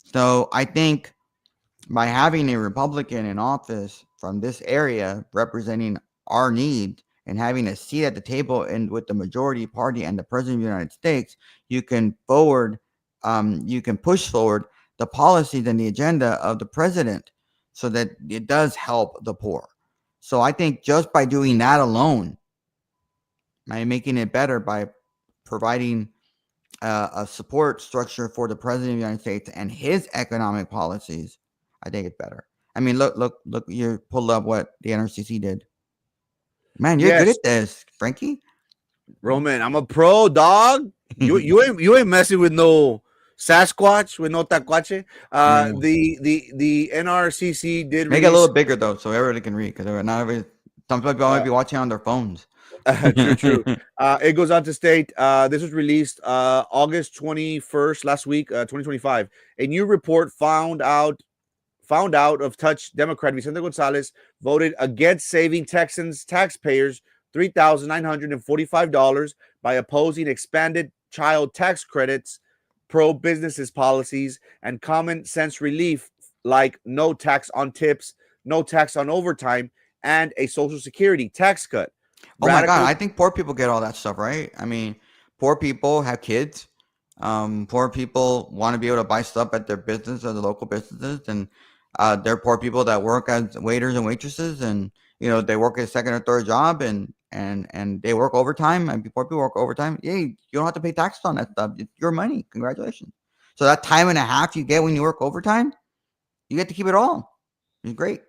So I think by having a Republican in office from this area representing our needs and having a seat at the table and with the majority party and the president of the United States, you can push forward the policies and the agenda of the president so that it does help the poor. So I think just by doing that alone, by making it better, by providing a support structure for the president of the United States and his economic policies, I think it's better. I mean, look! You pulled up what the NRCC did. Man, you're good Yes. at this, Frankie. Roman, I'm a pro, dog. You ain't messing with no Sasquatch, with no taquache. Yeah. The NRCC did Make it a release. little bigger though, so everybody can read. Because not every some people might be watching on their phones. True. It goes on to state this was released August 21st, last week, 2025. A new report found out of Touch Democrat Vicente Gonzalez voted against saving Texans taxpayers $3,945 by opposing expanded child tax credits, pro-businesses policies, and common sense relief like no tax on tips, no tax on overtime, and a Social Security tax cut. Oh my God, Radical I think poor people get all that stuff, right? I mean, poor people have kids. Poor people want to be able to buy stuff at their business or the local businesses, and they're poor people that work as waiters and waitresses, and they work a second or third job, and they work overtime. And poor people work overtime. Yeah, you don't have to pay taxes on that stuff. It's your money. Congratulations. So that time and a half you get when you work overtime, you get to keep it all. It's great.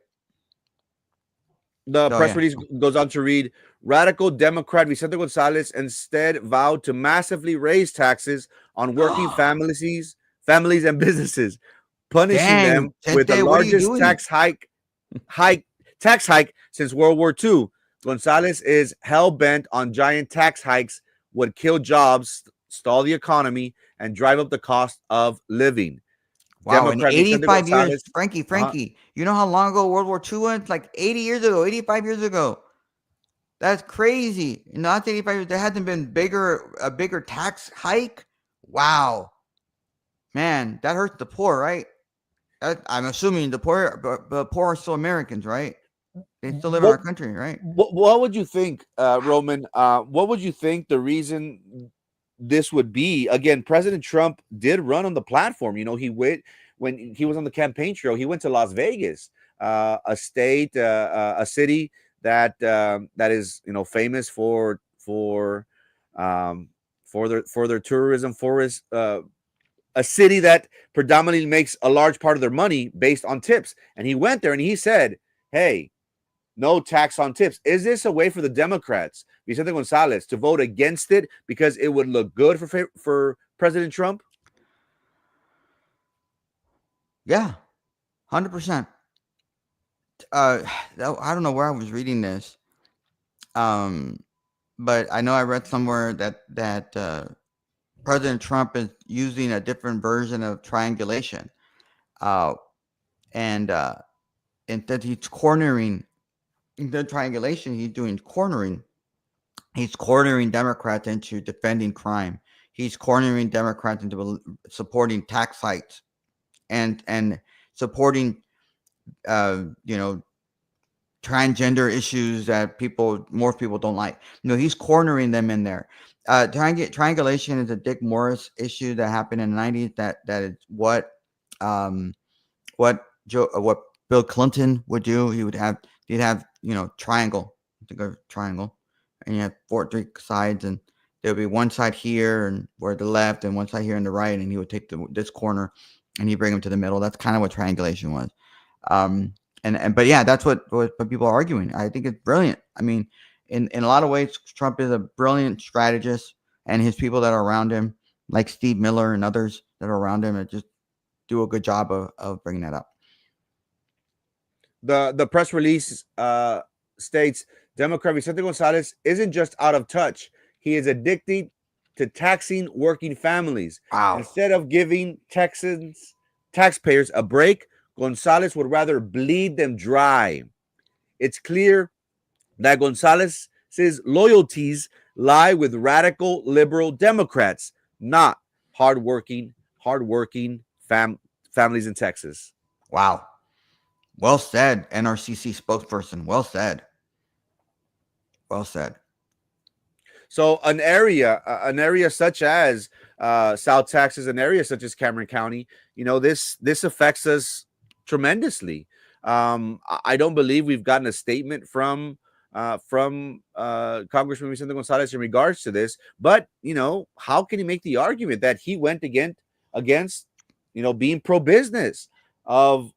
The press release goes on to read, radical Democrat Vicente Gonzalez instead vowed to massively raise taxes on working families and businesses, punishing them with the largest tax hike since World War II. Gonzalez is hell-bent on giant tax hikes would kill jobs, stall the economy, and drive up the cost of living. Wow, in 85 years, Frankie, you know how long ago World War II was? Like 80 years ago, 85 years ago. That's crazy. Not 85 years, there hasn't been a bigger tax hike. Wow. Man, that hurts the poor, right? I'm assuming the poor, but poor are still Americans, right? They still live in our country, right? What would you think, Roman? What would you think the reason this would be? Again, President Trump did run on the platform. He went when he was on the campaign trail. He went to Las Vegas, a state, a city that is famous for their tourism, a city that predominantly makes a large part of their money based on tips. And he went there and he said, "Hey, no tax on tips." Is this a way for the Democrats, Vicente Gonzalez, to vote against it because it would look good for President Trump? Yeah, 100%. I don't know where I was reading this, but I know I read somewhere that President Trump is using a different version of triangulation, and instead he's cornering. The triangulation he's doing cornering. He's cornering Democrats into defending crime. He's cornering Democrats into supporting tax hikes and supporting transgender issues that most people don't like. He's cornering them in there. Triangulation is a Dick Morris issue that happened in the 90s. That is what Bill Clinton would do. He'd have triangle, and you have three sides, and there would be one side here and where the left, and one side here on the right, and he would take this corner and he'd bring them to the middle. That's kind of what triangulation was. But yeah, that's what people are arguing. I think it's brilliant. I mean, in a lot of ways, Trump is a brilliant strategist, and his people that are around him, like Steve Miller and others that are around him, that just do a good job of bringing that up. The press release states Democrat Vicente Gonzalez isn't just out of touch. He is addicted to taxing working families. Wow. Instead of giving Texans taxpayers a break, Gonzalez would rather bleed them dry. It's clear that Gonzalez's loyalties lie with radical liberal Democrats, not hardworking families in Texas. Wow. Well said, NRCC spokesperson. Well said. Well said. So an area such as South Texas, an area such as Cameron County, this affects us tremendously. I don't believe we've gotten a statement from Congressman Vicente Gonzalez in regards to this. But how can he make the argument that he went against being pro-business, of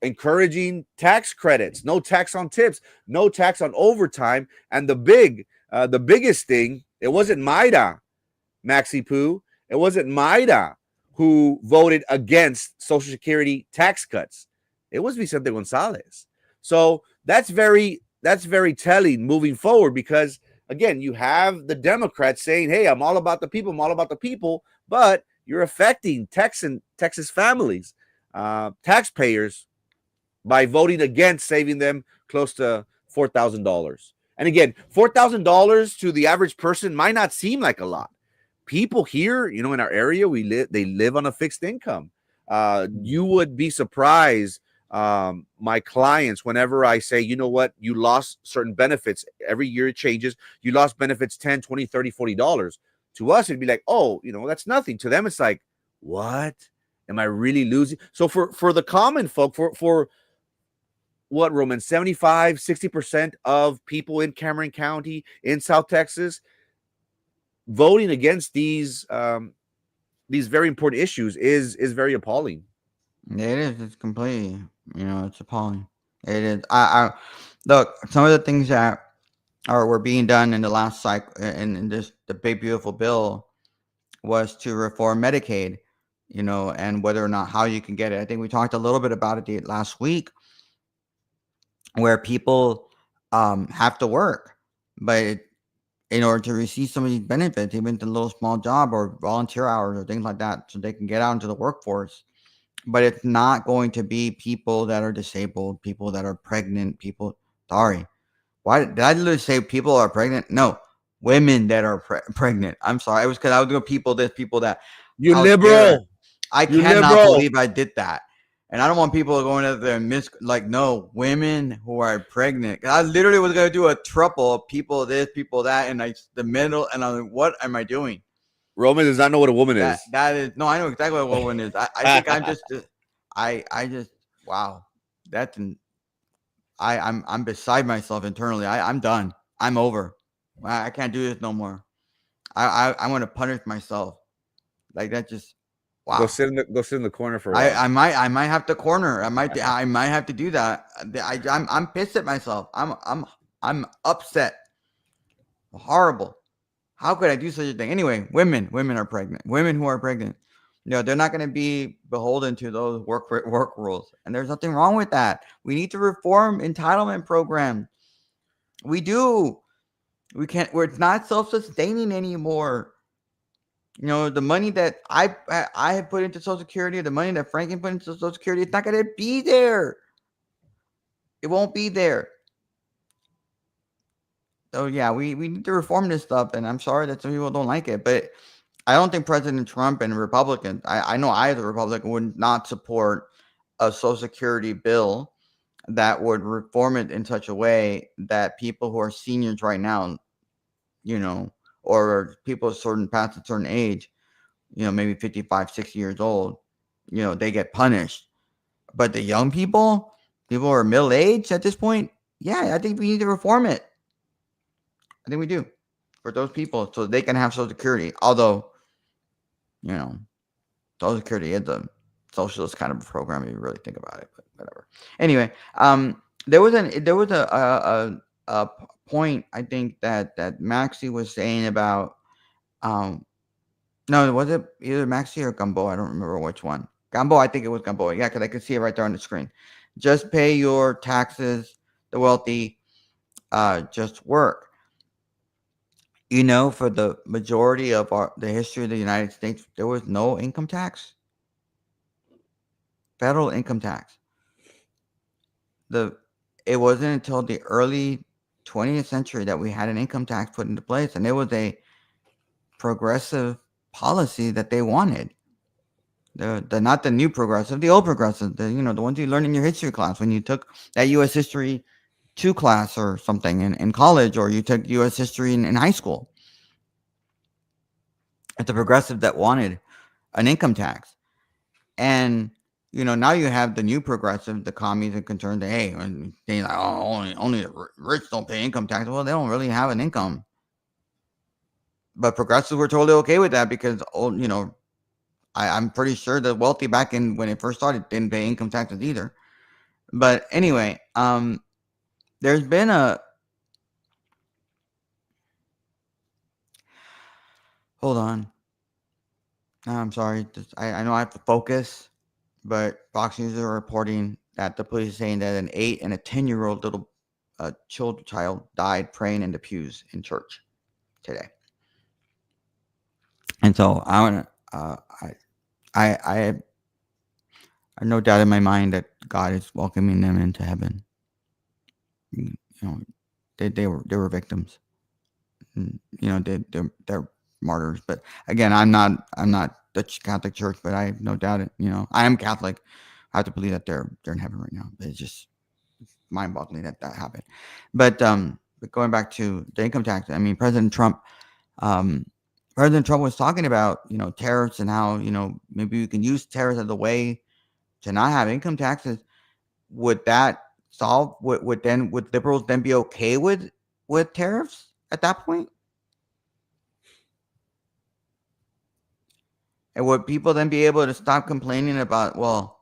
encouraging tax credits, no tax on tips, no tax on overtime, and the biggest thing It wasn't Mayra, Maxi Poo. It wasn't Mayra who voted against Social Security tax cuts. It was Vicente Gonzalez. So that's very telling moving forward, because again, you have the Democrats saying, "Hey, I'm all about the people. I'm all about the people," but you're affecting Texas families, taxpayers, by voting against saving them close to $4,000. And again, $4,000 to the average person might not seem like a lot. People here, in our area, they live on a fixed income. You would be surprised, my clients, whenever I say, you know what, you lost certain benefits. Every year it changes. You lost benefits 10, 20, 30, $40. To us, it'd be like, oh, that's nothing. To them, it's like, what? Am I really losing? So for the common folk, for what, Roman, 75, 60% of people in Cameron County, in South Texas, voting against these very important issues is very appalling. It is. It's completely, it's appalling. It is. I look, some of the things that were being done in the last cycle, in this, the big, beautiful bill, was to reform Medicaid, and whether or not how you can get it. I think we talked a little bit about it last week, where people have to work, but in order to receive some of these benefits, even the little small job or volunteer hours or things like that, so they can get out into the workforce. But it's not going to be people that are disabled, people that are pregnant, people. Sorry. Why did I literally say people are pregnant? No, women that are pregnant. I'm sorry. It was because I was doing people this, people that. You How dare- liberal. I You cannot liberal. believe I did that. And I don't want people going out there and no, women who are pregnant. 'Cause I literally was going to do a triple of people this, people that, and the middle. And I'm like, what am I doing? Roman does not know what a woman is. That is no, I know exactly what a woman is. I think I'm just wow. I'm beside myself internally. I'm done. I'm over. I can't do this no more. I want to punish myself. Like that just wow. Go sit in the corner for a while. I might have to corner. I might have to do that. I'm pissed at myself. I'm upset. Horrible. How could I do such a thing? Anyway, women are pregnant. Women who are pregnant, they're not going to be beholden to those work rules, and there's nothing wrong with that. We need to reform entitlement programs. We do. We can't. It's not self-sustaining anymore. The money that I have put into Social Security, the money that Franklin put into Social Security, it's not going to be there. It won't be there. So yeah, we need to reform this stuff, and I'm sorry that some people don't like it, but I don't think President Trump and Republicans, I know I as a Republican would not support a Social Security bill that would reform it in such a way that people who are seniors right now, or people past a certain age, maybe 55, 60 years old, they get punished. But the young people who are middle-aged at this point, yeah, I think we need to reform it. I think we do for those people so they can have Social Security. Although, Social Security is a socialist kind of program if you really think about it. But whatever. Anyway, there was a point I think that Maxie was saying about no, was it either Maxie or Gumbo? I don't remember which one. Gumbo, I think it was Gumbo. Yeah, because I could see it right there on the screen. Just pay your taxes, the wealthy, just work. For the majority of the history of the United States, there was no income tax, federal income tax. It wasn't until the early 20th century that we had an income tax put into place, and it was a progressive policy that they wanted. The not the new progressive, the old progressive, the ones you learned in your history class when you took that U.S. History 2 class or something in college, or you took U.S. History in high school. It's a progressive that wanted an income tax. And, now you have the new progressive, the commies are concerned that, hey, they like, oh, only the rich don't pay income tax. Well, they don't really have an income. But progressives were totally okay with that because, I'm pretty sure the wealthy back when it first started didn't pay income taxes either. But anyway, there's been Hold on. No, I'm sorry. I know I have to focus, but Fox News are reporting that the police are saying that an 8 and a 10-year-old little child died praying in the pews in church today. And so I want to, I have no doubt in my mind that God is welcoming them into heaven. You know, they were victims. You know, they're martyrs. But again, I'm not the Catholic Church, but I have no doubt. You know, I am Catholic. I have to believe that they're in heaven right now. It's just mind-boggling that happened. But going back to the income tax, I mean, President Trump was talking about, you know, tariffs and how, you know, maybe we can use tariffs as a way to not have income taxes. Would that solve? Would liberals then be okay with tariffs at that point? And would people then be able to stop complaining about, well,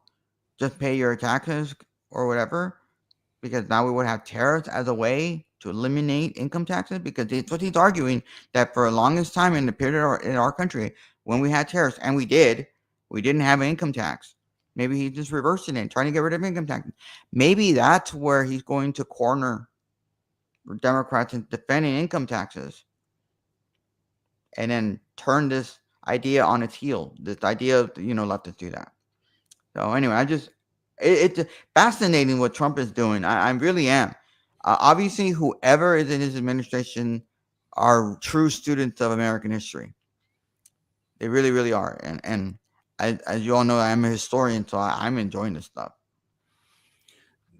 just pay your taxes or whatever? Because now we would have tariffs as a way to eliminate income taxes? Because it's what he's arguing, that for the longest time in the period in our country, when we had tariffs, and we didn't have an income tax. Maybe he's just reversing it, trying to get rid of income tax. Maybe that's where he's going to corner Democrats in defending income taxes, and then turn this idea on its heel. This idea of, you know, leftists do that. So anyway, it's fascinating what Trump is doing. I really am. Obviously, whoever is in his administration are true students of American history. They really, really are. And as you all know, I'm a historian, so I'm enjoying this stuff.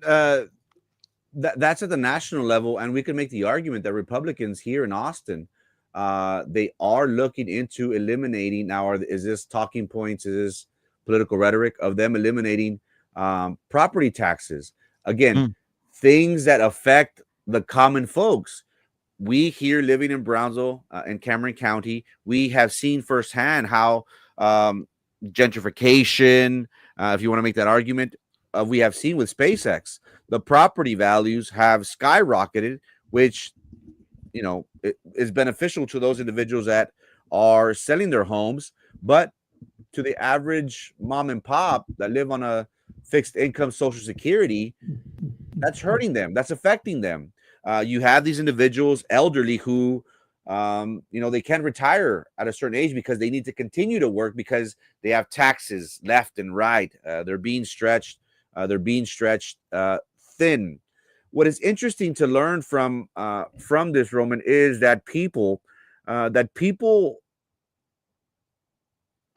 That's at the national level, and we can make the argument that Republicans here in Austin, they are looking into eliminating. Now, is this talking points? Is this political rhetoric of them eliminating property taxes? Again, things that affect the common folks. We here living in Brownsville and Cameron County, we have seen firsthand how gentrification, if you want to make that argument, we have seen with SpaceX, the property values have skyrocketed, which, you know, is beneficial to those individuals that are selling their homes, but to the average mom and pop that live on a fixed income Social Security, that's hurting them. That's affecting them. You have these individuals, elderly, who, you know, they can't retire at a certain age because they need to continue to work because they have taxes left and right. They're being stretched. Thin. What is interesting to learn from this, Roman, is that people, I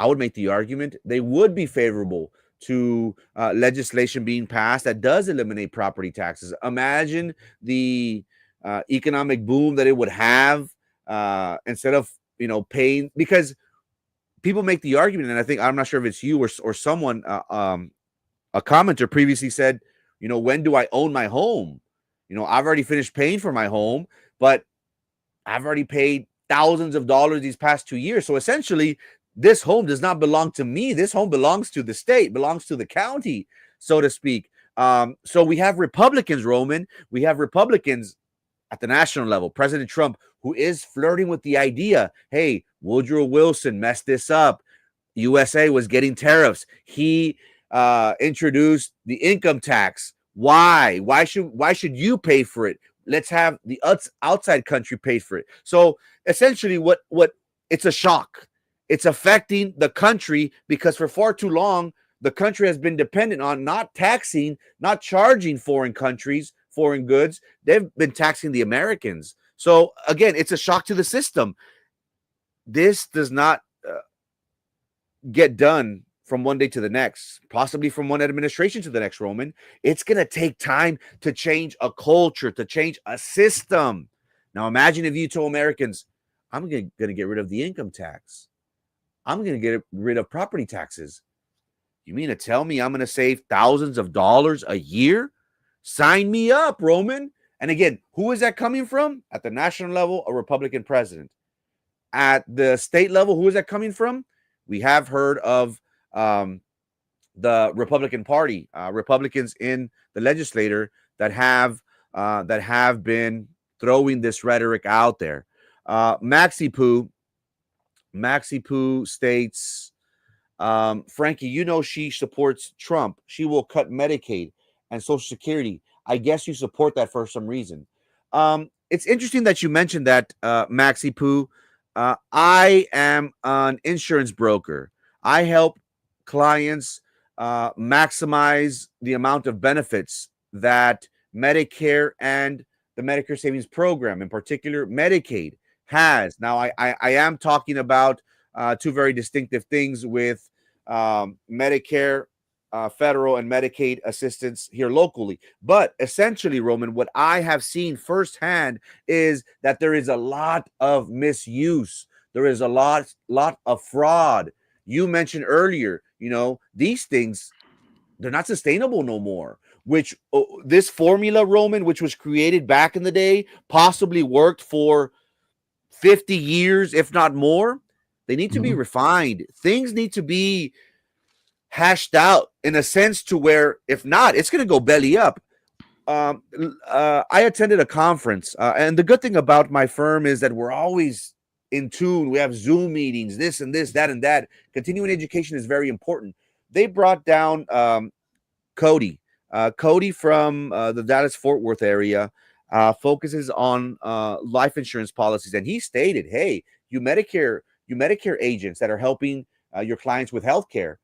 would make the argument, they would be favorable to legislation being passed that does eliminate property taxes. Imagine the economic boom that it would have instead of, you know, paying, because people make the argument, and I think, I'm not sure if it's you or someone, a commenter previously said, you know, when do I own my home? You know, I've already finished paying for my home, but I've already paid thousands of dollars these past 2 years. So essentially, this home does not belong to me. This home belongs to the state, belongs to the county, so to speak. So we have Republicans, Roman. We have Republicans at the national level. President Trump, who is flirting with the idea, hey, Woodrow Wilson messed this up. USA was getting tariffs. He introduced the income tax. Why? Why should you pay for it? Let's have the outside country pay for it. So essentially, what it's a shock. It's affecting the country because for far too long, the country has been dependent on not taxing, not charging foreign countries, foreign goods. They've been taxing the Americans. So again, it's a shock to the system. This does not get done from one day to the next, possibly from one administration to the next, Roman. It's going to take time to change a culture, to change a system. Now, imagine if you told Americans, I'm going to get rid of the income tax. I'm going to get rid of property taxes. You mean to tell me I'm going to save thousands of dollars a year? Sign me up, Roman. And again, who is that coming from? At the national level, a Republican president. At the state level, who is that coming from? We have heard of the Republican Party, Republicans in the legislature that have been throwing this rhetoric out there. Maxi Poo, Maxi Poo states, Frankie, you know she supports Trump. She will cut Medicaid and Social Security. I guess you support that for some reason. It's interesting that you mentioned that, Maxi Poo. I am an insurance broker. I help clients maximize the amount of benefits that Medicare and the Medicare Savings Program, in particular Medicaid, has. Now, I am talking about two very distinctive things with Medicare, federal, and Medicaid assistance here locally. But essentially, Roman, what I have seen firsthand is that there is a lot of misuse. There is a lot of fraud. You mentioned earlier, these things, they're not sustainable no more. Which this formula, Roman, which was created back in the day, possibly worked for 50 years, if not more. They need to be refined. Things need to be hashed out in a sense to where, if not, it's going to go belly up. I attended a conference, and the good thing about my firm is that we're always in tune. We have Zoom meetings, this and this, that and that. Continuing education is very important. They brought down Cody. Cody from the Dallas-Fort Worth area focuses on life insurance policies, and he stated, "Hey, you Medicare agents that are helping your clients with healthcare,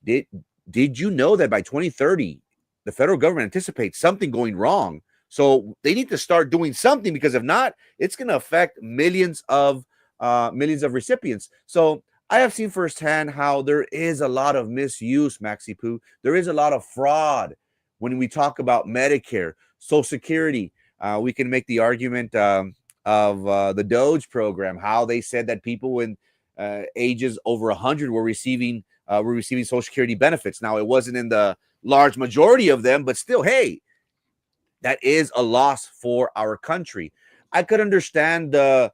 did you know that by 2030, the federal government anticipates something going wrong? So they need to start doing something, because if not, it's going to affect millions of recipients." So I have seen firsthand how there is a lot of misuse, Maxi Poo. There is a lot of fraud when we talk about Medicare, Social Security. We can make the argument of the Doge program, how they said that people in ages over 100 were receiving Social Security benefits. Now, it wasn't in the large majority of them, but still, hey, that is a loss for our country. I could understand the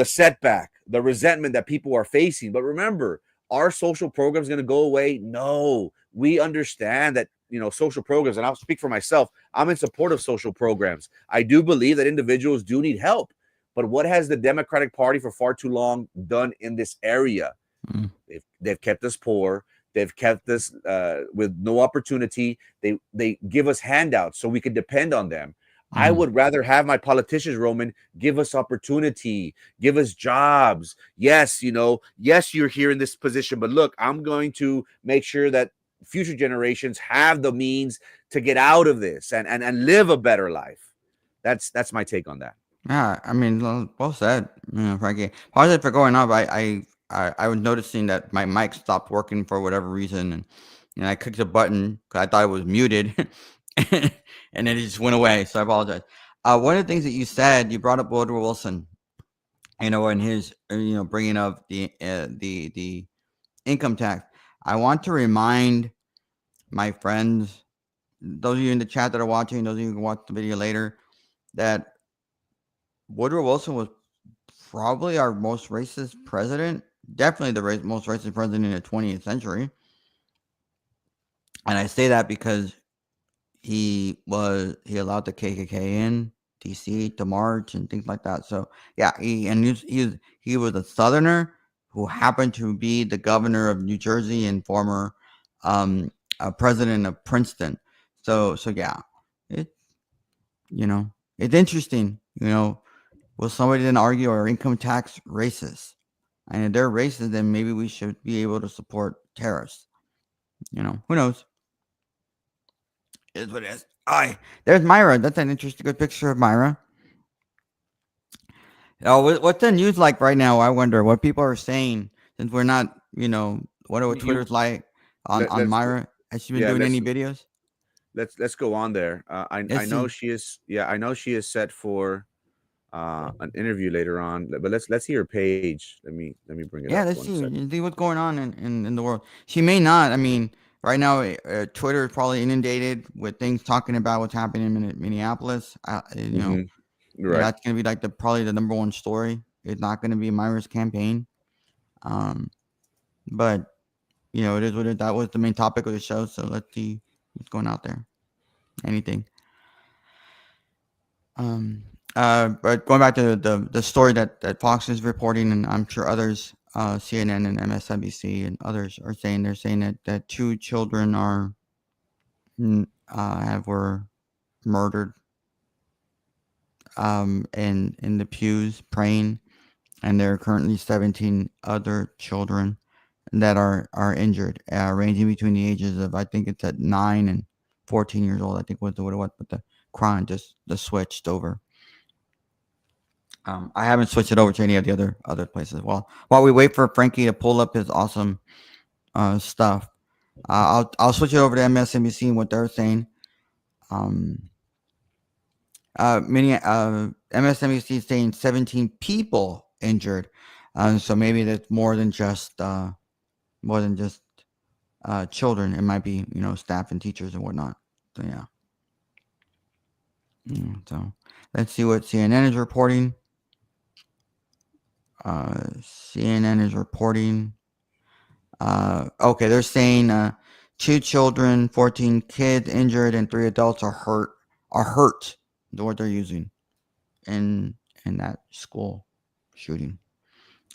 setback, the resentment that people are facing, but remember, are social programs going to go away? No. We understand that social programs, and I'll speak for myself, I'm in support of social programs. I do believe that individuals do need help, but what has the Democratic Party for far too long done in this area? They've kept us poor. They've kept us with no opportunity. They give us handouts so we can depend on them. I would rather have my politicians, Roman, give us opportunity, give us jobs. Yes, yes, you're here in this position, but look, I'm going to make sure that future generations have the means to get out of this and live a better life. That's my take on that. Yeah, I mean, well said, Frankie. Apologize for going up. I was noticing that my mic stopped working for whatever reason, and I clicked the button because I thought it was muted, and then it just went away. So I apologize. One of the things that you said, you brought up Woodrow Wilson, and his, bringing up the income tax. I want to remind my friends, those of you in the chat that are watching, those of you who can watch the video later, that Woodrow Wilson was probably our most racist president, definitely the most racist president in the 20th century. And I say that because he allowed the KKK in DC to march and things like that. So yeah, he was a Southerner who happened to be the governor of New Jersey and former president of Princeton. So yeah, it's interesting. Will somebody then argue our income tax racist? And if they're racist, then maybe we should be able to support terrorists. Who knows? It is what it is. There's Mayra. That's an interesting, good picture of Mayra. Oh, what's the news like right now? I wonder what people are saying, since we're not, what are Twitter's like on Mayra? Has she been doing any videos? Let's go on there. I know she is. Yeah, I know she is set for an interview later on, but let's see her page. Let me bring it up. Yeah, let's see what's going on in the world. She may not. I mean, right now, Twitter is probably inundated with things talking about what's happening in Minneapolis. Right. That's going to be like probably the number one story. It's not going to be Mayra's campaign. But it is what it is. That was the main topic of the show. So let's see what's going out there. Anything. But going back to the story that Fox is reporting, and I'm sure others, CNN and MSNBC and others are saying that 2 children were murdered in the pews praying, and there are currently 17 other children that are injured, ranging between the ages of, I think it's at 9 and 14 years old. I think was what it was, but the crime just switched over. I haven't switched it over to any of the other places. Well, while we wait for Frankie to pull up his awesome stuff, I'll switch it over to MSNBC and what they're saying. MSNBC is saying 17 people injured, so maybe that's more than just children. It might be staff and teachers and whatnot. So yeah. So let's see what CNN is reporting. CNN is reporting. Okay, they're saying 2 children, 14 kids injured, and 3 adults are hurt. The word they're using in that school shooting.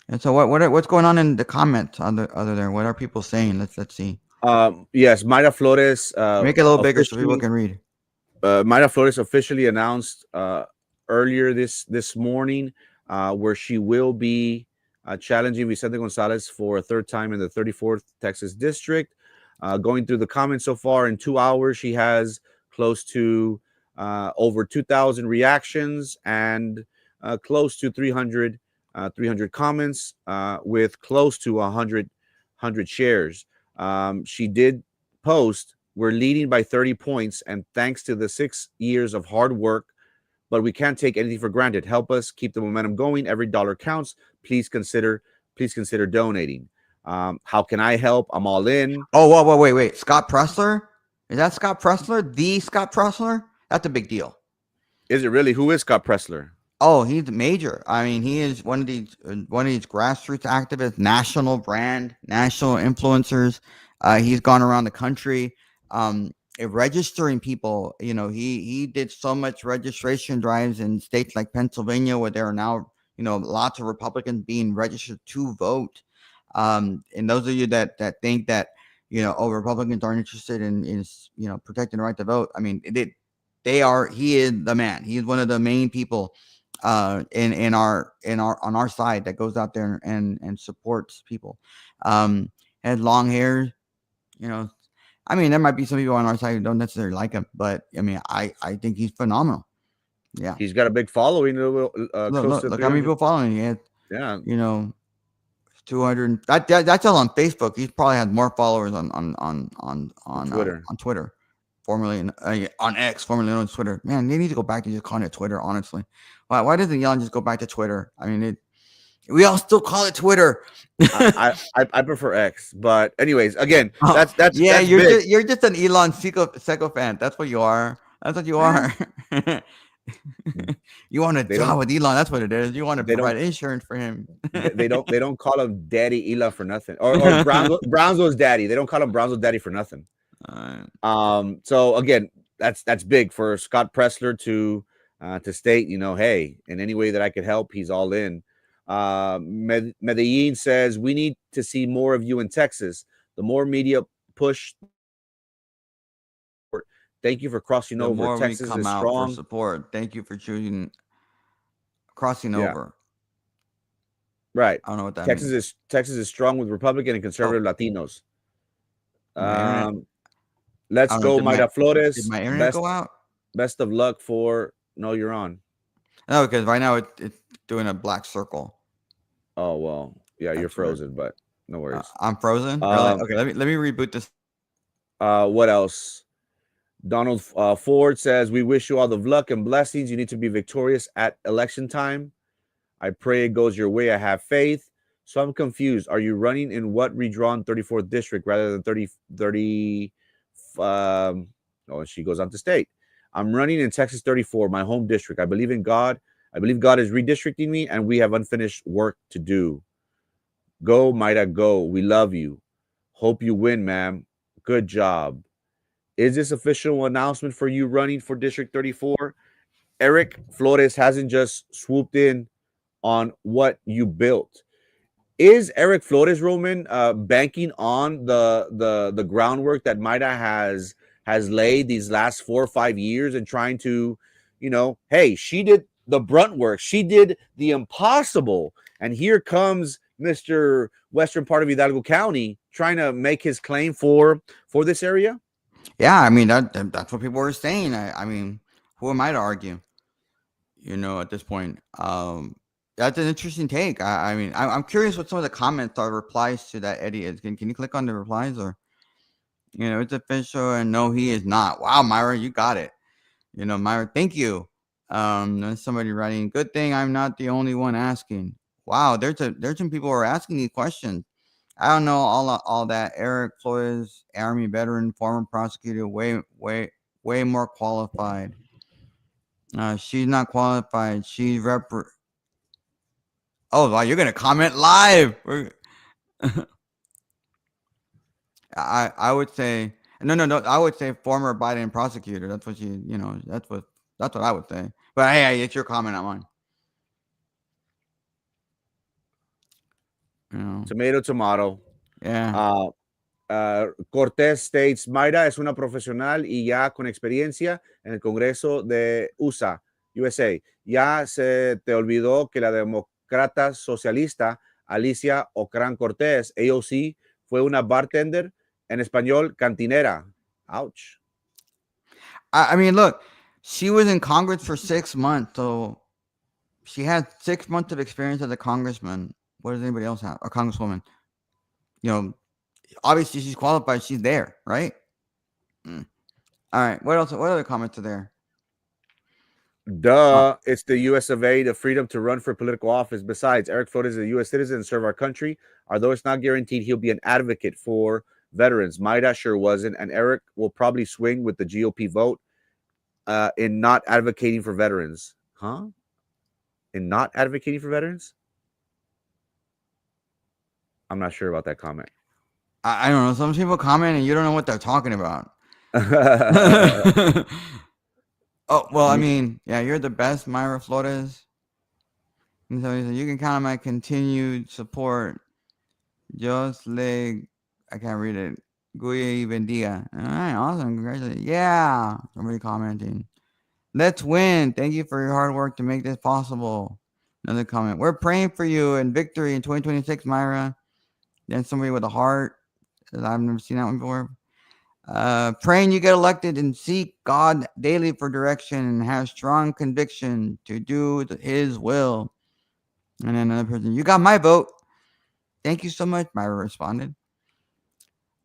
And so what's going on in the comments other there? What are people saying? Let's see. Yes, Mayra Flores. Make it a little bigger so people can read. Mayra Flores officially announced earlier this morning where she will be challenging Vicente Gonzalez for a third time in the 34th Texas District. Going through the comments so far, in 2 hours, she has close to over 2,000 reactions and close to 300 comments with close to 100 shares. She did post, "We're leading by 30 points, and thanks to the 6 years of hard work, but we can't take anything for granted. Help us keep the momentum going. Every dollar counts. Please consider donating." How can I help? I'm all in. Oh, wait. Scott Pressler? Is that Scott Pressler? The Scott Pressler? That's a big deal. Is it really? Who is Scott Pressler? Oh, he's major. I mean, he is one of these grassroots activists, national brand, national influencers. He's gone around the country, registering people. He did so much registration drives in states like Pennsylvania, where there are now lots of Republicans being registered to vote. And those of you that think that Republicans aren't interested in protecting the right to vote, I mean, they are. He is the man. He is one of the main people on our side that goes out there and supports people. Has long hair. I mean, there might be some people on our side who don't necessarily like him, but I mean, I think he's phenomenal. Yeah, he's got a big following. Look how many people following him. Yeah, 200. That's all on Facebook. He probably has more followers on Twitter. On Twitter, formerly on X, formerly known as Twitter. Man, they need to go back to just calling it Twitter. Honestly, why doesn't Elon just go back to Twitter? I mean, we all still call it Twitter. I prefer X, but anyways, again, that's yeah. that's You're just an Elon sycophant. That's what you are. That's what you are. You want to job with Elon? That's what it is. You want to provide insurance for him. they don't call him Daddy Elon for nothing, or Brownzo's daddy. They don't call him Brownzo's daddy for nothing. So again, that's big for Scott Pressler to state. Hey, in any way that I could help, he's all in. Medellin says, "We need to see more of you in Texas. The more media push. Thank you for crossing over. More Texas we come is out strong for support. Thank you for choosing crossing over." Right. I don't know what that means. Texas is strong with Republican and conservative Latinos. Let's go, Mayra Flores. Did my internet go out? Best of luck for. No, you're on. No, because right now it's doing a black circle. Oh well, yeah, you're frozen, but no worries. I'm frozen. Really? Okay, let me reboot this. What else? Donald Ford says, "We wish you all the luck and blessings. You need to be victorious at election time. I pray it goes your way. I have faith." So I'm confused. Are you running in what redrawn 34th district rather than 30? She goes on to state, "I'm running in Texas 34, my home district. I believe in God. I believe God is redistricting me, and we have unfinished work to do. Go, Mayra, go. We love you. Hope you win, ma'am. Good job." Is this official announcement for you running for District 34? Eric Flores hasn't just swooped in on what you built. is Eric Flores, Roman, banking on the groundwork that Mayra has laid these last 4 or 5 years and trying to, hey, she did the brunt work, she did the impossible, and here comes Mr. Western part of Hidalgo County trying to make his claim for this area? Yeah, I mean that's what people were saying. I mean, who am I to argue? At this point, that's an interesting take. I mean, I'm curious what some of the comments or replies to that Eddie is. Can you click on the replies or it's official and no, he is not. Wow, Mayra, you got it. Mayra, thank you. There's somebody writing, good thing I'm not the only one asking. Wow, there's some people who are asking these questions. I don't know all that. Eric Flores, Army veteran, former prosecutor, way more qualified. She's not qualified. She's Oh, wow, you're gonna comment live. I would say no. I would say former Biden prosecutor. That's what That's what I would say. But hey, it's your comment, not mine. Tomato. Yeah. Cortés states, Mayra es una profesional y ya con experiencia en el Congreso de USA. Ya se te olvidó que la demócrata socialista Alicia Ocran Cortés, AOC, fue una bartender, en español, cantinera. Ouch. I mean, look, she was in Congress for 6 months, so she had 6 months of experience as a congressman. What does anybody else have? A congresswoman. Obviously she's qualified. She's there, right? All right. What else? What other comments are there? It's the U.S. of A, the freedom to run for political office. Besides, Eric Flores is a U.S. citizen and serve our country. Although it's not guaranteed he'll be an advocate for veterans. Mayra sure wasn't, and Eric will probably swing with the GOP vote in not advocating for veterans. Huh? In not advocating for veterans? I'm not sure about that comment. I don't know. Some people comment and you don't know what they're talking about. Oh, well, I mean, yeah, you're the best, Mayra Flores. And so he said, you can count on my continued support. Just I can't read it. Guye y bendiga. All right, awesome. Congratulations. Yeah. Somebody commenting. Let's win. Thank you for your hard work to make this possible. Another comment. We're praying for you and victory in 2026, Mayra. Then somebody with a heart. I've never seen that one before. Praying you get elected and seek God daily for direction and have strong conviction to do his will. And then another person, you got my vote. Thank you so much, Mayra responded.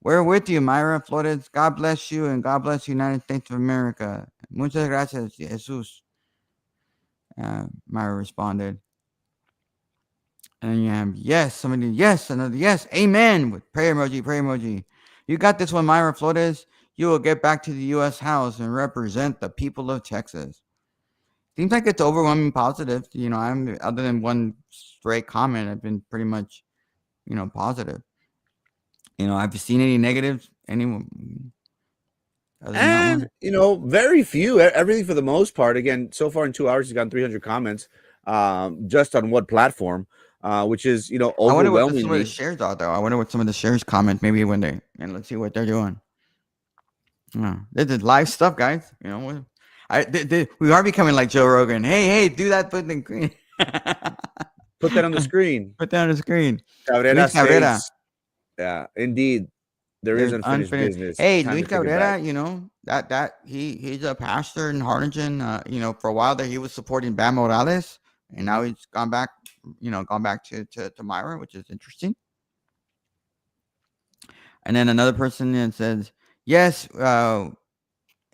We're with you, Mayra Flores. God bless you and God bless the United States of America. Muchas gracias, Jesus. Mayra responded. And then you have yes, somebody, yes, another yes, amen, with prayer emoji. You got this one, Mayra Flores. You will get back to the U.S. House and represent the people of Texas. Seems like it's overwhelming positive. I'm other than one stray comment, I've been pretty much, positive. Have you seen any negatives? Anyone? And very few. Everything for the most part. Again, so far in 2 hours, he's gotten 300 comments. Just on what platform? Which is overwhelmingly. I wonder what some of the shares are, though. I wonder what some of the shares comment maybe when they and let's see what they're doing. This is live stuff, guys. We are becoming like Joe Rogan. Hey, do that. Put the screen. Put that on the screen. Put that on the screen. Cabrera states, yeah, indeed. There's unfinished business. Hey, Luis Cabrera, that he's a pastor in Harlingen. For a while there he was supporting Bam Morales, and now he's gone back to Mayra, which is interesting. And then another person that says, yes,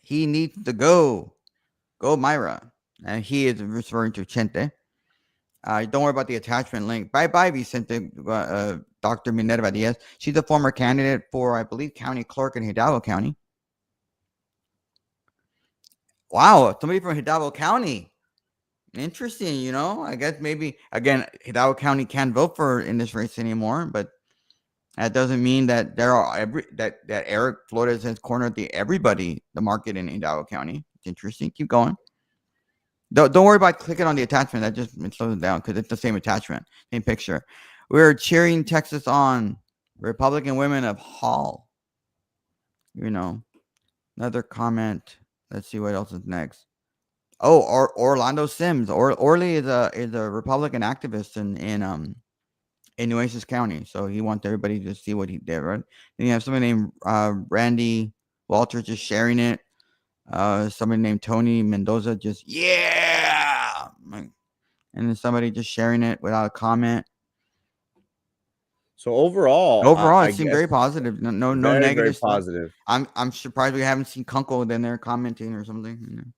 he needs to go Mayra. And he is referring to Chente. Don't worry about the attachment link. Bye, Vicente, Dr. Minerva Diaz. She's a former candidate for, I believe, county clerk in Hidalgo County. Wow, somebody from Hidalgo County. Interesting, I guess maybe, again, Hidalgo County can't vote in this race anymore, but that doesn't mean that that Eric Flores has cornered the market in Hidalgo County. It's interesting. Keep going. Don't worry about clicking on the attachment. That just slows it down because it's the same attachment, same picture. We're cheering Texas on. Republican women of Hall. Another comment. Let's see what else is next. Oh, Orlando Sims. Orly is a Republican activist in Nueces County. So he wants everybody to see what he did, right? Then you have somebody named Randy Walters just sharing it. Somebody named Tony Mendoza just yeah, and then somebody just sharing it without a comment. So overall, Overall, I it seemed guess very positive. No very, very negative stuff. positive. I'm surprised we haven't seen Kunkel in there commenting or something.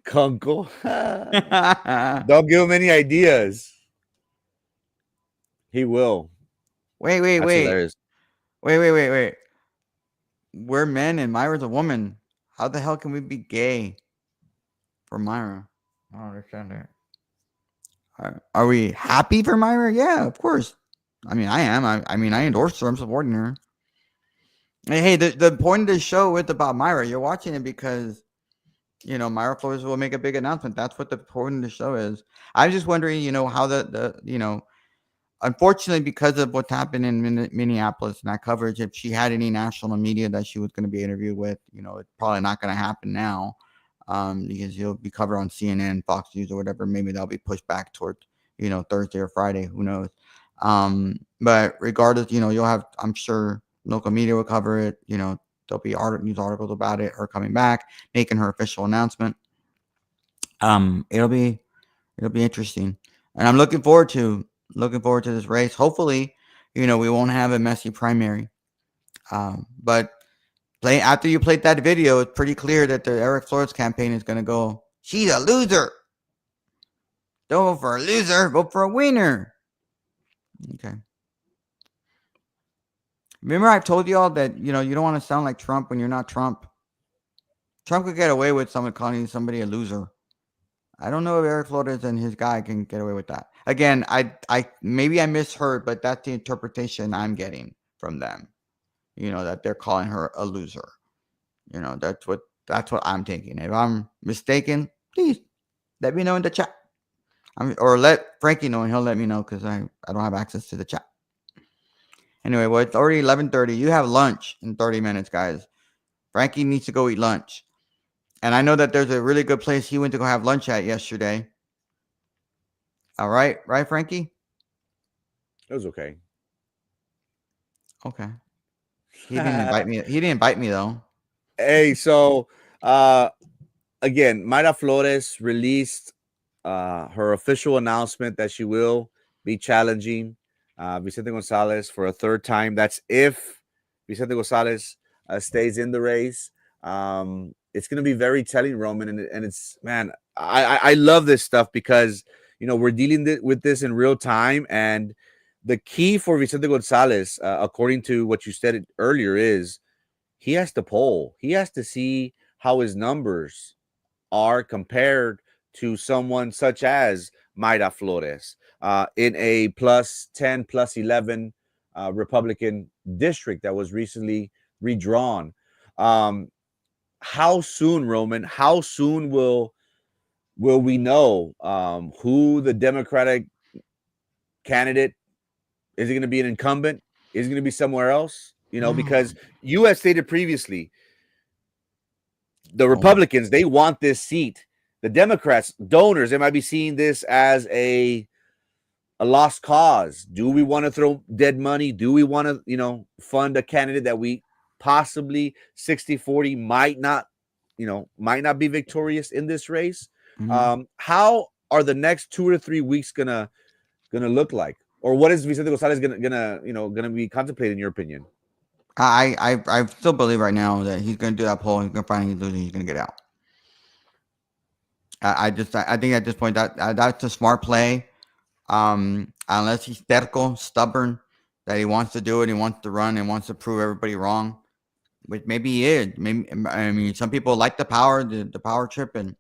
Kunkel. Don't give him any ideas. He will. Wait. That's hilarious. Wait. We're men and Myra's a woman. How the hell can we be gay for Myra? I don't understand that. Are we happy for Myra? Yeah, of course. I mean, I am. I mean, I endorse her. I'm supporting her. Hey, the point of the show is about Myra. You're watching it because, Mayra Flores will make a big announcement. That's what the point of the show is. I'm just wondering, how unfortunately, because of what's happened in Minneapolis and that coverage, if she had any national media that she was going to be interviewed with, it's probably not going to happen now because he'll be covered on CNN, Fox News, or whatever. Maybe that'll be pushed back towards, Thursday or Friday. Who knows? But regardless, you'll have, I'm sure, local media will cover it. There'll be news articles about it, her coming back, making her official announcement. It'll be interesting, and I'm looking forward to this race. Hopefully, we won't have a messy primary. But after you played that video, it's pretty clear that the Eric Flores campaign is going to go, she's a loser. Don't vote for a loser, vote for a winner. Okay. Remember I told y'all that, you don't want to sound like Trump when you're not Trump. Trump could get away with someone calling somebody a loser. I don't know if Eric Flores and his guy can get away with that. Again, I maybe I misheard, but that's the interpretation I'm getting from them. That they're calling her a loser. That's what I'm thinking. If I'm mistaken, please let me know in the chat. Or let Frankie know, and he'll let me know because I don't have access to the chat. Anyway, well, it's already 11:30. You have lunch in 30 minutes, guys. Frankie needs to go eat lunch. And I know that there's a really good place he went to go have lunch at yesterday. All right. Right, Frankie? It was okay. Okay. He didn't invite me. He didn't invite me, though. Hey, so again, Mayra Flores released her official announcement that she will be challenging Vicente Gonzalez for a third time. That's if Vicente Gonzalez stays in the race. It's going to be very telling, Roman, and it's, man, I love this stuff because we're dealing with this in real time, and the key for Vicente Gonzalez, according to what you said earlier, is he has to poll. He has to see how his numbers are compared to someone such as Mayra Flores in a plus 10, plus 11 Republican district that was recently redrawn. How soon, Roman? How soon will we know who the Democratic candidate is? It going to be an incumbent? Is it going to be somewhere else? Because you had stated previously, the Republicans, they want this seat. The Democrats, donors, they might be seeing this as a lost cause. Do we want to throw dead money? Do we want to, fund a candidate that we possibly 60-40 might not be victorious in this race? Mm-hmm. How are the next 2 or 3 weeks gonna look like? Or what is Vicente Gonzalez gonna be contemplating, in your opinion? I still believe right now that he's going to do that poll. He's going to find he's losing. He's going to get out. I think at this point that's a smart play. Unless he's terco, stubborn, that he wants to do it, he wants to run, and wants to prove everybody wrong. Which maybe he is. Maybe, I mean, some people like the power trip, and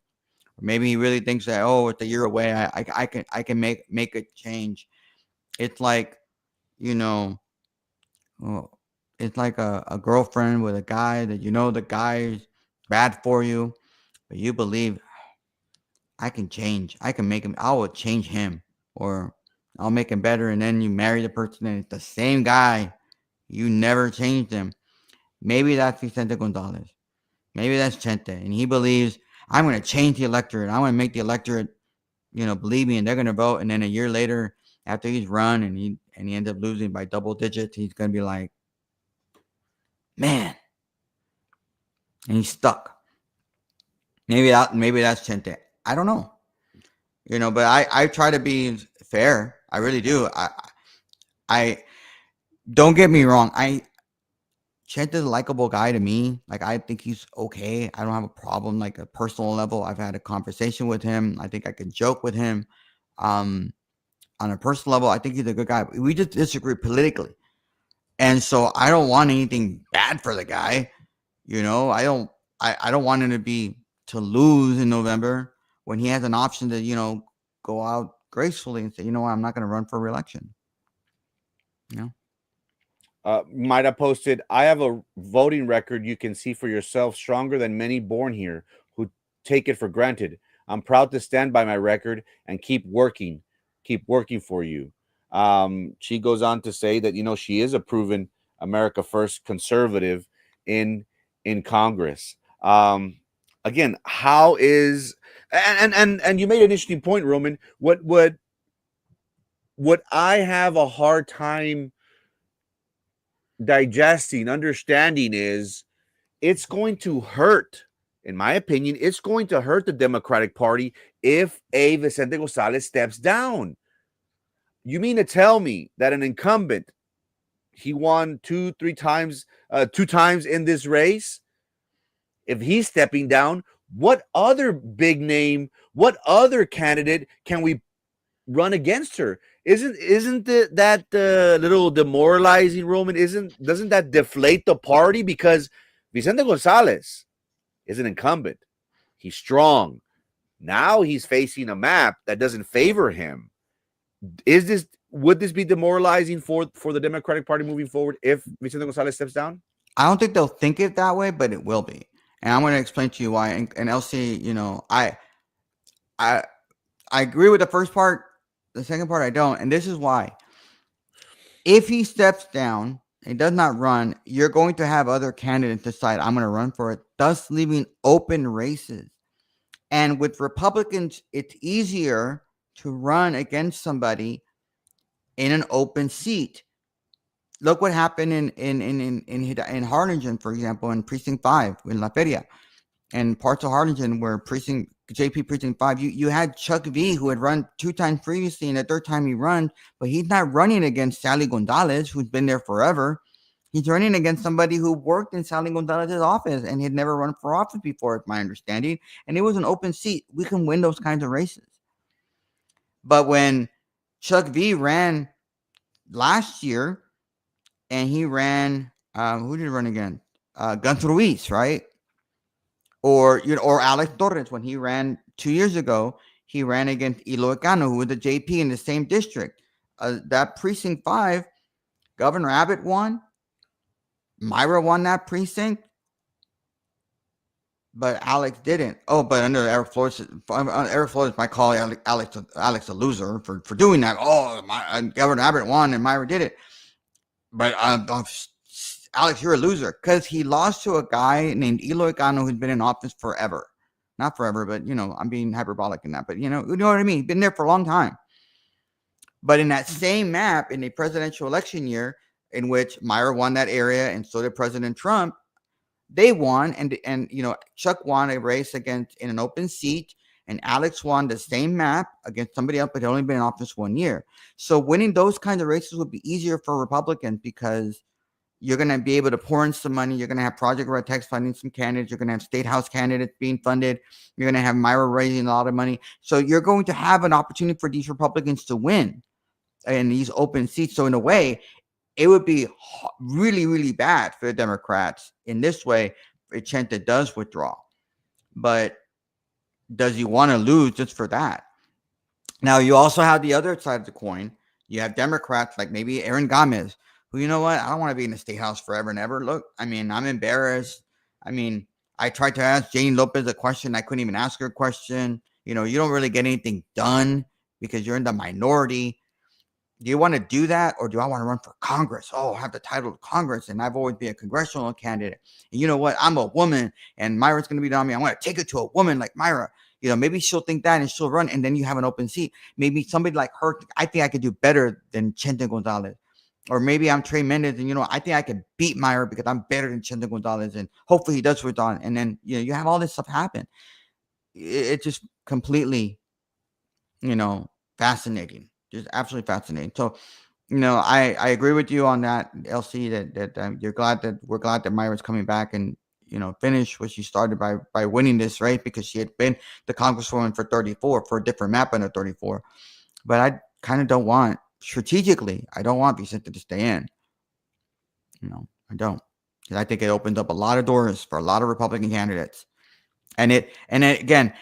maybe he really thinks that, oh, it's a year away. I can make a change. It's like, it's like a girlfriend with a guy that the guy's bad for you, but you believe I can change. I can make him. I will change him. Or I'll make him better. And then you marry the person and it's the same guy. You never changed him. Maybe that's Vicente Gonzalez. Maybe that's Chente. And he believes, I'm going to change the electorate. I want to make the electorate, believe me, and they're going to vote. And then a year later, after he's run and he ends up losing by double digits, he's going to be like, man. And he's stuck. Maybe that's Chente. I don't know. But I try to be fair. I really do. I don't get me wrong. Chante's a likable guy to me. Like, I think he's okay. I don't have a problem, like a personal level. I've had a conversation with him. I think I can joke with him. On a personal level, I think he's a good guy. We just disagree politically. And so I don't want anything bad for the guy. I don't want him to lose in November when he has an option to, go out gracefully and say, you know what, I'm not going to run for re-election. Mayra posted, I have a voting record you can see for yourself, stronger than many born here who take it for granted. I'm proud to stand by my record and keep working for you. She goes on to say that, she is a proven America First conservative in Congress. Again, how is and you made an interesting point, Roman. What I have a hard time digesting, understanding is it's going to hurt, in my opinion, it's going to hurt the Democratic Party if Vicente Gonzalez steps down. You mean to tell me that an incumbent, he won two times in this race? If he's stepping down, what other big name, what other candidate can we run against her? Isn't that little demoralizing, Roman? Doesn't that deflate the party? Because Vicente Gonzalez is an incumbent. He's strong. Now he's facing a map that doesn't favor him. Would this be demoralizing for the Democratic Party moving forward if Vicente Gonzalez steps down? I don't think they'll think it that way, but it will be. And I'm going to explain to you why. And LC, I agree with the first part. The second part, I don't. And this is why. If he steps down and does not run, you're going to have other candidates decide, I'm going to run for it, thus leaving open races. And with Republicans, it's easier to run against somebody in an open seat. Look what happened in Harlingen, for example, in Precinct 5 in La Feria, and parts of Harlingen where JP Precinct 5, you had Chuck V, who had run 2 times previously, and the third time he run, but he's not running against Sally Gonzalez, who's been there forever. He's running against somebody who worked in Sally Gonzalez's office and had never run for office before, it's my understanding, and it was an open seat. We can win those kinds of races. But when Chuck V ran last year, and he ran, who did he run against? Gus Ruiz, right? Or Alex Torres, when he ran 2 years ago, he ran against Eloy Cano, who was the JP in the same district. That Precinct 5, Governor Abbott won. Mayra won that precinct, but Alex didn't. Oh, but under Eric Flores might call Alex a loser for doing that. Oh, Governor Abbott won and Mayra did it. But Alex, you're a loser, because he lost to a guy named Eloy Cano who's been in office forever. Not forever, but, I'm being hyperbolic in that. But, you know what I mean? He's been there for a long time. But in that same map, in a presidential election year in which Mayra won that area and so did President Trump, they won. And Chuck won a race in an open seat. And Alex won the same map against somebody else, but had only been in office 1 year. So winning those kinds of races would be easier for Republicans, because you're going to be able to pour in some money. You're going to have Project Red Text funding some candidates. You're going to have State House candidates being funded. You're going to have Mayra raising a lot of money. So you're going to have an opportunity for these Republicans to win in these open seats. So in a way, it would be really, really bad for the Democrats in this way if Chente does withdraw. But does he want to lose just for that? Now, you also have the other side of the coin. You have Democrats like maybe Aaron Gomez, who, you know what, I don't want to be in the State House forever and ever. Look, I'm embarrassed. I tried to ask Jane Lopez a question. I couldn't even ask her a question. You don't really get anything done because you're in the minority. Do you want to do that, or do I want to run for Congress? Oh, I have the title of Congress, and I've always been a congressional candidate. And you know what? I'm a woman, and Myra's going to be on me. I want to take it to a woman like Mayra. You know, maybe she'll think that and she'll run, and then you have an open seat. Maybe somebody like her, I think I could do better than Vicente Gonzalez. Or maybe I'm Trey Mendez, and I think I could beat Mayra because I'm better than Vicente Gonzalez, and hopefully he does resign. And then you have all this stuff happen. It's just completely, fascinating, just absolutely fascinating. So, I agree with you on that, LC. That we're glad that Myra's coming back and finish what she started by winning this race, because she had been the Congresswoman for 34 for a different map under 34. But I kind of don't want I don't want Vicente to stay in. I don't, because I think it opens up a lot of doors for a lot of Republican candidates. And again,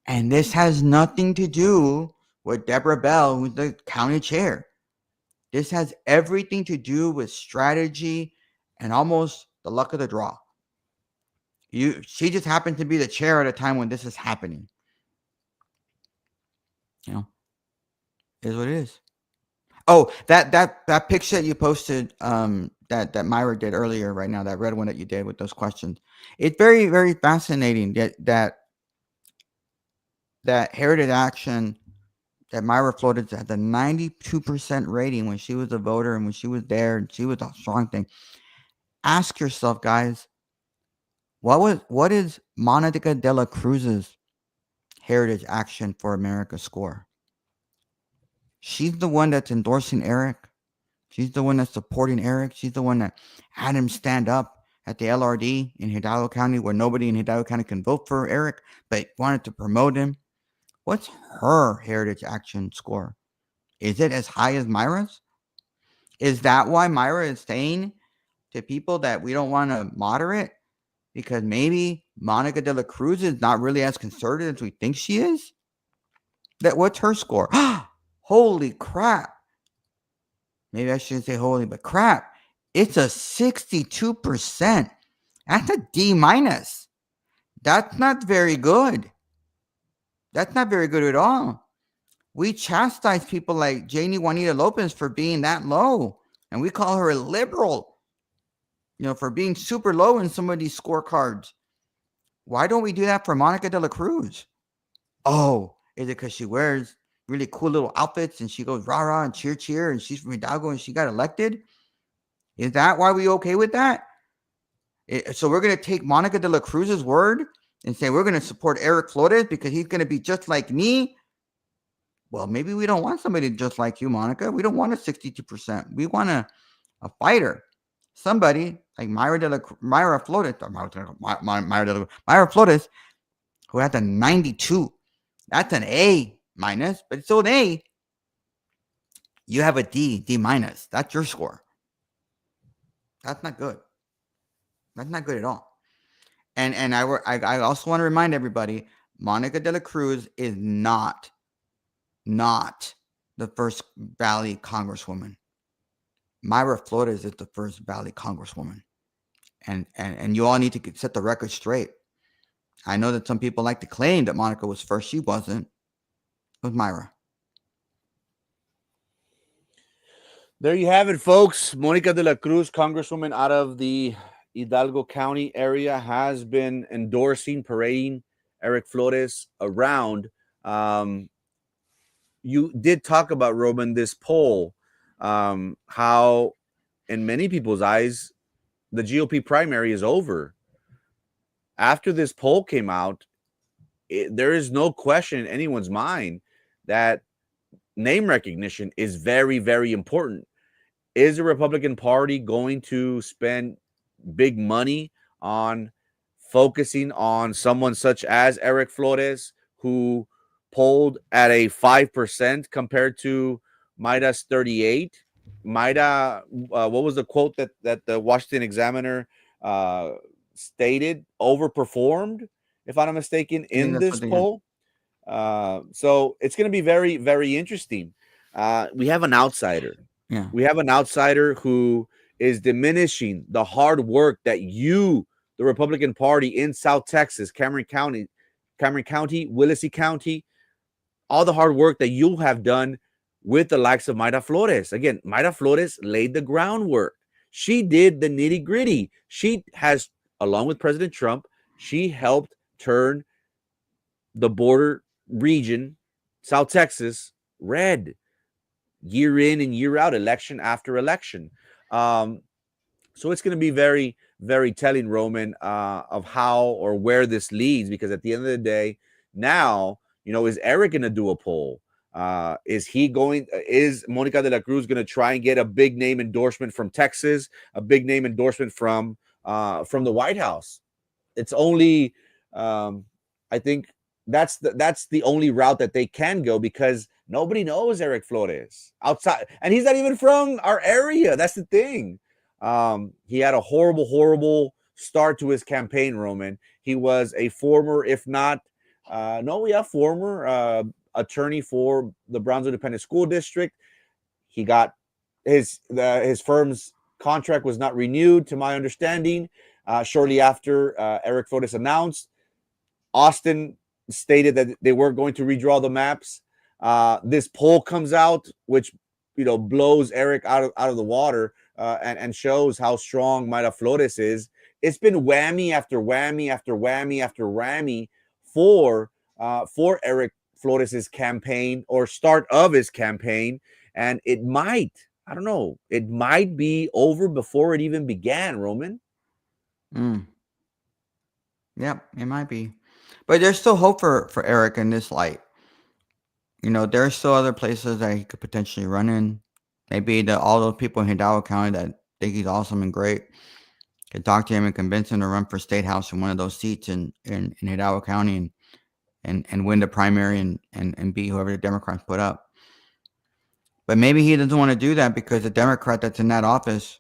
and this has nothing to do with Deborah Bell, who's the county chair. This has everything to do with strategy and almost the luck of the draw. She just happened to be the chair at a time when this is happening. Is what it is. Oh, that picture that you posted, that Mayra did earlier, right now, that red one that you did with those questions. It's very, very fascinating that Heritage Action, that Mayra Flores had the 92% rating when she was a voter and when she was there and she was a strong thing. Ask yourself, guys, what is Monica de la Cruz's Heritage Action for America score? She's the one that's endorsing Eric. She's the one that's supporting Eric. She's the one that had him stand up at the LRD in Hidalgo County, where nobody in Hidalgo County can vote for Eric, but wanted to promote him. What's her Heritage Action score? Is it as high as Mayra's? Is that why Mayra is saying to people that we don't want to moderate? Because maybe Monica de la Cruz is not really as conservative as we think she is? What's her score? Holy crap. Maybe I shouldn't say holy, but crap. It's a 62%. That's a D minus. That's not very good. That's not very good at all. We chastise people like Janie Juanita Lopez for being that low. And we call her a liberal, for being super low in some of these scorecards. Why don't we do that for Monica de la Cruz? Oh, is it because she wears really cool little outfits and she goes rah-rah and cheer and she's from Hidalgo and she got elected? Is that why we okay with that? So we're going to take Monica de la Cruz's word and say we're going to support Eric Flores because he's going to be just like me? Well, maybe we don't want somebody just like you, Monica. We don't want a 62%. We want a fighter. Somebody like Mayra Flores, who had a 92. That's an A minus, but it's still an A. You have a D minus. That's your score. That's not good. That's not good at all. And I also want to remind everybody, Monica de la Cruz is not the first Valley Congresswoman. Mayra Flores is the first Valley Congresswoman. And you all need to set the record straight. I know that some people like to claim that Monica was first. She wasn't. It was Mayra. There you have it, folks. Monica de la Cruz, Congresswoman out of the Hidalgo County area, has been endorsing, parading Eric Flores around. You did talk about, Roman, this poll, how in many people's eyes, the GOP primary is over. After this poll came out, there is no question in anyone's mind that name recognition is very, very important. Is the Republican Party going to spend big money on focusing on someone such as Eric Flores, who polled at a 5% compared to Mayra's 38? Mayra, what was the quote that the Washington Examiner stated? Overperformed, if I'm not mistaken, in this poll. So it's going to be very, very interesting. We have an outsider. Yeah. We have an outsider who is diminishing the hard work that the Republican Party in South Texas, Cameron County, Willacy County, all the hard work that you have done with the likes of Mayra Flores. Again, Mayra Flores laid the groundwork. She did the nitty gritty. She has, along with President Trump, she helped turn the border region, South Texas, red year in and year out, election after election. Um, so it's going to be very, very telling, Roman, of how or where this leads, because at the end of the day, now, is Eric going to do a poll? Is Monica de la Cruz going to try and get a big name endorsement from Texas, a big name endorsement from the White House? It's only, I think that's the only route that they can go, because nobody knows Eric Flores outside, and he's not even from our area. That's the thing. He had a horrible start to his campaign, Roman. He was a former, if not, former attorney for the Brownsville Independent School District. He got his firm's contract was not renewed, to my understanding. Shortly after Eric Flores announced, Austin stated that they weren't going to redraw the maps. This poll comes out, which blows Eric out of the water, and shows how strong Mayra Flores is. It's been whammy after whammy after whammy after whammy for Eric Flores's campaign, or start of his campaign, and it might be over before it even began, Roman. Yep, it might be. But there's still hope for Eric in this light. There's still other places that he could potentially run in. Maybe all those people in Hidalgo County that think he's awesome and great could talk to him and convince him to run for state house in one of those seats in Hidalgo County and win the primary and beat whoever the Democrats put up. But maybe he doesn't want to do that because the Democrat that's in that office,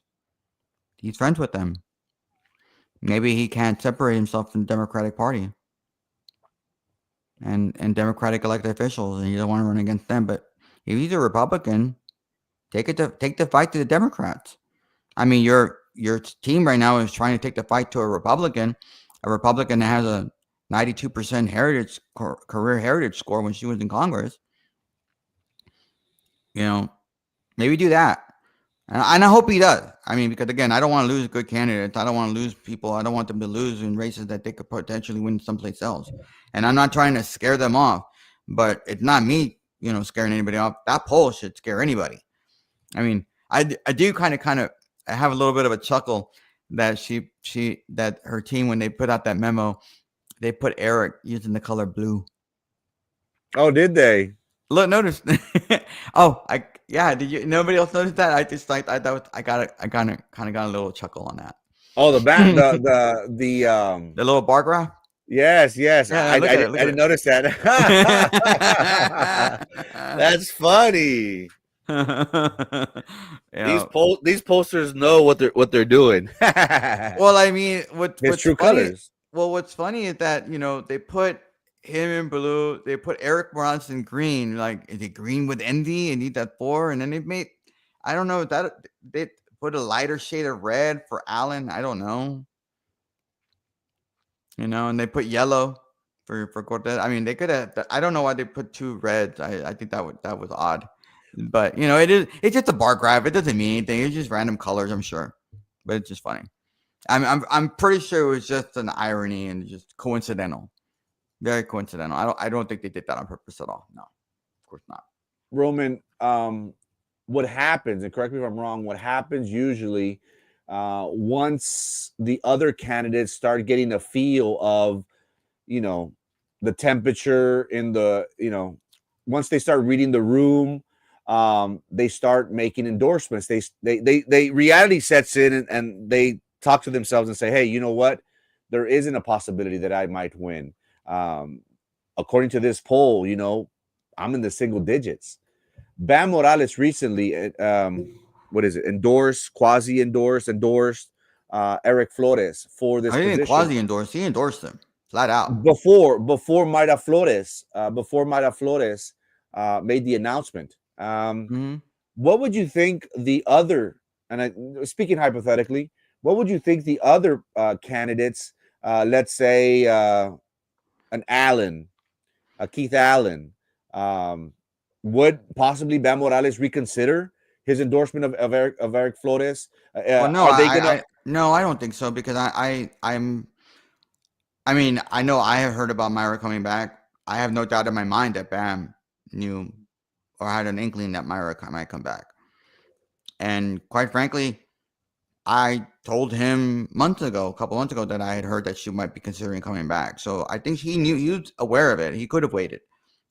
he's friends with them. Maybe he can't separate himself from the Democratic Party and Democratic elected officials, and he doesn't want to run against them. But if he's a Republican, take the fight to the Democrats. I mean, your team right now is trying to take the fight to a Republican that has a 92% career heritage score when she was in Congress. Maybe do that. And I hope he does. I mean, because again, I don't want to lose good candidates. I don't want to lose people. I don't want them to lose in races that they could potentially win someplace else. And I'm not trying to scare them off, but it's not me, scaring anybody off. That poll should scare anybody. I mean, I do kind of have a little bit of a chuckle that that her team, when they put out that memo, they put Eric using the color blue. Oh, did they? Look, notice. Did you? Nobody else noticed that? I just I kind of got a little chuckle on that. Oh, the little bar graph. Yes. Yeah, I didn't notice that. That's funny. These posters know what they're doing. Well, I mean, what's true funny, colors. Well, what's funny is that they put him in blue, they put Eric Morales in green. Like, is it green with envy and need that 4? And then they made, I don't know, that they put a lighter shade of red for Allen. I don't know. And they put yellow for Cortez. I mean, they could have. I don't know why they put 2 reds. I think that was odd. But it's just a bar graph. It doesn't mean anything. It's just random colors, I'm sure. But it's just funny. I'm pretty sure it was just an irony and just coincidental. Very coincidental. I don't think they did that on purpose at all. No, of course not. Roman, what happens, and correct me if I'm wrong, what happens usually once the other candidates start getting a feel of, the temperature in the, once they start reading the room, they start making endorsements. They reality sets in and they talk to themselves and say, hey, you know what? There isn't a possibility that I might win. According to this poll, I'm in the single digits. Bam Morales recently, endorsed Eric Flores for this position. He didn't quasi-endorse. He endorsed him flat out. Before Mayra Flores made the announcement. What would you think the other, and speaking hypothetically, what would you think the other candidates, let's say an Allen, Keith Allen, would possibly Bam Morales reconsider his endorsement of Eric Flores? Well, no, Are they gonna? no, I don't think so because I mean, I know I have heard about Myra coming back. I have no doubt in my mind that Bam knew or had an inkling that Myra might come back. And quite frankly, I told him months ago, a couple months ago, that I had heard that she might be considering coming back. So I think he was aware of it. He could have waited.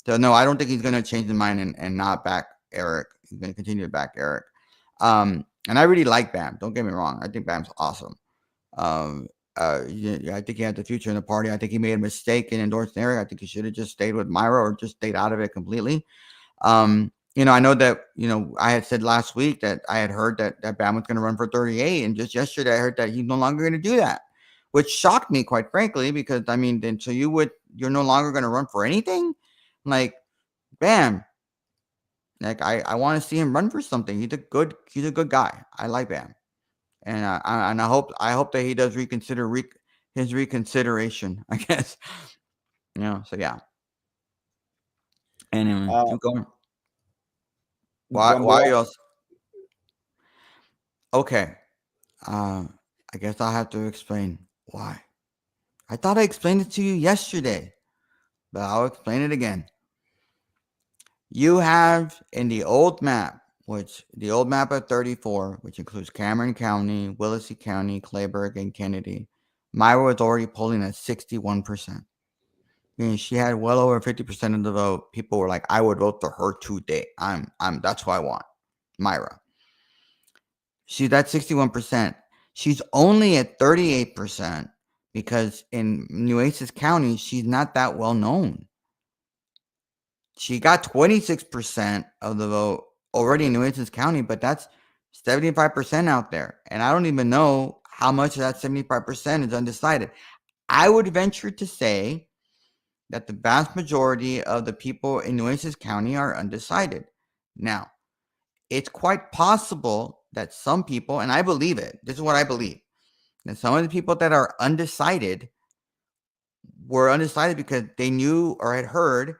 So no, I don't think he's going to change his mind and not back Eric. He's going to continue to back Eric. And I really like Bam. Don't get me wrong. I think Bam's awesome. Um, yeah, I think he had the future in the party. I think he made a mistake in endorsing Eric. I think he should have just stayed with Myra or just stayed out of it completely. I know that, I had said last week that I had heard that Bam was going to run for 38. And just yesterday, I heard that he's no longer going to do that, which shocked me, quite frankly, because I mean, then so you're no longer going to run for anything? Like, Bam, like I want to see him run for something. He's a good guy. I like Bam. And I hope that he does reconsider his reconsideration, I guess. So yeah. Anyway, Uh, keep going. Bam Why Morales, else? Okay. I guess I'll have to explain why. I thought I explained it to you yesterday, but I'll explain it again. You have in the old map, the old map of 34, which includes Cameron County, Willacy County, Clayburgh, and Kennedy, Myra was already polling at 61%. Meaning she had well over 50% of the vote. People were like, I would vote for her today. That's who I want. Myra. She's at 61%. She's only at 38% because in Nueces County, she's not that well known. She got 26% of the vote already in Nueces County, but that's 75% out there. And I don't even know how much of that 75% is undecided. I would venture to say that the vast majority of the people in Nueces County are undecided. Now, it's quite possible that some people, and I believe it, this is what I believe, that some of the people that are undecided were undecided because they knew or had heard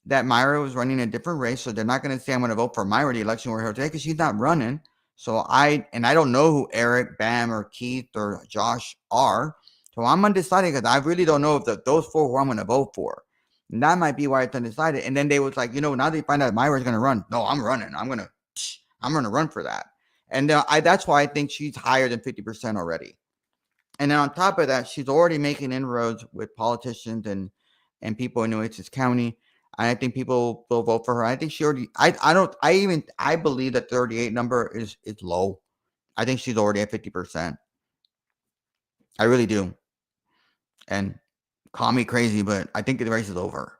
that Myra was running a different race. So they're not going to say, I'm going to vote for Myra the election we're here today because she's not running. So I don't know who Eric, Bam, or Keith, or Josh are. So I'm undecided because I really don't know if those four who I'm going to vote for. And that might be why it's undecided. And then they was like, now they find out Myra's going to run. No, I'm running. I'm going to run for that. And that's why I think she's higher than 50% already. And then on top of that, she's already making inroads with politicians and people in Nueces County. And I think people will vote for her. I think she already. I believe that 38 number is low. I think she's already at 50%. I really do. And call me crazy, but I think the race is over.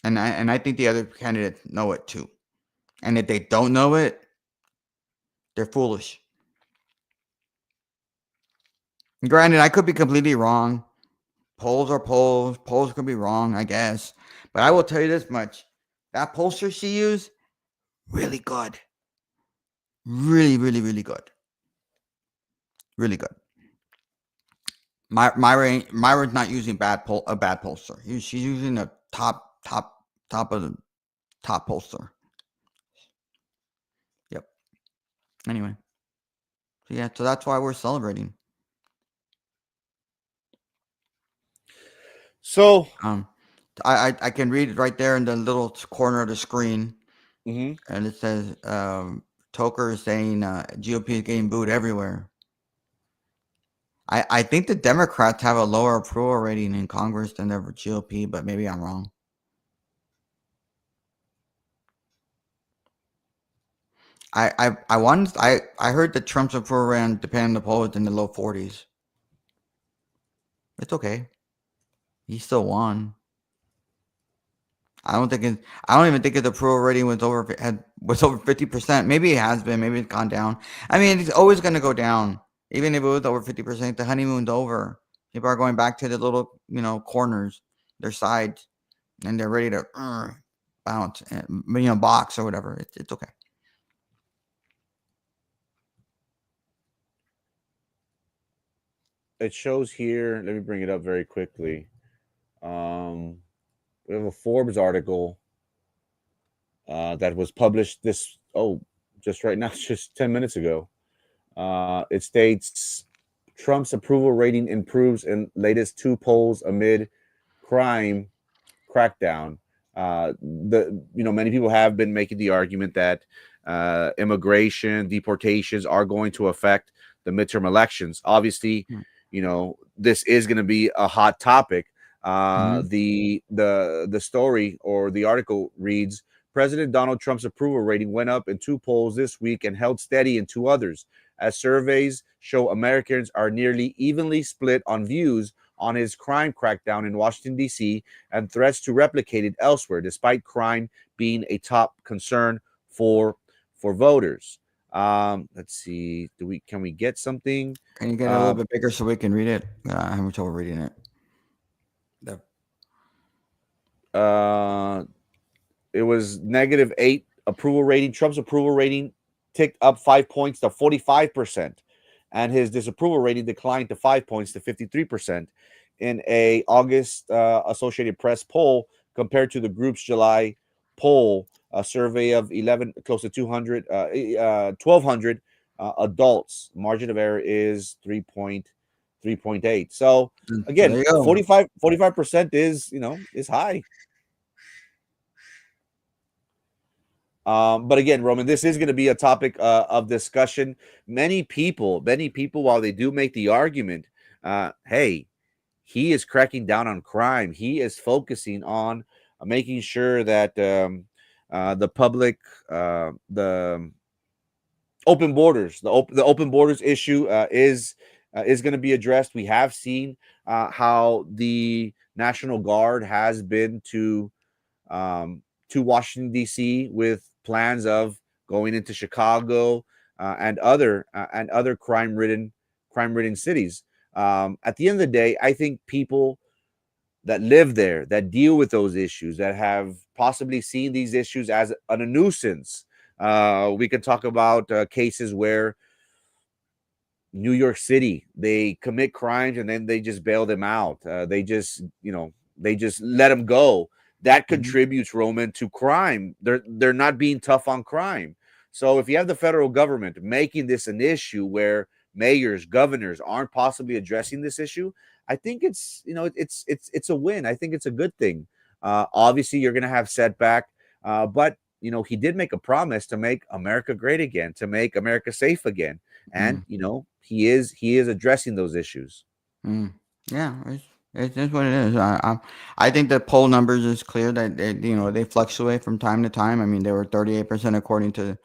And I think the other candidates know it too. And if they don't know it, they're foolish. Granted, I could be completely wrong. Polls are polls. Polls could be wrong, I guess. But I will tell you this much. That pollster she used, really good. Really, really, really good. Really good. Myra's not using a bad pollster. She's using a top of the top pollster. Yep. Anyway. So yeah, so that's why we're celebrating. so I can read it right there in the little corner of the screen. mhm. And it says Toker is saying GOP is getting booed everywhere. I think the Democrats have a lower approval rating in Congress than the GOP, but maybe I'm wrong. I heard that Trump's approval rating, depending on the poll, is in the low 40s. It's okay. He still won. I don't even think his approval rating was over 50%. Maybe it has been. Maybe it's gone down. I mean, it's always going to go down. Even if it was over 50%, the honeymoon's over. People are going back to the little, corners, their sides, and they're ready to bounce, box or whatever. It's okay. It shows here. Let me bring it up very quickly. We have a Forbes article that was published just right now, just 10 minutes ago. It states Trump's approval rating improves in latest two polls amid crime crackdown. Many people have been making the argument that immigration deportations are going to affect the midterm elections. Obviously, this is going to be a hot topic. Mhm. The story or the article reads: President Donald Trump's approval rating went up in two polls this week and held steady in two others, as surveys show Americans are nearly evenly split on views on his crime crackdown in Washington, D.C., and threats to replicate it elsewhere, despite crime being a top concern for voters. Let's see. Can we get something? Can you get it a little bit bigger so we can read it? I have trouble reading it. It was -8 approval rating. Trump's approval rating ticked up 5 points to 45%, and his disapproval rating declined to 5 points to 53% in a August Associated Press poll compared to the group's July poll, a survey of 11 close to 1,200 adults. Margin of error is 3.8. So So again, there you go. 45% is high. But again, Roman, this is going to be a topic of discussion. Many people, while they do make the argument, hey, he is cracking down on crime. He is focusing on making sure that the public, the open borders, the open borders issue is going to be addressed. We have seen how the National Guard has been to Washington D.C. with plans of going into Chicago and other crime-ridden cities. At the end of the day, I think people that live there, that deal with those issues, that have possibly seen these issues as a nuisance. We could talk about cases where New York City, they commit crimes and then they just bail them out. They just let them go. That contributes, Roman, to crime. They're not being tough on crime. So if you have the federal government making this an issue where mayors, governors aren't possibly addressing this issue, I think it's a win. I think it's a good thing. Obviously, you're going to have setback, but he did make a promise to make America great again, to make America safe again, and he is addressing those issues. Yeah, it's what it is. I think the poll numbers is clear that they fluctuate from time to time. I mean, they were 38% according to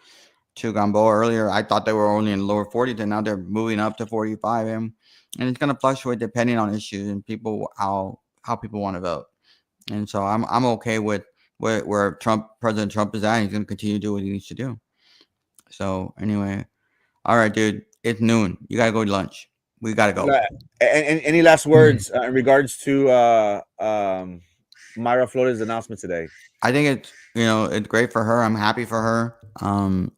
Gamboa earlier. I thought they were only in lower 40s, and now they're moving up to 45, and it's going to fluctuate depending on issues and people how people want to vote. And so I'm okay with where President Trump is at. He's going to continue to do what he needs to do. So anyway, all right, dude, it's noon. You got to go to lunch. We got to go. And any last words in regards to Mayra Flores' announcement today? I think it's great for her. I'm happy for her.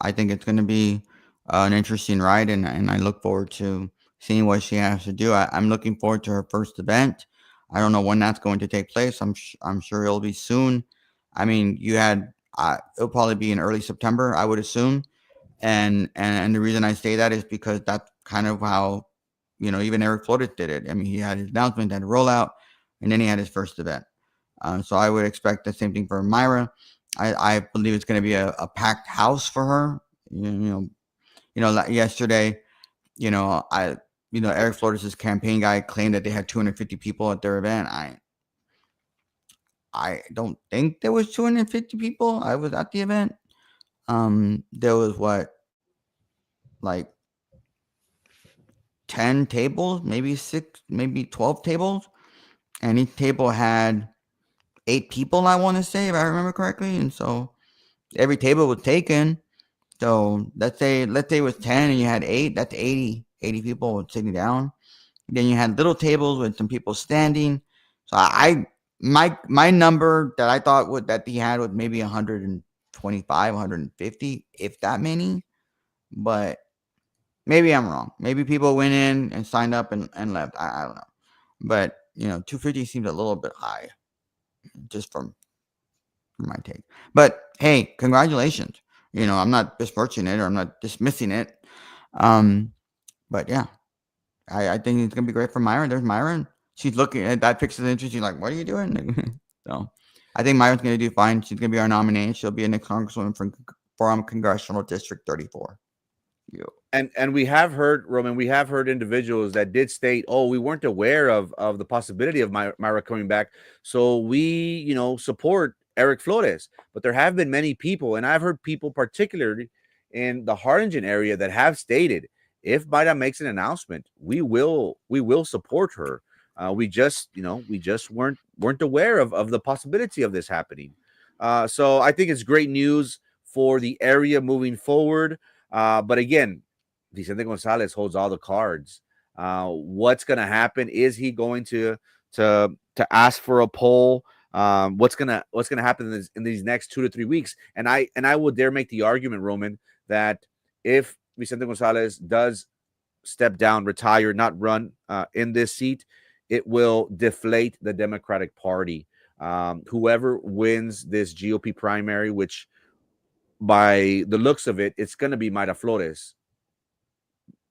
I think it's going to be an interesting ride, and I look forward to seeing what she has to do. I'm looking forward to her first event. I don't know when that's going to take place. I'm sure it'll be soon. I mean, it'll probably be in early September, I would assume. And the reason I say that is because that's kind of how even Eric Flores did it. I mean, he had his announcement, had a rollout, and then he had his first event. So I would expect the same thing for Mayra. I believe it's going to be a packed house for her. Yesterday, Eric Flores' campaign guy claimed that they had 250 people at their event. I don't think there was 250 people. I was at the event. There was like 10 tables, maybe 6, maybe 12 tables, and each table had 8 people, I want to say, if I remember correctly. And so every table was taken. So let's say it was 10 and you had 8, that's 80 people sitting down. Then you had little tables with some people standing. So my number that I thought that he had was maybe 125, 150, if that many. But maybe I'm wrong. Maybe people went in and signed up and left. I don't know. But 250 seems a little bit high, just from for my take. But hey, congratulations. I'm not besmirching it or I'm not dismissing it. But yeah, I think it's gonna be great for Myron. There's Myron. She's looking at that picture. Interesting. Like, what are you doing? So, I think Myron's gonna do fine. She's gonna be our nominee. She'll be a next congresswoman from Congressional District 34. You. And we have heard, Roman, we have heard individuals that did state, oh, we weren't aware of the possibility of Mayra coming back, so we support Eric Flores. But there have been many people, and I've heard people particularly in the Harlingen area that have stated, if Mayra makes an announcement, we will support her. We just weren't aware of the possibility of this happening. So I think it's great news for the area moving forward. But again, Vicente Gonzalez holds all the cards. What's going to happen? Is he going to ask for a poll? What's gonna happen in these next 2 to 3 weeks? And I will dare make the argument, Roman, that if Vicente Gonzalez does step down, retire, not run in this seat, it will deflate the Democratic Party. Whoever wins this GOP primary, which by the looks of it, it's going to be Mayra Flores.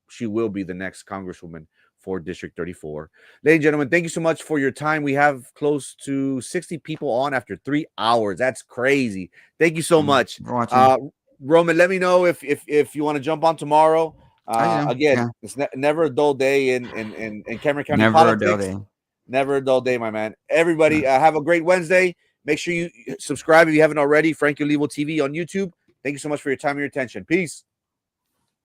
She will be the next congresswoman for District 34. Ladies and gentlemen, thank you so much for your time. We have close to 60 people on after 3 hours. That's crazy. Thank you so much. Roman, let me know if you want to jump on tomorrow. Again, it's never a dull day in Cameron County politics. Never a dull day, my man. Everybody, have a great Wednesday. Make sure you subscribe if you haven't already. Frankie Olivo TV on YouTube. Thank you so much for your time and your attention. Peace.